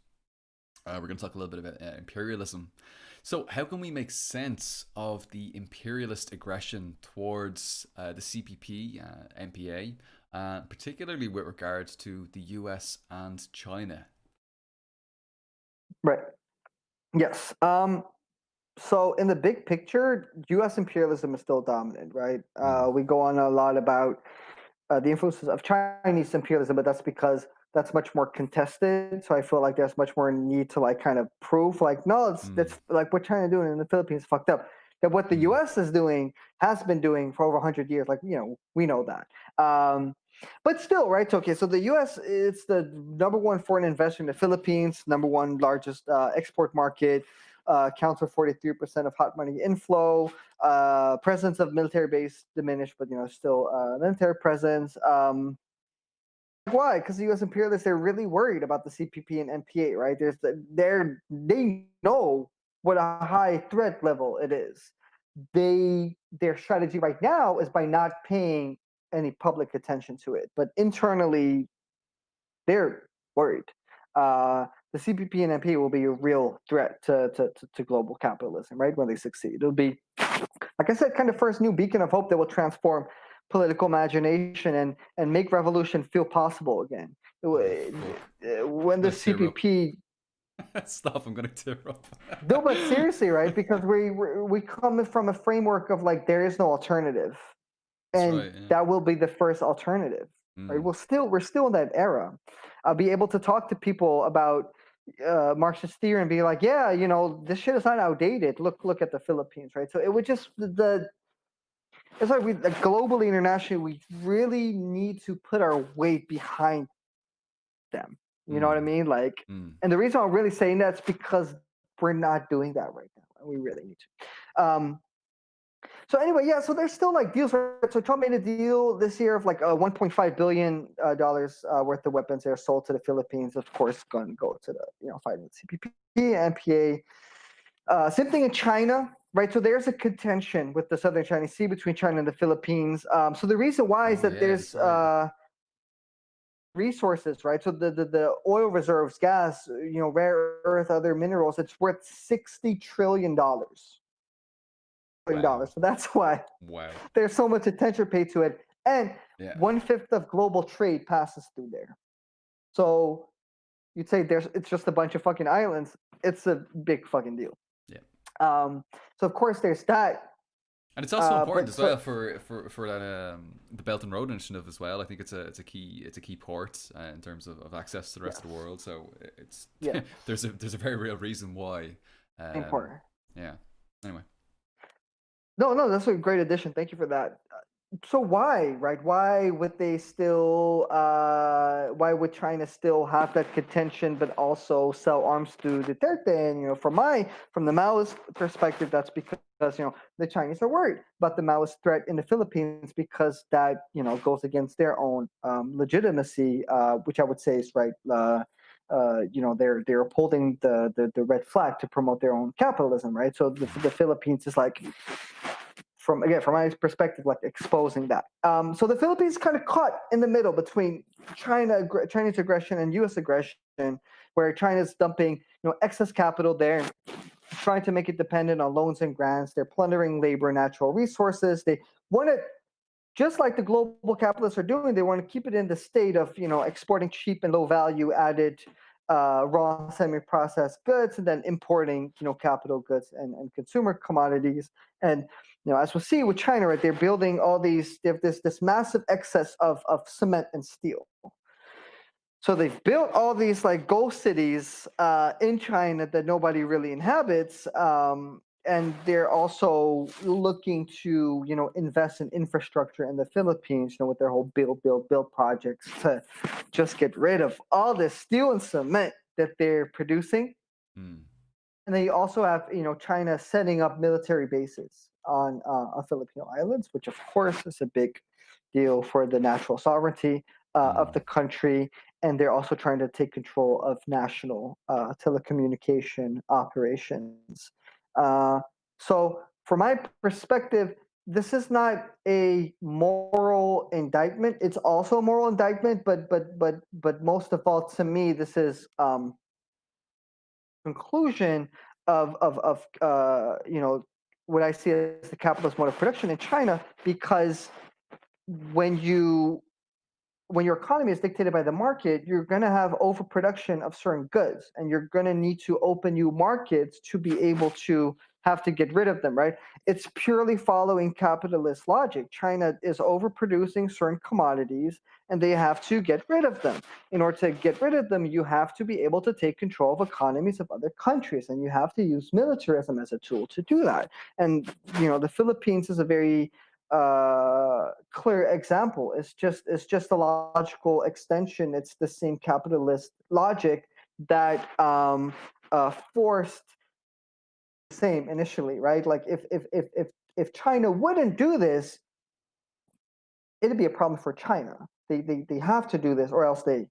We're going to talk a little bit about imperialism. So, how can we make sense of the imperialist aggression towards the CPP Npa, particularly with regards to the US and China? Right. Yes. So in the big picture, U.S. imperialism is still dominant, right? We go on a lot about the influences of Chinese imperialism, but that's because that's much more contested. So I feel like there's much more need to like kind of prove like, no, that's like what China doing in the Philippines is fucked up. That what the U.S. is doing has been doing for over 100 years. Like, we know that. But still, right? Okay, so the U.S. it's the number one foreign investor in the Philippines, number one largest export market, accounts for 43% of hot money inflow. Presence of military base diminished, but still military presence. Why? Because the U.S. imperialists, they're really worried about the CPP and NPA, right? They know what a high threat level it is. Their strategy right now is by not paying any public attention to it, but internally they're worried. The CPP and NPA will be a real threat to global capitalism, right? When they succeed, it'll be, like I said, kind of first new beacon of hope that will transform political imagination and make revolution feel possible again. When the CPP Stop! I'm gonna tear up. no, but seriously, right? Because we come from a framework of like there is no alternative, and right, yeah. that will be the first alternative. Right? We're still in that era. I'll be able to talk to people about Marxist theory and be like, yeah, this shit is not outdated. Look at the Philippines, right? So it would just it's like we like globally, internationally, we really need to put our weight behind them. You know what I mean? Like, and the reason I'm really saying that's because we're not doing that right now, and we really need to. So anyway, yeah. So there's still like deals. So Trump made a deal this year of like $1.5 billion worth of weapons that are sold to the Philippines. Of course, going to go to the fighting CPP, NPA. Same thing in China, right? So there's a contention with the Southern Chinese Sea between China and the Philippines. So the reason why is that there's resources, right? So the oil reserves, gas, rare earth, other minerals, it's worth $60 trillion. Wow. So that's why there's so much attention paid to it. And 1/5 of global trade passes through there. So you'd say it's just a bunch of fucking islands. It's a big fucking deal. Yeah. So of course there's that. And it's also important as well for that the Belt and Road Initiative as well. I think it's a key part in terms of access to the rest of the world. So it's there's a very real reason why. Important. Yeah. Anyway. No, that's a great addition. Thank you for that. So why, right? Why would they still? Why would China still have that contention, but also sell arms to Duterte? And from the Maoist perspective, that's because the Chinese are worried about the Maoist threat in the Philippines because that goes against their own legitimacy, which I would say is right. They're upholding the red flag to promote their own capitalism, right? So the Philippines is like. From my perspective, like exposing that. So the Philippines is kind of caught in the middle between Chinese aggression and U.S. aggression, where China's dumping excess capital there, trying to make it dependent on loans and grants. They're plundering labor and natural resources. They want to, just like the global capitalists are doing, they want to keep it in the state of exporting cheap and low value added raw semi-processed goods and then importing capital goods and consumer commodities. And as we'll see with China, right, they're building all these. They have this massive excess of cement and steel. So they've built all these like ghost cities in China that nobody really inhabits, and they're also looking to invest in infrastructure in the Philippines, with their whole build projects to just get rid of all this steel and cement that they're producing. And then you also have China setting up military bases on Filipino islands, which of course is a big deal for the national sovereignty of the country. And they're also trying to take control of national telecommunication operations. So from my perspective, this is not a moral indictment. It's also a moral indictment, but most of all, to me, this is conclusion of what I see as the capitalist mode of production in China, because when your economy is dictated by the market, you're going to have overproduction of certain goods, and you're going to need to open new markets to be able to have to get rid of them, right? It's purely following capitalist logic. China is overproducing certain commodities, and they have to get rid of them. In order to get rid of them, you have to be able to take control of economies of other countries, and you have to use militarism as a tool to do that. And the Philippines is a very clear example. It's just a logical extension. It's the same capitalist logic that forced the same initially, right? Like if China wouldn't do this, it'd be a problem for China. They have to do this, or else they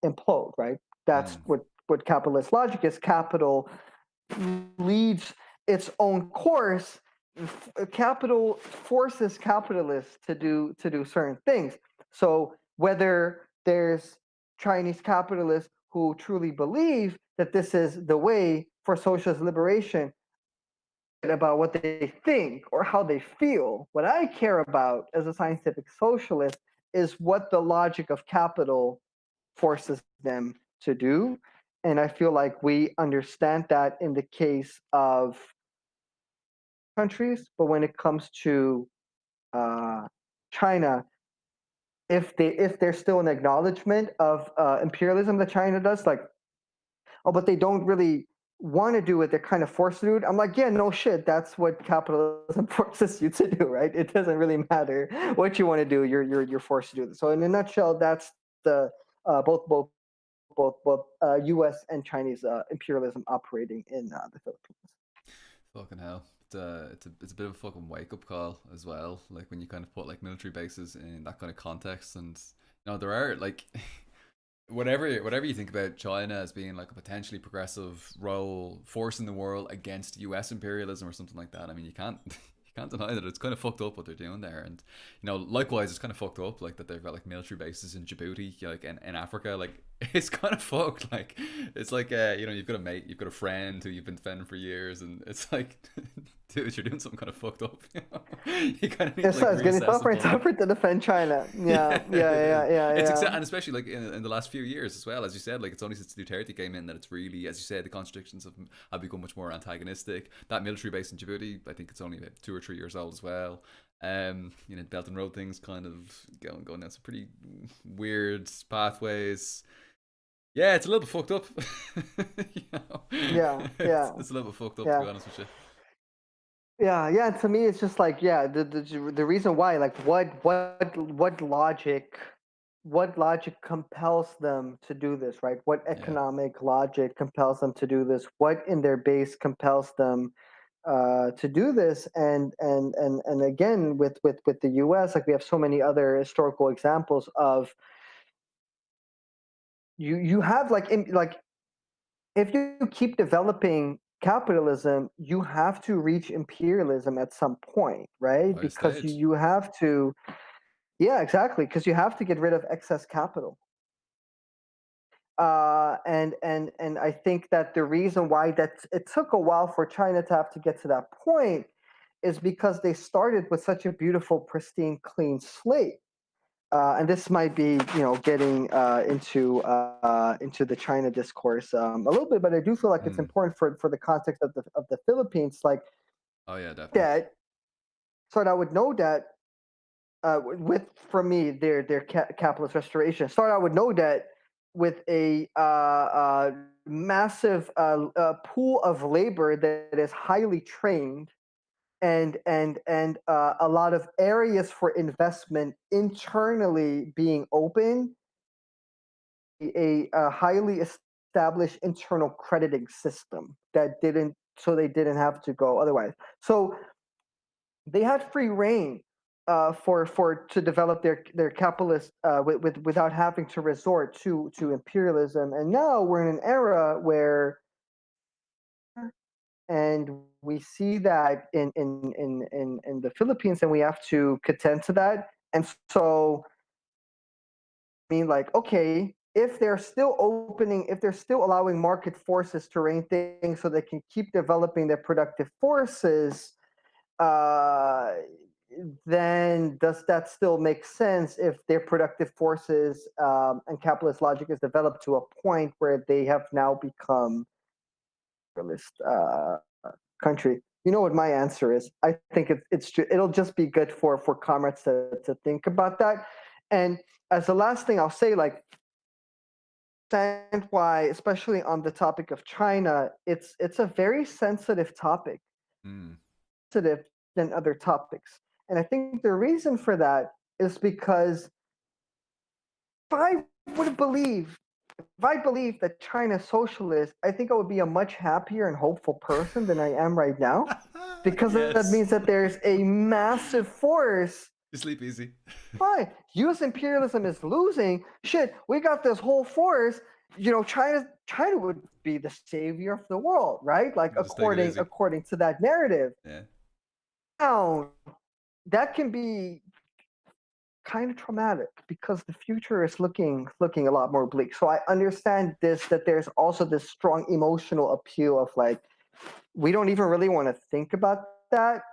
implode, right? That's Mm. what capitalist logic is. Capital leads its own course. Capital forces capitalists to do certain things. So whether there's Chinese capitalists who truly believe that this is the way for socialist liberation, about what they think or how they feel. What I care about as a scientific socialist is what the logic of capital forces them to do. And I feel like we understand that in the case of countries, but when it comes to China, if there's still an acknowledgement of imperialism that China does, like, oh, but they don't really want to do it, they're kind of forced to do it. I'm like, yeah, no shit, that's what capitalism forces you to do, right? It doesn't really matter what you want to do, you're forced to do this. So in a nutshell, that's the both U.S. and Chinese imperialism operating in the Philippines. Fucking hell. It's a bit of a fucking wake up call as well. Like when you kind of put like military bases in that kind of context, and there are like whatever you think about China as being like a potentially progressive role force in the world against US imperialism or something like that. I mean, you can't you can't deny that it's kind of fucked up what they're doing there, and likewise, it's kind of fucked up like that they've got like military bases in Djibouti, like in Africa. Like it's kind of fucked. Like it's like you've got a mate, you've got a friend who you've been defending for years, and it's like, dude, you're doing something kind of fucked up. You kind of need to Yes, like it's getting reassess the tougher and plan. tougher to defend China. Yeah, Yeah, yeah, yeah, yeah, it's yeah. and especially like in the last few years as well, as you said, like it's only since Duterte came in that it's really, as you said, the contradictions have become much more antagonistic. That military base in Djibouti, I think it's only about 2 or 3 years old as well. Belt and Road things kind of going down some pretty weird pathways. Yeah, it's a little bit fucked up. Yeah, yeah, It's a little bit fucked up, to be yeah. honest with you. Yeah, yeah. To me, it's just like, yeah, the reason why, like, what logic compels them to do this, right? What Yeah. economic logic compels them to do this? What in their base compels them to do this? And again, with the U.S., like we have so many other historical examples of you have like if you keep developing capitalism, you have to reach imperialism at some point, right? By a Because stage. you have to, yeah, exactly, because you have to get rid of excess capital. And I think that the reason why that it took a while for China to have to get to that point is because they started with such a beautiful, pristine, clean slate. And this might be, getting into the China discourse a little bit, but I do feel like it's Mm. important for the context of the Philippines. Like Oh yeah, definitely. that, start out with no debt, with for me their capitalist restoration. Start out with no debt, with a massive pool of labor that is highly trained, and a lot of areas for investment internally being open, a highly established internal crediting system that didn't so they didn't have to go otherwise. So they had free reign for to develop their capitalist without having to resort to imperialism. And now we're in an era where, and we see that in the Philippines, and we have to contend to that. And so, I mean, like, okay, if they're still opening, if they're still allowing market forces to rein things so they can keep developing their productive forces, uh, then does that still make sense if their productive forces and capitalist logic is developed to a point where they have now become capitalist country? You know what my answer is? I think it'll just be good for comrades to think about that. And as the last thing I'll say, like, understand why, especially on the topic of China, it's a very sensitive topic, Mm. sensitive than other topics. And I think the reason for that is because if I would believe if I believed that China is socialist, I think I would be a much happier and hopeful person than I am right now, because that Yes. means that there's a massive force. You sleep easy. Fine, U.S. imperialism is losing. Shit, we got this whole force. China would be the savior of the world, right? Like Just take it easy. according to that narrative. Yeah. Now, that can be kind of traumatic because the future is looking a lot more bleak. So I understand this, that there's also this strong emotional appeal of like, we don't even really want to think about that.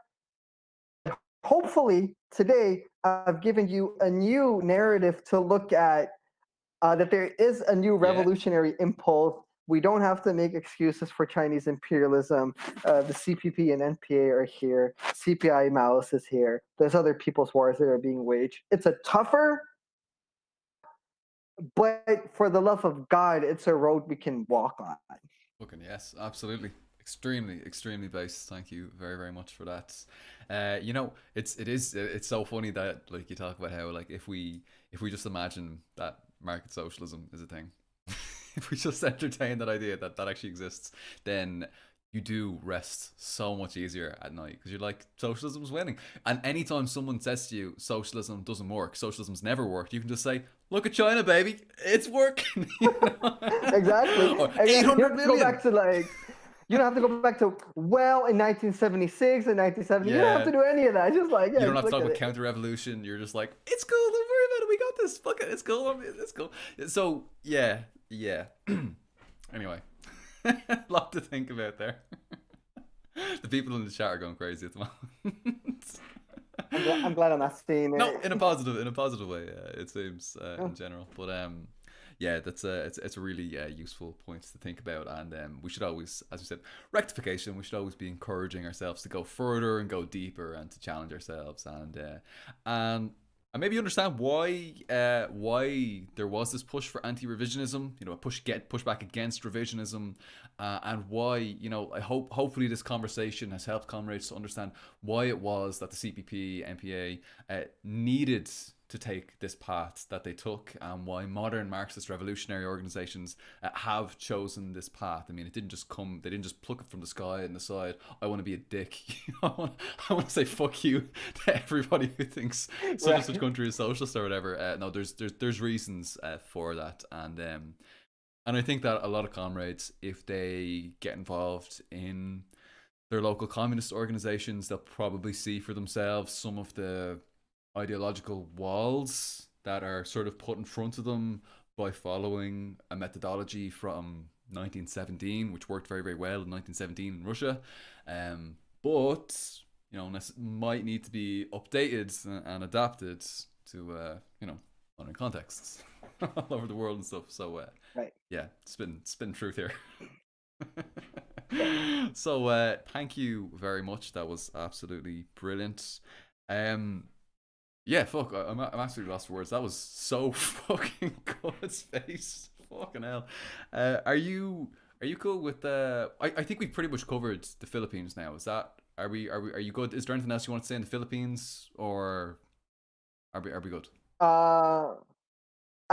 Hopefully today I've given you a new narrative to look at, that there is a new Yeah. revolutionary impulse. We don't have to make excuses for Chinese imperialism. The CPP and NPA are here. CPI Maoist is here. There's other people's wars that are being waged. It's a tougher, but for the love of God, it's a road we can walk on. Fucking yes, absolutely. Extremely, extremely based. Thank you very, very much for that. It's so funny that like you talk about how like if we just imagine that market socialism is a thing, if we just entertain that idea that that actually exists, then you do rest so much easier at night because you're like socialism's winning. And anytime someone says to you socialism doesn't work, socialism's never worked, you can just say, "Look at China, baby, it's working." Exactly. Or And you 800 have to go million. back to like, you don't have to go back to, well, in 1976 and 1970. You don't have Yeah. to do any of that. Just like, You yeah, don't just have to look talk at about it. counter revolution. You're just like, it's cool. Don't worry about it. We got this. Fuck it. It's cool. It's cool. So yeah, yeah. Anyway, a lot to think about there. The people in the chat are going crazy at the moment. I'm glad I'm not seeing No, it. in a positive way. It seems in Oh, general, but yeah, that's it's a really useful point to think about, and we should always, as we said, rectification. We should always be encouraging ourselves to go further and go deeper and to challenge ourselves, and and maybe understand why there was this push for anti-revisionism. You know, a push back against revisionism, and why I hope hopefully this conversation has helped comrades to understand why it was that the CPP NPA needed to take this path that they took, and why modern Marxist revolutionary organizations have chosen this path. I mean, it didn't just come, they didn't just pluck it from the sky and decide, I want to be a dick. I want to say fuck you to everybody who thinks such and such right. country is socialist or whatever. No, there's reasons for that, and I think that a lot of comrades, if they get involved in their local communist organizations, they'll probably see for themselves some of the ideological walls that are sort of put in front of them by following a methodology from 1917, which worked very, very well in 1917 in Russia. But, this might need to be updated and adapted to, modern contexts all over the world and stuff. So, Right. yeah, spin truth here. Yeah. So thank you very much. That was absolutely brilliant. Um, yeah, fuck, I'm absolutely lost for words. That was so fucking good, Space. Fucking hell. Are you cool with I think we've pretty much covered the Philippines now. Is that are you good? Is there anything else you want to say in the Philippines, or are we good? Uh,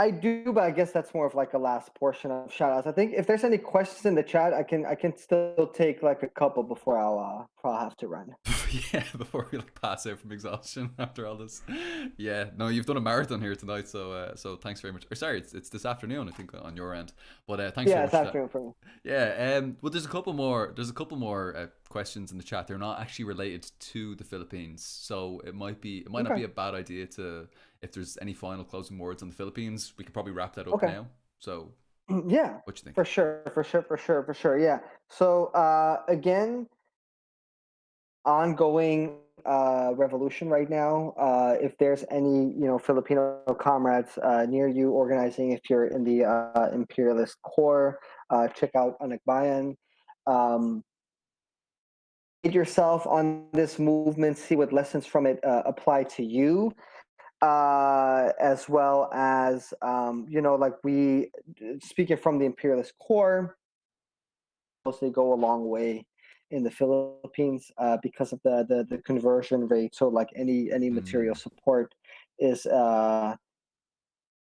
I do, but I guess that's more of like a last portion of shout outs. I think if there's any questions in the chat, I can still take like a couple before I'll probably have to run. Yeah, before we like pass out from exhaustion after all this. Yeah, no, you've done a marathon here tonight, so thanks very much. Or sorry, it's this afternoon, I think, on your end. But thanks very Yeah, much it's for that. afternoon for me. Yeah, well, there's a couple more. There's a couple more questions in the chat. They're not actually related to the Philippines, so it might not Okay. be a bad idea to, if there's any final closing words on the Philippines, we can probably wrap that up Okay. now. So, Yeah, what you think? for sure, for sure, for sure, for sure. Yeah. So again, ongoing revolution right now. If there's any Filipino comrades near you organizing, if you're in the imperialist core, check out Anagbayan. Um, Yourself on this movement, see what lessons from it apply to you. as well as like we speaking from the imperialist core, they go a long way in the Philippines because of the conversion rate. So like any material Mm. support is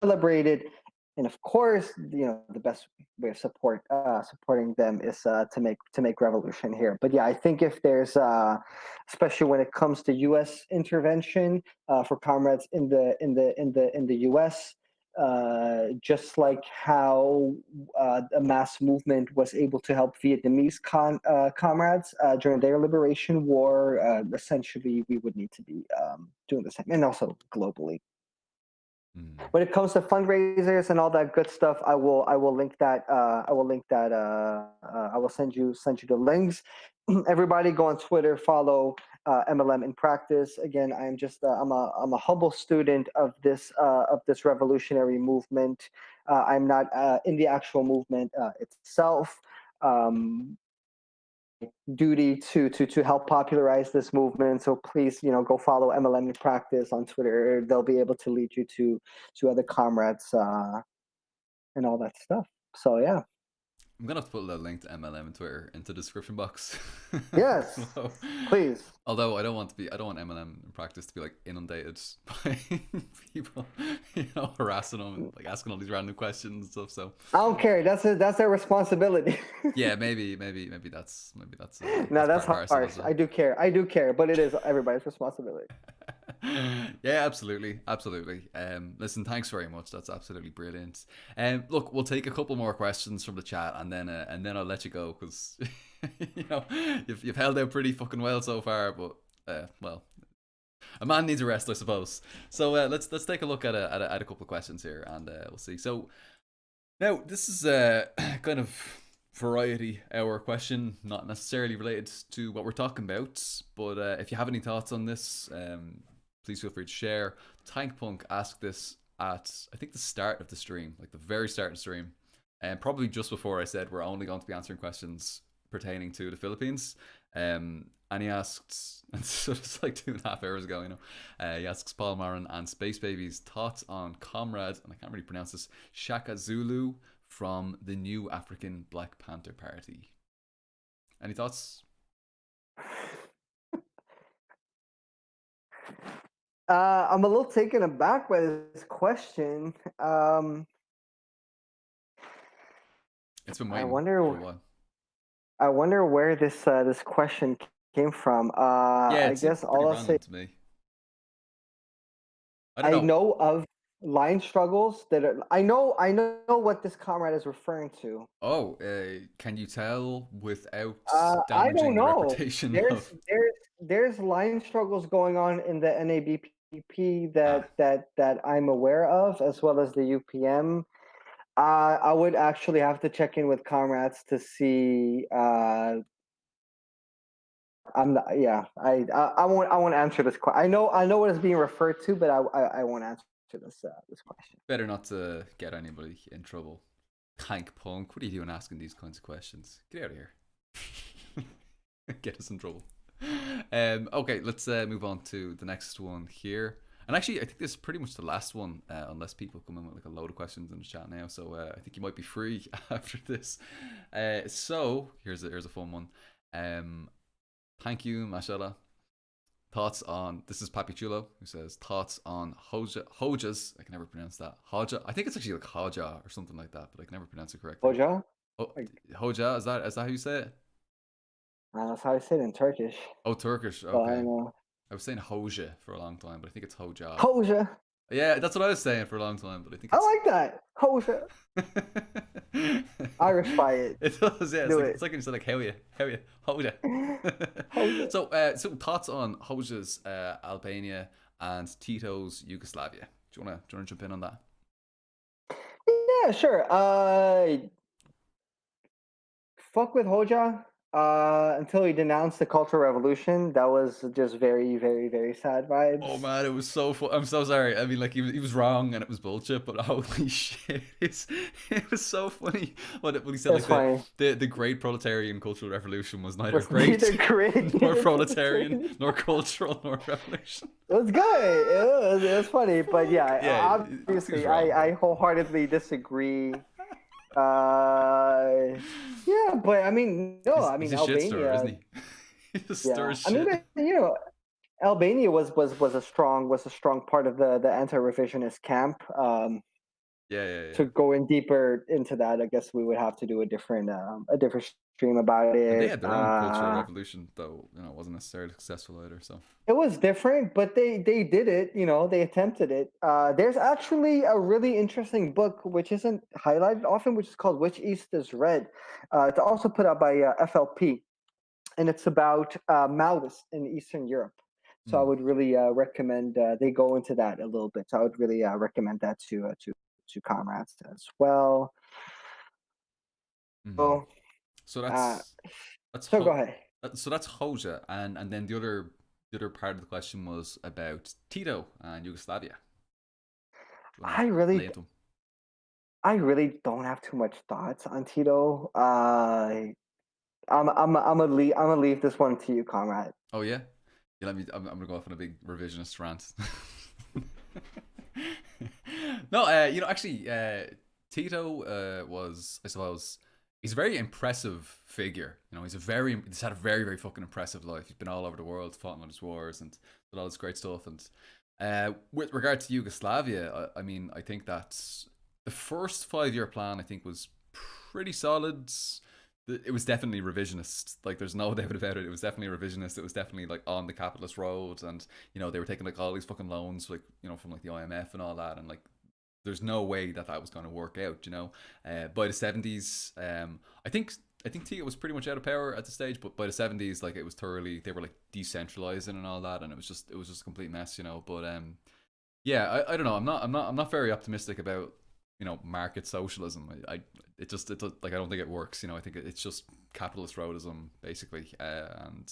celebrated, and of course, the best way of supporting them is to make revolution here. But yeah, I think if there's especially when it comes to U.S. intervention for comrades in the U.S. Just like how a mass movement was able to help Vietnamese comrades during their liberation war, essentially we would need to be doing the same, and also globally. Mm. When it comes to fundraisers and all that good stuff, I will link that. I will send you the links. Everybody go on Twitter, follow MLM in practice. Again, I'm a humble student of this revolutionary movement. I'm not in the actual movement itself. Um, Duty to help popularize this movement. So please, go follow MLM in practice on Twitter. They'll be able to lead you to other comrades and all that stuff. So yeah. I'm gonna have to put a link to MLM and Twitter into the description box. Yes, So, please. although I don't want MLM in practice to be like inundated by people, harassing them and like asking all these random questions and stuff. So I don't care. That's their responsibility. yeah, maybe that's No, that's that's part and parcel harsh. as well. I do care, but it is everybody's responsibility. Yeah, absolutely, absolutely. Listen, thanks very much. That's absolutely brilliant. Look, we'll take a couple more questions from the chat, and then I'll let you go because you've held out pretty fucking well so far. But well, a man needs a rest, I suppose. So let's take a look at a couple of questions here, and we'll see. So now this is a kind of variety hour question, not necessarily related to what we're talking about, but if you have any thoughts on this, please feel free to share. Tankpunk asked this at I think the start of the stream, like the very start of the stream, and probably just before I said we're only going to be answering questions pertaining to the Philippines. And he asked, and so it's like 2.5 hours ago, he asks Paul Marin and Space Baby's thoughts on Comrades, and I can't really pronounce this, Shaka Zulu from the New African Black Panther Party. Any thoughts? I'm a little taken aback by this question. It's been I waiting for a wonder. while. I wonder where this question came from. Yeah, I it seemed guess pretty all I'll say, random to me. I don't I know. know of line struggles that are, I know what this comrade is referring to. Oh, can you tell without I don't damaging the know. reputation There's of? there's there's line struggles going on in the NABPP Ah, that I'm aware of, as well as the UPM. I would actually have to check in with comrades to see. I'm not, yeah. I won't answer this question. I know what is being referred to, but I won't answer this question. better not to get anybody in trouble. Hank Punk, what are you doing asking these kinds of questions? Get out of here. Get us in trouble. Okay, let's move on to the next one here. And actually, I think this is pretty much the last one, unless people come in with like a load of questions in the chat now. So I think you might be free after this. So here's a fun one. Thank you, mashallah. Thoughts on this is Papi Chulo who says thoughts on Hojas. I can never pronounce that. Hoja. I think it's actually like Hoja or something like that, but I can never pronounce it correctly. Hoca? Oh, Like, Hoja, is that how you say it? that's how I say it in Turkish. Oh, Turkish. But I Okay. know. I was saying Hoja for a long time, but I think it's Hoja. Hoja. Yeah, that's what I was saying for a long time, but I think I it's. like that. Hoja. Irish it. It does, yeah. Do It's like when you said like how you, Hoja. Hoja. So thoughts on Hoja's Albania and Tito's Yugoslavia? Do you wanna jump in on that? Yeah, sure. Fuck with Hoja. Until he denounced the Cultural Revolution, that was just very, very, very sad vibes. Oh man, it was so fun. I'm so sorry. I mean, like he was wrong and it was bullshit, but holy shit, it was so funny when he said It's like funny. the great proletarian cultural revolution was neither Was great neither great nor nor proletarian proletarian. nor cultural nor revolution. It was good. It was funny, but yeah, Yeah, he was obviously, wrong. I wholeheartedly disagree. Yeah, but I mean, no, I He's mean a shit stirrer, isn't Albania. he? He just Yeah, stirs I mean, shit. but, Albania was a strong part of the anti-revisionist camp. Yeah. To go in deeper into that, I guess we would have to do a different stream about And they it. had their own cultural revolution, though. You know, it wasn't necessarily successful either. So It was different, but they did it. They attempted it. There's actually a really interesting book which isn't highlighted often, which is called "Which East Is Red." It's also put out by FLP, and it's about Maoists in Eastern Europe. So I would really recommend they go into that a little bit. So I would really recommend that to comrades as well. Mhm. So so uh, that's so go ahead. so that's Hoja, and then the other part of the question was about Tito and Yugoslavia. Do you want I to lay really into him? I really don't have too much thoughts on Tito. I'm gonna leave this one to you, comrade. Oh yeah, yeah. I'm gonna go off on a big revisionist rant. No, actually, Tito was, I suppose, he's a very impressive figure. He's had a very, very fucking impressive life. He's been all over the world, fought in all his wars, and did all this great stuff. And with regard to Yugoslavia, I mean, I think that the first 5 year plan, I think, was pretty solid. It was definitely revisionist. Like, there's no doubt about it. It was definitely revisionist. It was definitely like on the capitalist road, and they were taking like all these fucking loans, like from like the IMF and all that, and like there's no way that was going to work out. By the 70s, I think Tito was pretty much out of power at the stage, but by the 70s, like, it was thoroughly, they were like decentralizing and all that, and it was just a complete mess. But yeah, I don't know. I'm not very optimistic about market socialism. It like, I don't think it works. I think it's just capitalist roadism basically, and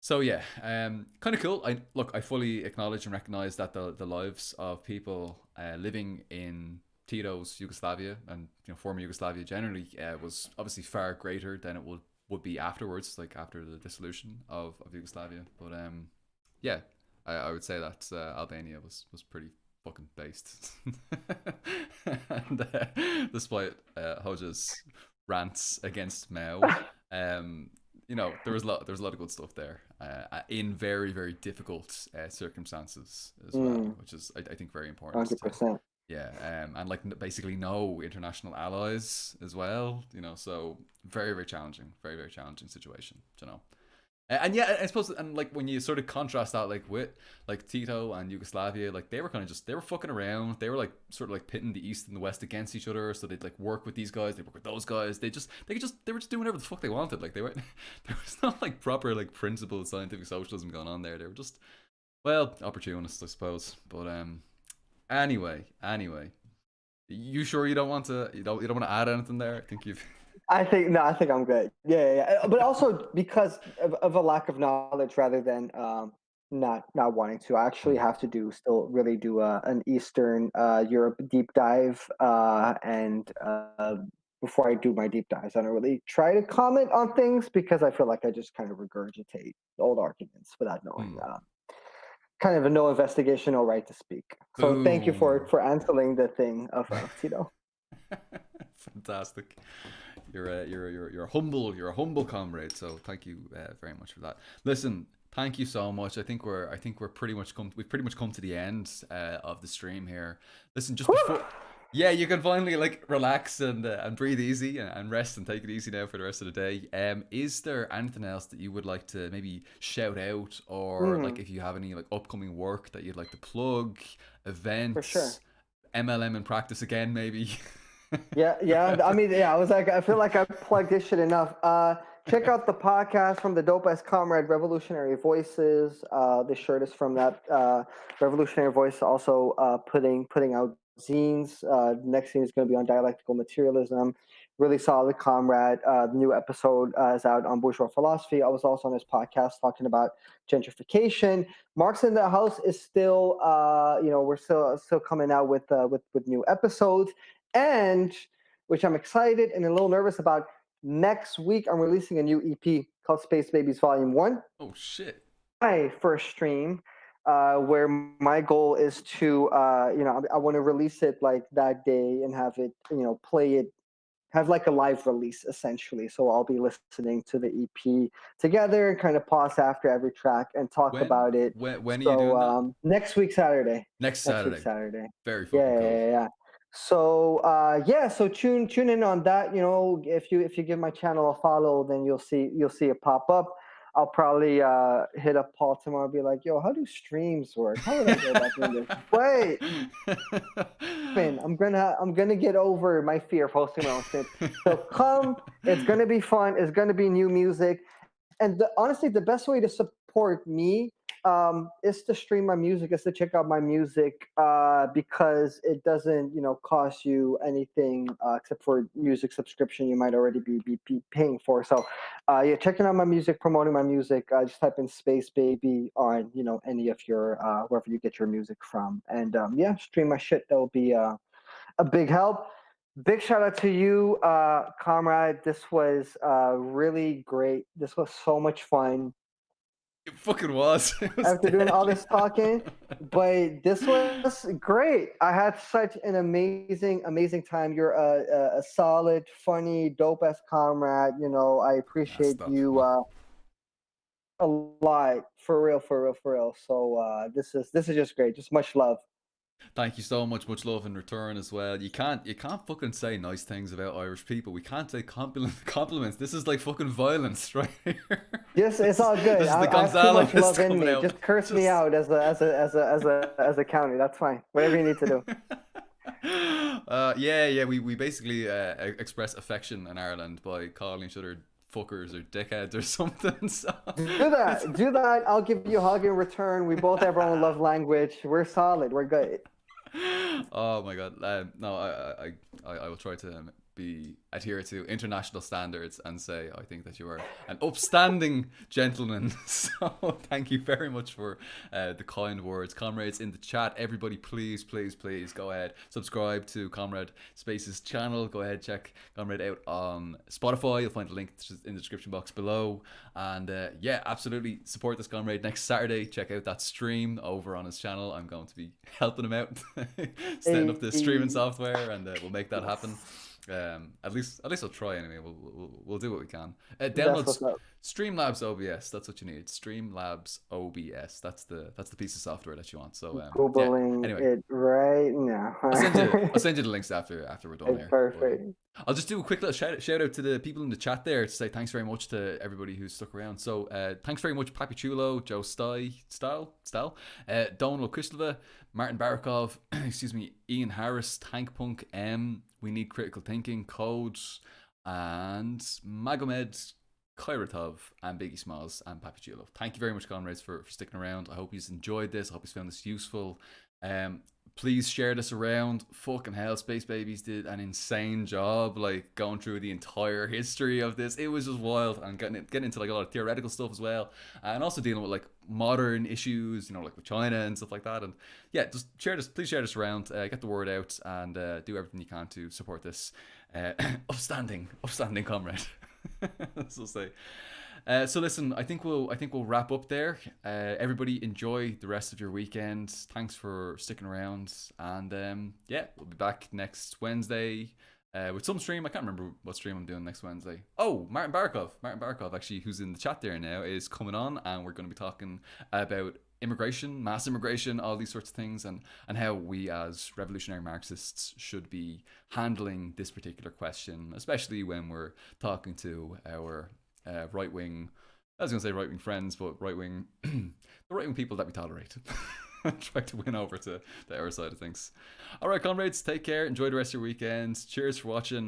so yeah, kind of cool. I fully acknowledge and recognize that the lives of people living in Tito's Yugoslavia and former Yugoslavia generally was obviously far greater than it would be afterwards, like after the dissolution of Yugoslavia. But yeah, I would say that Albania was pretty fucking based. And despite Hoja's rants against Mao, there was a lot of good stuff there in very, very difficult circumstances as well, which is, I think, very important too. 100%. Yeah, and like basically no international allies as well, so very, very challenging, very, very challenging situation, And yeah, I suppose, and like when you sort of contrast that, like with like Tito and Yugoslavia, like they were kind of they were fucking around. They were like sort of like pitting the East and the West against each other. So they'd like work with these guys, they work with those guys. They were just doing whatever the fuck they wanted. Like, they were there was not like proper like principled scientific socialism going on there. They were just, well, opportunists, I suppose. But anyway, you sure you don't want to want to add anything there? I think you've. I think I'm good. Yeah. But also because of a lack of knowledge, rather than not wanting to, I actually have to still really do an Eastern Europe deep dive, and before I do my deep dives, I don't really try to comment on things because I feel like I just kind of regurgitate old arguments without knowing. Kind of a no investigation, no right to speak. So thank you Boom. for answering the thing of Tito. Fantastic. You're a humble comrade. So thank you very much for that. Listen, thank you so much. I think we've pretty much come to the end of the stream here. Listen, just before. Yeah, you can finally like relax and breathe easy and rest and take it easy now for the rest of the day. Is there anything else that you would like to maybe shout out, or like if you have any like upcoming work that you'd like to plug, events, For sure. MLM in practice again, maybe? Yeah. I mean, yeah. I feel like I plugged this shit enough. Check out the podcast from the dope ass comrade Revolutionary Voices. This shirt is from that Revolutionary Voice. Also, putting out zines. Next thing is going to be on dialectical materialism. Really solid comrade. The new episode is out on bourgeois philosophy. I was also on his podcast talking about gentrification. Marx in the House is still, we're still coming out with new episodes, and which I'm excited and a little nervous about. Next week, I'm releasing a new EP called Space Babies Volume 1. Oh, shit. My first stream, where my goal is to, I want to release it like that day and have it, play it, have like a live release essentially. So I'll be listening to the EP together and kind of pause after every track and talk about it. When are you doing that? Next week, Saturday. Next Saturday. Very fucking Yeah, cool. yeah. So so tune in on that. If you give my channel a follow, then you'll see it pop up. I'll probably hit up Paul tomorrow and be like, yo, how do streams work? How would I go back in this? Wait, man, I'm gonna get over my fear of hosting my own stream. So come, it's gonna be fun. It's gonna be new music, and honestly, the best way to support me is to stream my music, is to check out my music, because it doesn't, cost you anything except for music subscription you might already be paying for. So, checking out my music, promoting my music. Just type in Space Baby on, any of your wherever you get your music from, and stream my shit. That will be a big help. Big shout out to you, Comrade. This was really great. This was so much fun. It fucking was. After doing all this talking, but this was great. I had such an amazing time. You're a solid, funny, dope ass comrade. I appreciate you a lot, for real. So this is just great. Just much love. Thank you so much love in return as well. You can't fucking say nice things about Irish people. We can't say compliments. This is like fucking violence right here. Yes, it's all good. This is the I have too much love in me. out. Just curse me out as a county. That's fine. Whatever you need to do. We basically express affection in Ireland by calling each other fuckers or dickheads or something. So. Do that. I'll give you a hug in return. We both have our own love language. We're solid. We're good. Oh my god. No, I will try to adhere to international standards and say I think that you are an upstanding gentleman. So thank you very much for the kind words. Comrades in the chat, everybody please go ahead, subscribe to Comrade Space's channel. Go ahead, check Comrade out on Spotify. You'll find a link in the description box below. And absolutely support this comrade next Saturday. Check out that stream over on his channel. I'm going to be helping him out setting up the streaming software, and we'll make that happen. At least I'll try anyway. We'll do what we can. Download Streamlabs OBS. That's what you need. Streamlabs OBS. That's the piece of software that you want. So Googling it right now. I'll send you the links after we're done here. Perfect. I'll just do a quick little shout out to the people in the chat there to say thanks very much to everybody who's stuck around. So thanks very much, Papi Chulo, Joe Style, Donald Kristlova, Martin Barakov, excuse me, Ian Harris, Tank Punk M, We Need Critical Thinking, Codes, and Magomed, Kairatov, and Biggie Smalls, and Papi Chulo. Thank you very much, comrades, for sticking around. I hope you've enjoyed this. I hope you found this useful. Please share this around. Fucking hell, Space Babies did an insane job, like going through the entire history of this. It was just wild, and getting into like a lot of theoretical stuff as well, and also dealing with like modern issues, like with China and stuff like that. And yeah, just share this. Please share this around. Get the word out, and do everything you can to support this upstanding comrade. So say. So listen, I think we'll wrap up there. Everybody enjoy the rest of your weekend. Thanks for sticking around, and we'll be back next Wednesday with some stream. I can't remember what stream I'm doing next Wednesday. Oh, Martin Barakov actually, who's in the chat there now, is coming on, and we're going to be talking about immigration, mass immigration, all these sorts of things, and how we as revolutionary Marxists should be handling this particular question, especially when we're talking to our right-wing, I was going to say right-wing friends, but right-wing, the right-wing people that we tolerate. Try to win over to our side of things. All right, comrades, take care. Enjoy the rest of your weekend. Cheers for watching.